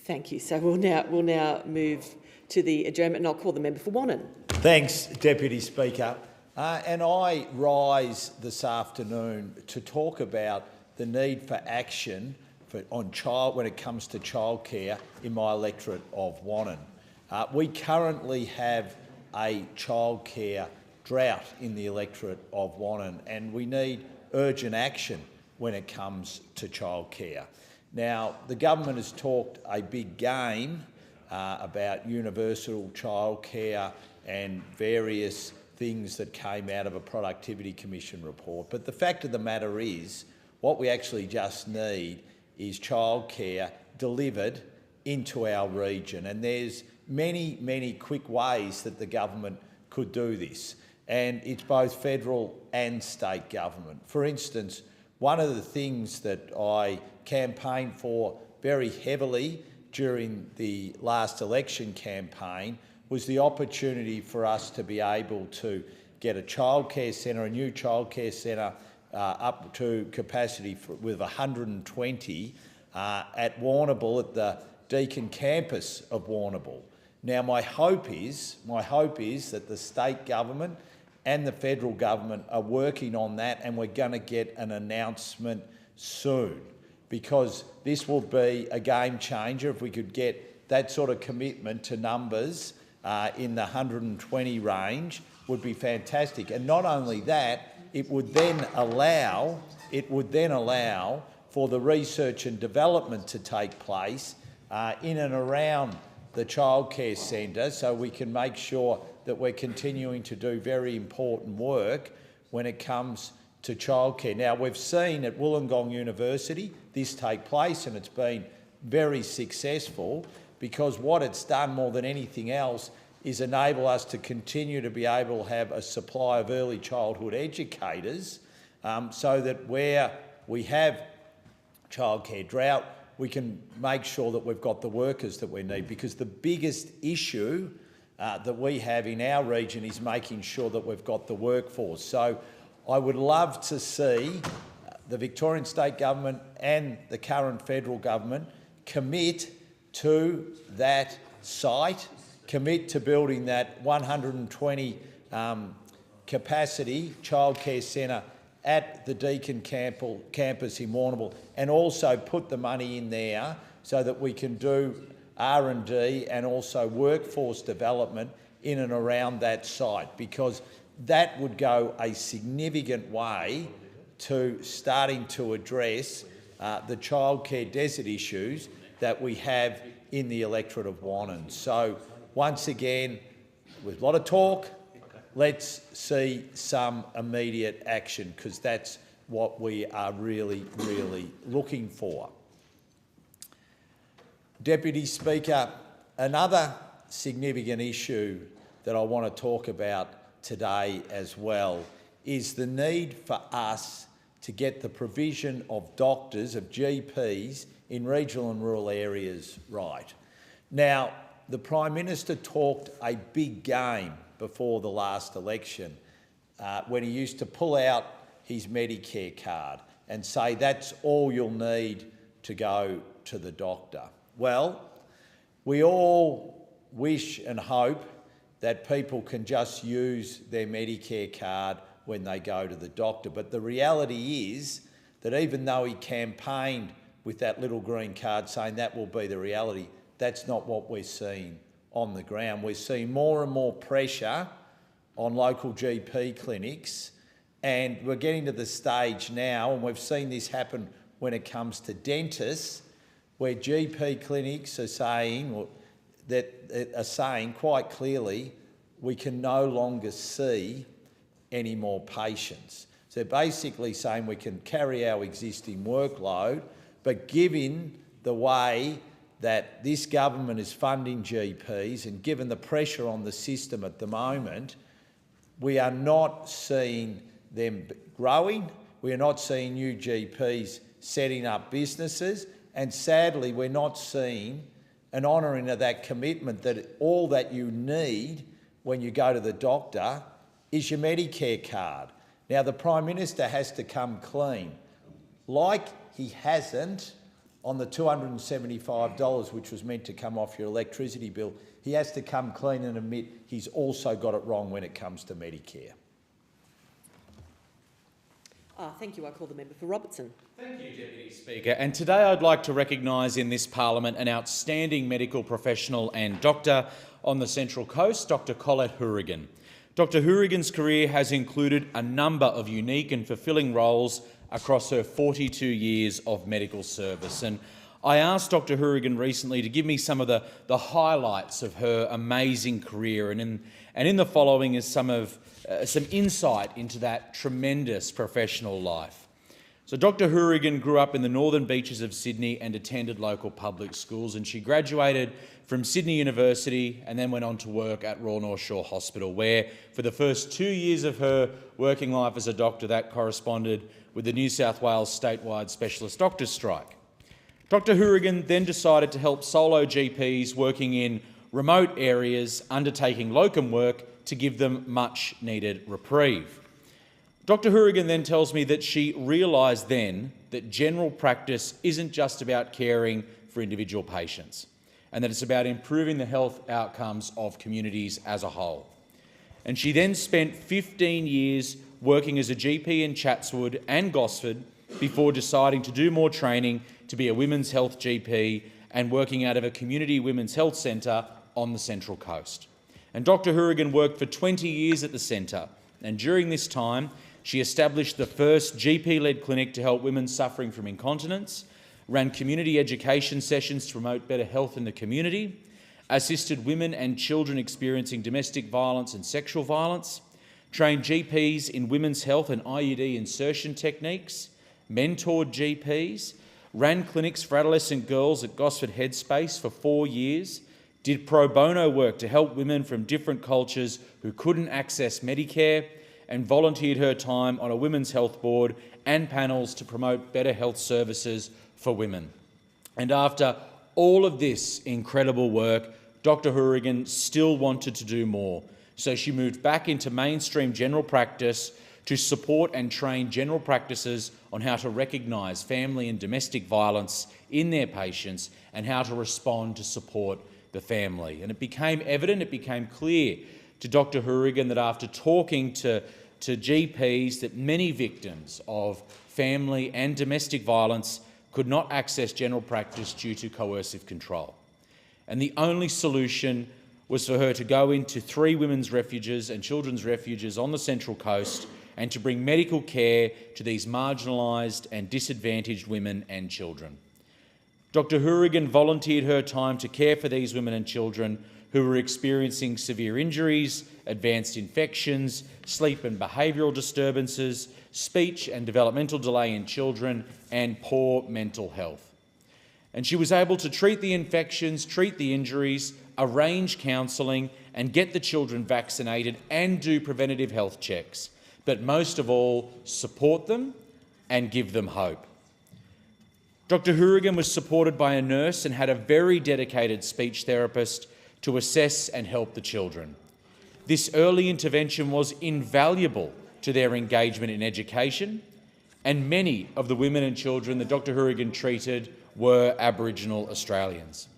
Thank you. So we'll now move to the adjournment, and I'll call the member for Wannon. Thanks, Deputy Speaker. And I rise this afternoon to talk about the need for action when it comes to childcare in my electorate of Wannon. We currently have a childcare drought in the electorate of Wannon, and we need urgent action when it comes to childcare. Now, the government has talked a big game about universal childcare and various things that came out of a Productivity Commission report. But the fact of the matter is, what we actually just need is childcare delivered into our region. And there's many, many quick ways that the government could do this. And it's both federal and state government. For instance, one of the things that I campaigned for very heavily during the last election campaign was the opportunity for us to be able to get a childcare centre, a new childcare centre up to capacity with 120 at Warrnambool, at the Deakin campus of Warrnambool. Now, my hope is that the state government and the federal government are working on that, and we're going to get an announcement soon, because this will be a game changer if we could get that sort of commitment to numbers in the 120 range. Would be fantastic. And not only that, it would then allow for the research and development to take place in and around the childcare centre, so we can make sure that we're continuing to do very important work when it comes to childcare. Now, we've seen at Wollongong University this take place, and it's been very successful, because what it's done more than anything else is enable us to continue to be able to have a supply of early childhood educators so that where we have childcare drought, we can make sure that we've got the workers that we need, because the biggest issue that we have in our region is making sure that we've got the workforce. So I would love to see the Victorian State Government and the current federal government commit to that site, commit to building that 120 capacity childcare centre at the Deakin campus in Warrnambool, and also put the money in there so that we can do R&D and also workforce development in and around that site, because that would go a significant way to starting to address the childcare desert issues that we have in the electorate of Wannon. So once again, with a lot of talk, let's see some immediate action, because that's what we are really, really looking for. Deputy Speaker, another significant issue that I want to talk about today as well is the need for us to get the provision of doctors, of GPs, in regional and rural areas right. Now, the Prime Minister talked a big game before the last election when he used to pull out his Medicare card and say that's all you'll need to go to the doctor. Well, we all wish and hope that people can just use their Medicare card when they go to the doctor. But the reality is that even though he campaigned with that little green card saying that will be the reality, that's not what we're seeing on the ground. We're seeing more and more pressure on local GP clinics, and we're getting to the stage now, and we've seen this happen when it comes to dentists, where GP clinics are saying quite clearly we can no longer see any more patients. So they're basically saying we can carry our existing workload, but given the way that this government is funding GPs and given the pressure on the system at the moment, we are not seeing them growing. We are not seeing new GPs setting up businesses. And sadly, we're not seeing an honouring of that commitment that all that you need when you go to the doctor is your Medicare card. Now, the Prime Minister has to come clean. Like he hasn't on the $275, which was meant to come off your electricity bill, he has to come clean and admit he's also got it wrong when it comes to Medicare. Thank you. I call the member for Robertson. Thank you, Deputy Speaker. And today I'd like to recognise in this Parliament an outstanding medical professional and doctor on the Central Coast, Dr Colette Hourigan. Dr Hourigan's career has included a number of unique and fulfilling roles across her 42 years of medical service. And I asked Dr Hourigan recently to give me some of the highlights of her amazing career, and in the following is some insight into that tremendous professional life. So Dr Hourigan grew up in the northern beaches of Sydney and attended local public schools, and she graduated from Sydney University and then went on to work at Royal North Shore Hospital, where for the first 2 years of her working life as a doctor, that corresponded with the New South Wales statewide specialist doctors' strike. Dr Hourigan then decided to help solo GPs working in remote areas undertaking locum work to give them much needed reprieve. Dr Hourigan then tells me that she realised then that general practice isn't just about caring for individual patients, and that it's about improving the health outcomes of communities as a whole. And she then spent 15 years working as a GP in Chatswood and Gosford before deciding to do more training to be a women's health GP and working out of a community women's health centre on the Central Coast. And Dr Hourigan worked for 20 years at the centre, and during this time she established the first GP-led clinic to help women suffering from incontinence, ran community education sessions to promote better health in the community, assisted women and children experiencing domestic violence and sexual violence, trained GPs in women's health and IUD insertion techniques, mentored GPs, ran clinics for adolescent girls at Gosford Headspace for 4 years, did pro bono work to help women from different cultures who couldn't access Medicare, and volunteered her time on a women's health board and panels to promote better health services for women. And after all of this incredible work, Dr. Hourigan still wanted to do more. So she moved back into mainstream general practice to support and train general practices on how to recognise family and domestic violence in their patients and how to respond to support the family. And it became evident, it became clear to Dr. Hourigan that after talking to GPs that many victims of family and domestic violence could not access general practice due to coercive control. And the only solution was for her to go into 3 women's refuges and children's refuges on the Central Coast and to bring medical care to these marginalised and disadvantaged women and children. Dr. Hourigan volunteered her time to care for these women and children who were experiencing severe injuries, advanced infections, sleep and behavioural disturbances, speech and developmental delay in children, and poor mental health. And she was able to treat the infections, treat the injuries, arrange counselling, and get the children vaccinated and do preventative health checks. But most of all, support them and give them hope. Dr. Hourigan was supported by a nurse and had a very dedicated speech therapist to assess and help the children. This early intervention was invaluable to their engagement in education, and many of the women and children that Dr. Hourigan treated were Aboriginal Australians.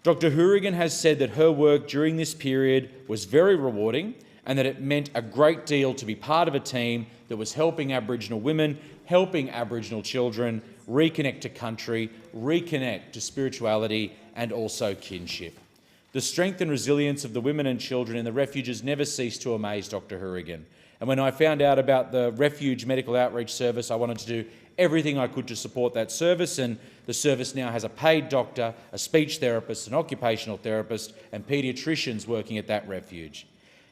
Dr. Hourigan has said that her work during this period was very rewarding and that it meant a great deal to be part of a team that was helping Aboriginal women, helping Aboriginal children reconnect to country, reconnect to spirituality and also kinship. The strength and resilience of the women and children in the refuges never ceased to amaze Dr. Hourigan. And when I found out about the Refuge Medical Outreach Service, I wanted to do everything I could to support that service, and the service now has a paid doctor, a speech therapist, an occupational therapist and paediatricians working at that refuge.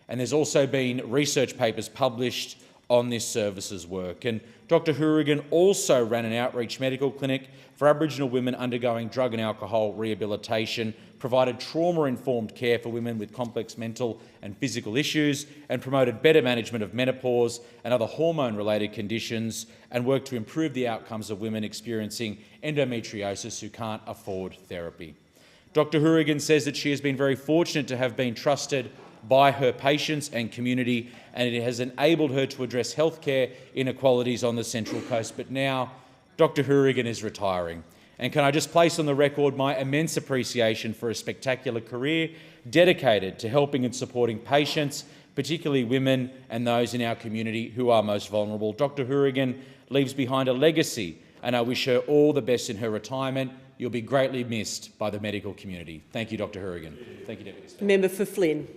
And there's also been research papers published on this service's work. And Dr. Hourigan also ran an outreach medical clinic for Aboriginal women undergoing drug and alcohol rehabilitation, provided trauma-informed care for women with complex mental and physical issues, and promoted better management of menopause and other hormone-related conditions, and worked to improve the outcomes of women experiencing endometriosis who can't afford therapy. Dr. Hourigan says that she has been very fortunate to have been trusted by her patients and community, and it has enabled her to address healthcare inequalities on the Central Coast. But now Dr. Hourigan is retiring. And can I just place on the record my immense appreciation for a spectacular career dedicated to helping and supporting patients, particularly women and those in our community who are most vulnerable. Dr. Hourigan leaves behind a legacy, and I wish her all the best in her retirement. You'll be greatly missed by the medical community. Thank you, Dr. Hourigan. Thank you, Deputy Speaker. Member for Flynn.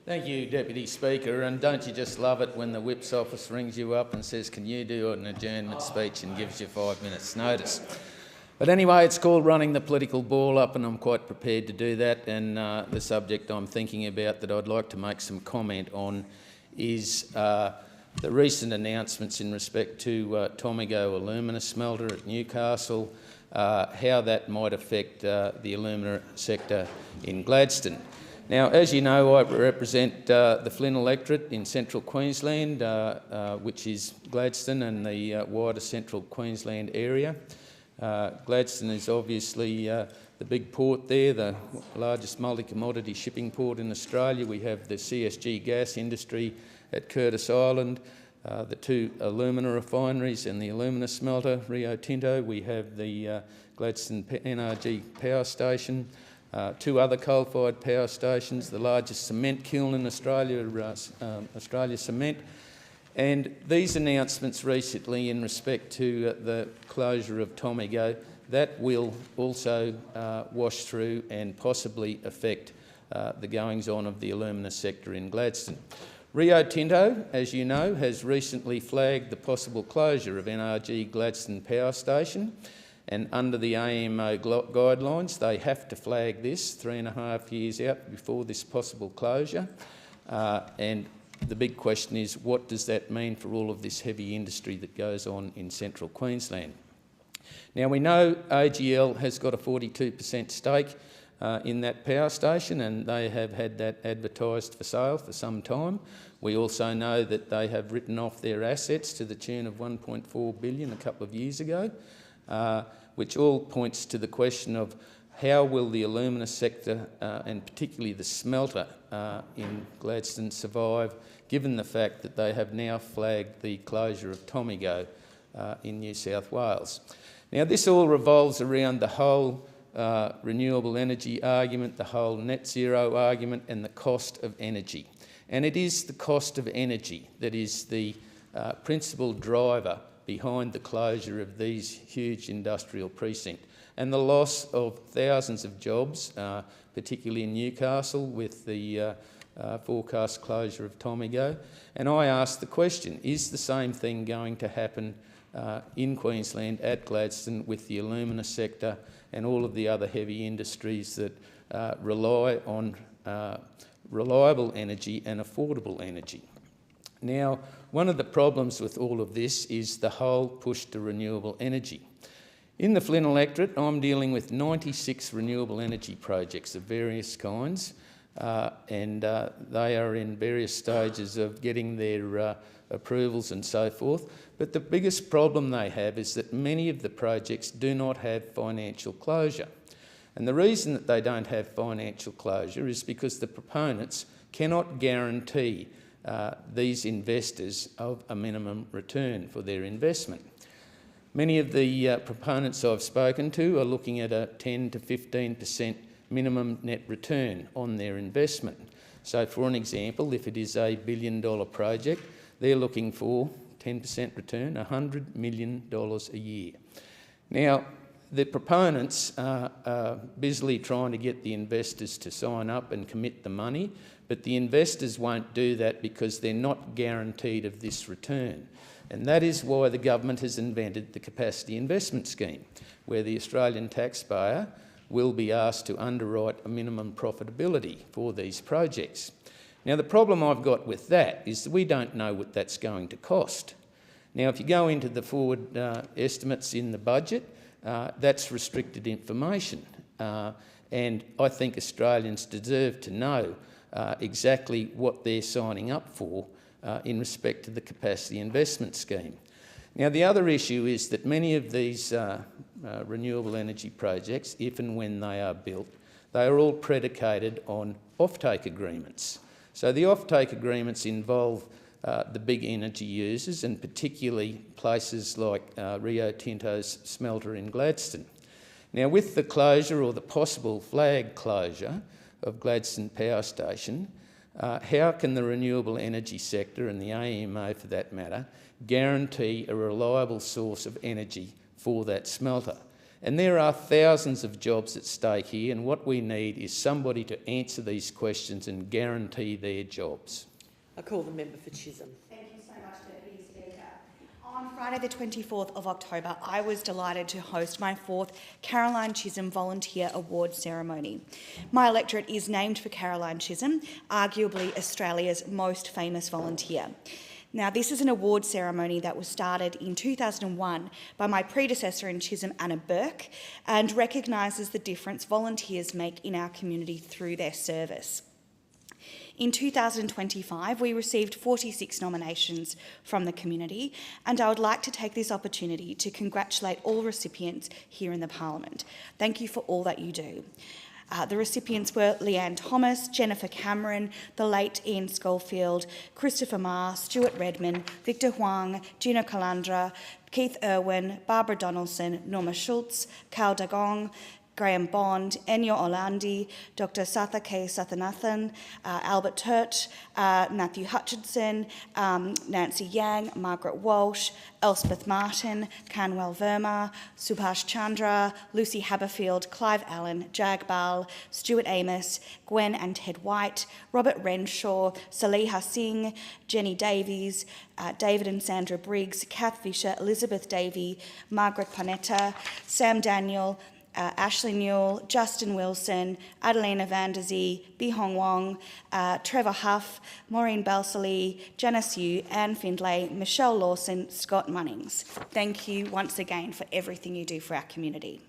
Thank you, Deputy Speaker. And don't you just love it when the Whip's office rings you up and says, can you do an adjournment speech, and gives you 5 minutes' notice? But anyway, it's called running the political ball up, and I'm quite prepared to do that. And the subject I'm thinking about that I'd like to make some comment on is the recent announcements in respect to Tomago alumina smelter at Newcastle, how that might affect the alumina sector in Gladstone. Now, as you know, I represent the Flynn electorate in central Queensland, which is Gladstone and the wider central Queensland area. Gladstone is obviously the big port there, the largest multi-commodity shipping port in Australia. We have the CSG gas industry at Curtis Island, the 2 alumina refineries and the alumina smelter, Rio Tinto. We have the Gladstone NRG power station, 2 other coal-fired power stations, the largest cement kiln in Australia, Australia Cement. And these announcements recently in respect to the closure of Tomago, that will also wash through and possibly affect the goings-on of the alumina sector in Gladstone. Rio Tinto, as you know, has recently flagged the possible closure of NRG Gladstone Power Station, and under the AMO guidelines they have to flag this 3.5 years out before this possible closure. And the big question is, what does that mean for all of this heavy industry that goes on in central Queensland? Now, we know AGL has got a 42% stake in that power station, and they have had that advertised for sale for some time. We also know that they have written off their assets to the tune of $1.4 billion a couple of years ago, which all points to the question of how will the alumina sector, and particularly the smelter in Gladstone, survive, given the fact that they have now flagged the closure of Tomago in New South Wales. Now, this all revolves around the whole renewable energy argument, the whole net zero argument, and the cost of energy. And it is the cost of energy that is the principal driver behind the closure of these huge industrial precincts and the loss of thousands of jobs, particularly in Newcastle with the forecast closure of Tomago. And I ask the question, is the same thing going to happen in Queensland at Gladstone with the alumina sector and all of the other heavy industries that rely on reliable energy and affordable energy? Now, one of the problems with all of this is the whole push to renewable energy. In the Flynn electorate, I'm dealing with 96 renewable energy projects of various kinds, and they are in various stages of getting their approvals and so forth. But the biggest problem they have is that many of the projects do not have financial closure. And the reason that they don't have financial closure is because the proponents cannot guarantee these investors of a minimum return for their investment. Many of the proponents I've spoken to are looking at a 10 to 15% minimum net return on their investment. So for an example, if it is a $1 billion project, they're looking for 10% return, $100 million a year. Now, the proponents are busily trying to get the investors to sign up and commit the money, but the investors won't do that because they're not guaranteed of this return. And that is why the government has invented the Capacity Investment Scheme, where the Australian taxpayer will be asked to underwrite a minimum profitability for these projects. Now, the problem I've got with that is that we don't know what that's going to cost. Now, if you go into the forward estimates in the budget, that's restricted information. And I think Australians deserve to know exactly what they're signing up for in respect to the Capacity Investment Scheme. Now, the other issue is that many of these renewable energy projects, if and when they are built, they are all predicated on offtake agreements. So the offtake agreements involve the big energy users, and particularly places like Rio Tinto's smelter in Gladstone. Now, with the closure or the possible flag closure of Gladstone Power Station, how can the renewable energy sector, and the AEMO for that matter, guarantee a reliable source of energy for that smelter? And there are thousands of jobs at stake here, and what we need is somebody to answer these questions and guarantee their jobs. I call the member for Chisholm. Thank you so much, Deputy Speaker. On Friday the 24th of October, I was delighted to host my 4th Caroline Chisholm Volunteer Award ceremony. My electorate is named for Caroline Chisholm, arguably Australia's most famous volunteer. Now, this is an award ceremony that was started in 2001 by my predecessor in Chisholm, Anna Burke, and recognises the difference volunteers make in our community through their service. In 2025, we received 46 nominations from the community, and I would like to take this opportunity to congratulate all recipients here in the Parliament. Thank you for all that you do. The recipients were Leanne Thomas, Jennifer Cameron, the late Ian Schofield, Christopher Ma, Stuart Redman, Victor Huang, Gina Calandra, Keith Irwin, Barbara Donaldson, Norma Schultz, Carl Dagong, Graham Bond, Ennio Orlandi, Dr. Satha K. Sathanathan, Albert Turt, Matthew Hutchinson, Nancy Yang, Margaret Walsh, Elspeth Martin, Canwell Verma, Subhash Chandra, Lucy Haberfield, Clive Allen, Jag Bal, Stuart Amos, Gwen and Ted White, Robert Renshaw, Saleha Singh, Jenny Davies, David and Sandra Briggs, Kath Fisher, Elizabeth Davey, Margaret Panetta, Sam Daniel, Ashley Newell, Justin Wilson, Adelina Van der Zee, Bihong Wong, Trevor Huff, Maureen Balsillie, Janice Yu, Anne Findlay, Michelle Lawson, Scott Munnings. Thank you once again for everything you do for our community.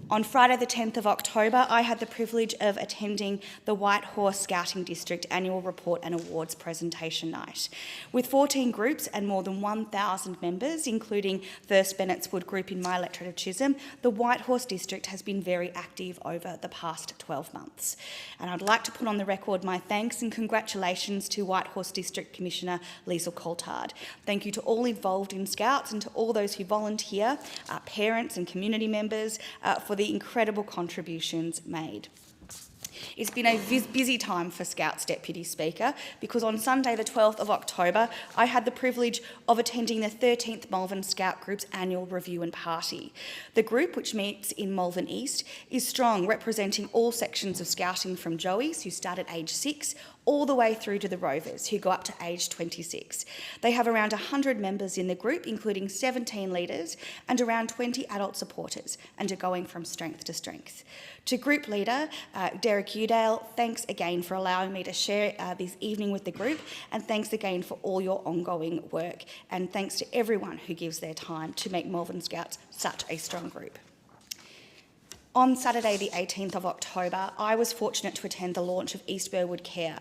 On Friday the 10th of October, I had the privilege of attending the White Horse Scouting District Annual Report and Awards Presentation Night. With 14 groups and more than 1,000 members, including First Bennett's Wood Group in my electorate of Chisholm, the White Horse District has been very active over the past 12 months. And I'd like to put on the record my thanks and congratulations to White Horse District Commissioner Liesl Coulthard. Thank you to all involved in Scouts and to all those who volunteer, parents and community members, for the incredible contributions made. It's been a busy time for Scouts, Deputy Speaker, because on Sunday the 12th of October I had the privilege of attending the 13th Malvern Scout Group's annual review and party. The group, which meets in Malvern East, is strong, representing all sections of Scouting from Joeys, who start at age 6, all the way through to the Rovers, who go up to age 26. They have around 100 members in the group, including 17 leaders and around 20 adult supporters, and are going from strength to strength. To Group Leader Derek Udale, thanks again for allowing me to share this evening with the group, and thanks again for all your ongoing work, and thanks to everyone who gives their time to make Malvern Scouts such a strong group. On Saturday the 18th of October, I was fortunate to attend the launch of East Burwood Care.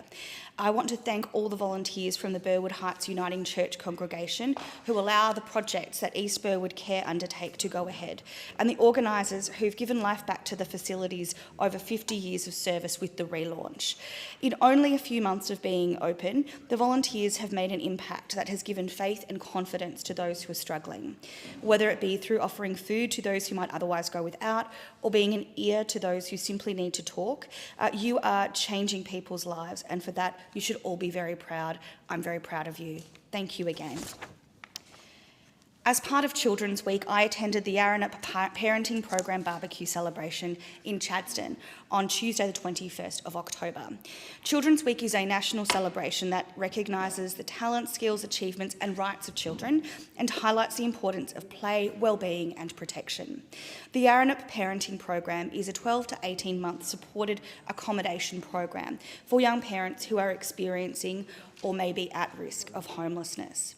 I want to thank all the volunteers from the Burwood Heights Uniting Church congregation who allow the projects that East Burwood Care undertake to go ahead, and the organisers who've given life back to the facilities over 50 years of service with the relaunch. In only a few months of being open, the volunteers have made an impact that has given faith and confidence to those who are struggling, whether it be through offering food to those who might otherwise go without, or being an ear to those who simply need to talk. You are changing people's lives, and for that you should all be very proud. I'm very proud of you. Thank you again. As part of Children's Week, I attended the Yarranup Parenting Program Barbecue Celebration in Chadstone on Tuesday the 21st of October. Children's Week is a national celebration that recognises the talent, skills, achievements and rights of children and highlights the importance of play, wellbeing and protection. The Yarranup Parenting Program is a 12 to 18-month supported accommodation program for young parents who are experiencing or may be at risk of homelessness.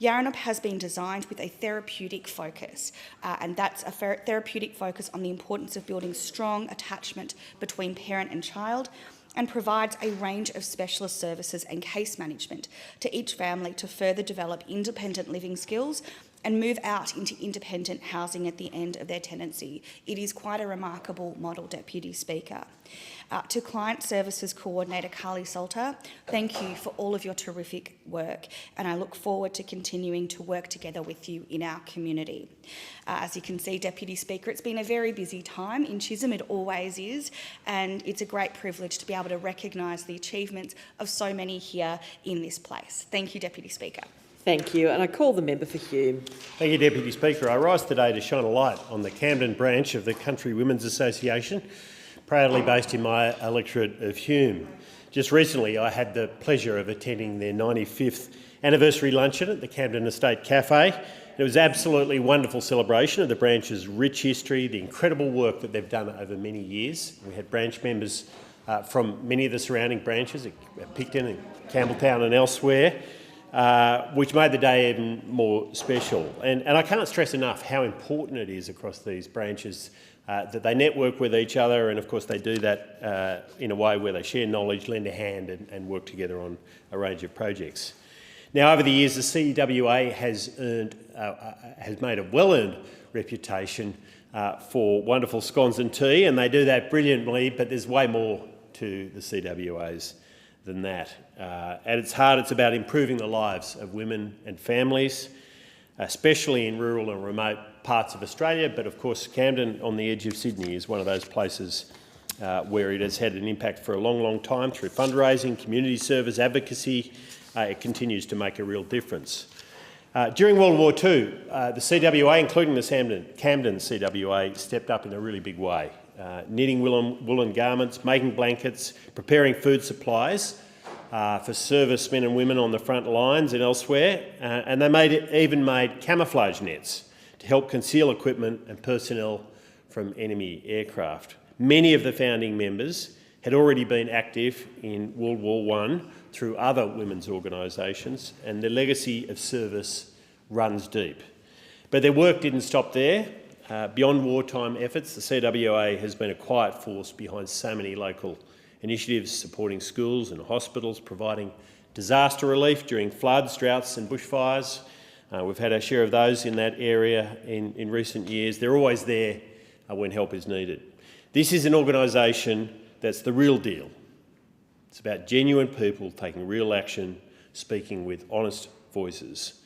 Yarranup has been designed with a therapeutic focus, and that's a therapeutic focus on the importance of building strong attachment between parent and child, and provides a range of specialist services and case management to each family to further develop independent living skills and move out into independent housing at the end of their tenancy. It is quite a remarkable model, Deputy Speaker. To Client Services Coordinator Carly Salter, thank you for all of your terrific work, and I look forward to continuing to work together with you in our community. As you can see, Deputy Speaker, it's been a very busy time in Chisholm, it always is, and it's a great privilege to be able to recognise the achievements of so many here in this place. Thank you, Deputy Speaker. Thank you, and I call the member for Hume. Thank you, Deputy Speaker. I rise today to shine a light on the Camden branch of the Country Women's Association, proudly based in my electorate of Hume. Just recently I had the pleasure of attending their 95th anniversary luncheon at the Camden Estate Cafe. It was an absolutely wonderful celebration of the branch's rich history, the incredible work that they've done over many years. We had branch members from many of the surrounding branches at Picton and Campbelltown and elsewhere, which made the day even more special. And I can't stress enough how important it is across these branches that they network with each other, and of course they do that in a way where they share knowledge, lend a hand and work together on a range of projects. Now, over the years, the CWA has made a well-earned reputation for wonderful scones and tea, and they do that brilliantly, but there's way more to the CWAs than that. At its heart, it's about improving the lives of women and families, especially in rural and remote parts of Australia, but of course Camden on the edge of Sydney is one of those places where it has had an impact for a long, long time through fundraising, community service, advocacy. It continues to make a real difference. During World War II, the CWA, including the Camden CWA, stepped up in a really big way, knitting woolen garments, making blankets, preparing food supplies for servicemen and women on the front lines and elsewhere, and they even made camouflage nets to help conceal equipment and personnel from enemy aircraft. Many of the founding members had already been active in World War I through other women's organisations, and their legacy of service runs deep. But their work didn't stop there. Beyond wartime efforts, the CWA has been a quiet force behind so many local initiatives supporting schools and hospitals, providing disaster relief during floods, droughts and bushfires. We've had our share of those in that area in recent years. They're always there when help is needed. This is an organisation that's the real deal. It's about genuine people taking real action, speaking with honest voices.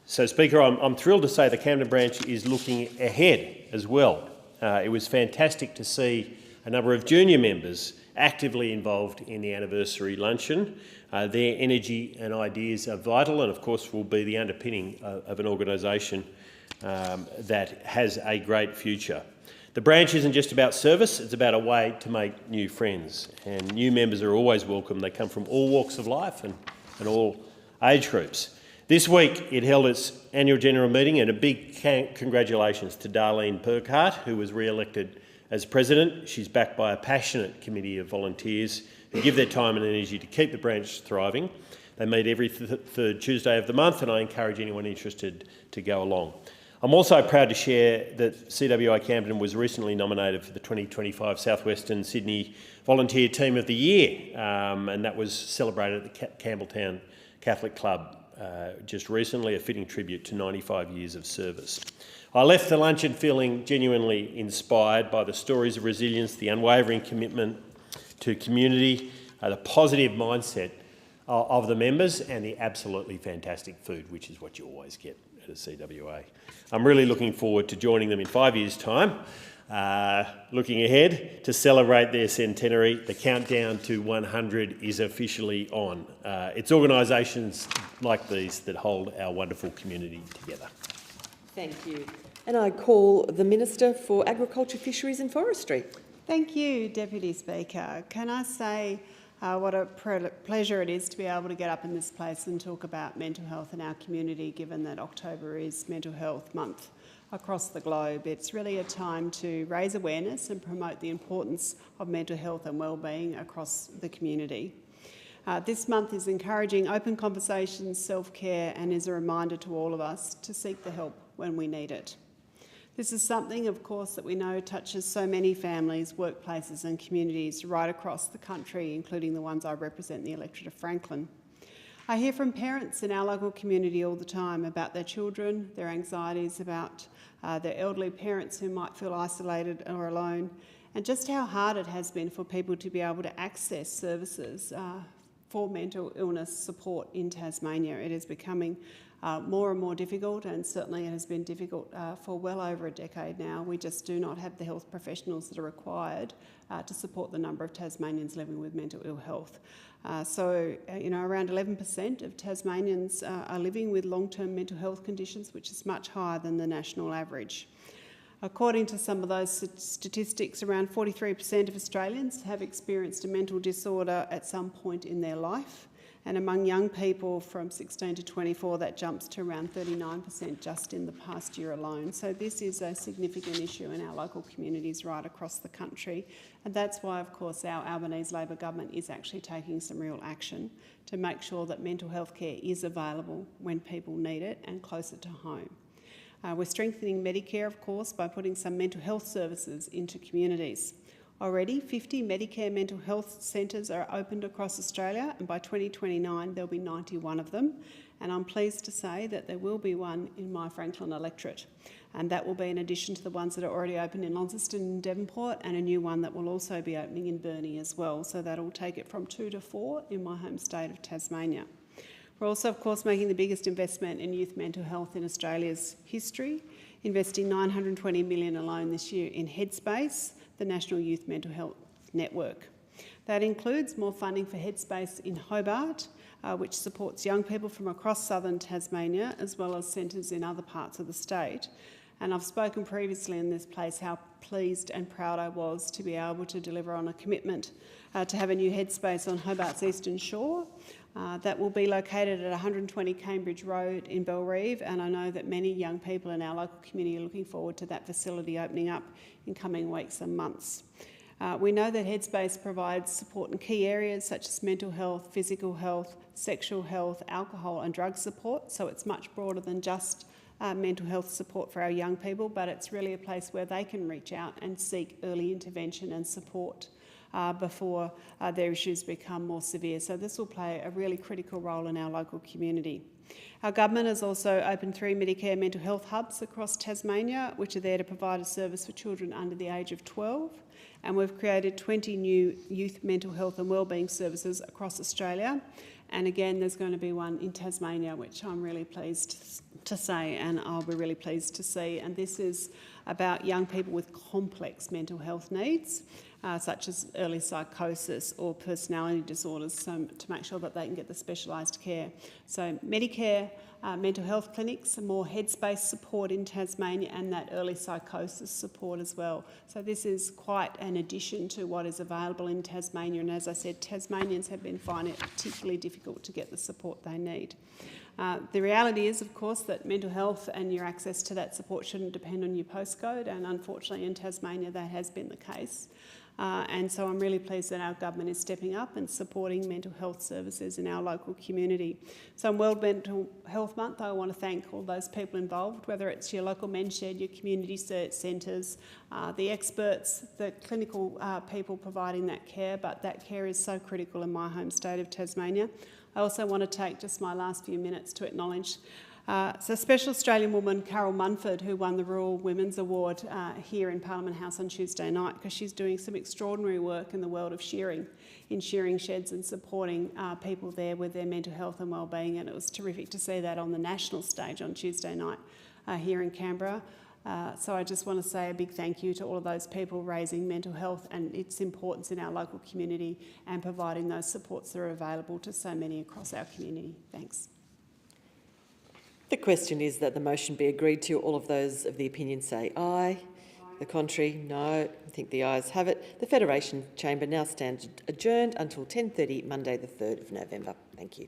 So, Speaker, I'm thrilled to say the Camden branch is looking ahead as well. It was fantastic to see a number of junior members actively involved in the anniversary luncheon. Their energy and ideas are vital and, of course, will be the underpinning of an organisation that has a great future. The branch isn't just about service, it's about a way to make new friends. And new members are always welcome. They come from all walks of life and all age groups. This week it held its annual general meeting, and a big congratulations to Darlene Burkhart, who was re-elected as president. She's backed by a passionate committee of volunteers who give their time and energy to keep the branch thriving. They meet every third Tuesday of the month, and I encourage anyone interested to go along. I'm also proud to share that CWA Camden was recently nominated for the 2025 South Western Sydney Volunteer Team of the Year, and that was celebrated at the Campbelltown Catholic Club just recently, a fitting tribute to 95 years of service. I left the luncheon feeling genuinely inspired by the stories of resilience, the unwavering commitment to community, the positive mindset of the members, and the absolutely fantastic food, which is what you always get at a CWA. I'm really looking forward to joining them in 5 years' time. Looking ahead to celebrate their centenary, the countdown to 100 is officially on. It's organisations like these that hold our wonderful community together. Thank you. And I call the Minister for Agriculture, Fisheries and Forestry. Thank you, Deputy Speaker. Can I say what a pleasure it is to be able to get up in this place and talk about mental health in our community, given that October is Mental Health Month across the globe. It's really a time to raise awareness and promote the importance of mental health and wellbeing across the community. This month is encouraging open conversations, self-care, and is a reminder to all of us to seek the help when we need it. This is something, of course, that we know touches so many families, workplaces and communities right across the country, including the ones I represent in the electorate of Franklin. I hear from parents in our local community all the time about their children, their anxieties about their elderly parents who might feel isolated or alone, and just how hard it has been for people to be able to access services for mental illness support in Tasmania. It is becoming more and more difficult, and certainly it has been difficult for well over a decade now. We just do not have the health professionals that are required to support the number of Tasmanians living with mental ill health. Around 11% of Tasmanians are living with long-term mental health conditions, which is much higher than the national average. According to some of those statistics, around 43% of Australians have experienced a mental disorder at some point in their life. And among young people from 16 to 24, that jumps to around 39% just in the past year alone. So this is a significant issue in our local communities right across the country. And that's why, of course, our Albanese Labor government is actually taking some real action to make sure that mental health care is available when people need it and closer to home. We're strengthening Medicare, of course, by putting some mental health services into communities. Already, 50 Medicare mental health centres are opened across Australia, and by 2029 there'll be 91 of them. And I'm pleased to say that there will be one in my Franklin electorate, and that will be in addition to the ones that are already open in Launceston and Devonport, and a new one that will also be opening in Burnie as well. So that'll take it from 2 to 4 in my home state of Tasmania. We're also, of course, making the biggest investment in youth mental health in Australia's history, investing $920 million alone this year in Headspace, the National Youth Mental Health Network. That includes more funding for Headspace in Hobart, which supports young people from across southern Tasmania, as well as centres in other parts of the state. And I've spoken previously in this place how pleased and proud I was to be able to deliver on a commitment to have a new Headspace on Hobart's eastern shore. That will be located at 120 Cambridge Road in Bellerive, and I know that many young people in our local community are looking forward to that facility opening up in coming weeks and months. We know that Headspace provides support in key areas such as mental health, physical health, sexual health, alcohol and drug support, so it's much broader than just mental health support for our young people, but it's really a place where they can reach out and seek early intervention and support before their issues become more severe. So this will play a really critical role in our local community. Our government has also opened 3 Medicare mental health hubs across Tasmania, which are there to provide a service for children under the age of 12. And we've created 20 new youth mental health and wellbeing services across Australia. And again, there's going to be one in Tasmania, which I'm really pleased to say, and I'll be really pleased to see. And this is about young people with complex mental health needs, such as early psychosis or personality disorders, so to make sure that they can get the specialised care. So Medicare, mental health clinics, more headspace support in Tasmania, and that early psychosis support as well. So this is quite an addition to what is available in Tasmania, and as I said, Tasmanians have been finding it particularly difficult to get the support they need. The reality is, of course, that mental health and your access to that support shouldn't depend on your postcode, and unfortunately in Tasmania that has been the case. And so I'm really pleased that our government is stepping up and supporting mental health services in our local community. So on World Mental Health Month, I want to thank all those people involved, whether it's your local men's shed, your community centres, the experts, the clinical people providing that care, but that care is so critical in my home state of Tasmania. I also want to take just my last few minutes to acknowledge it's a special Australian woman, Carol Munford, who won the Rural Women's Award here in Parliament House on Tuesday night, because she's doing some extraordinary work in the world of shearing, in shearing sheds and supporting people there with their mental health and wellbeing. And it was terrific to see that on the national stage on Tuesday night here in Canberra. So I just want to say a big thank you to all of those people raising mental health and its importance in our local community and providing those supports that are available to so many across our community. Thanks. The question is that the motion be agreed to. All of those of the opinion say aye. The contrary, no. I think the ayes have it. The Federation Chamber now stands adjourned until 10:30 Monday the 3rd of November. Thank you.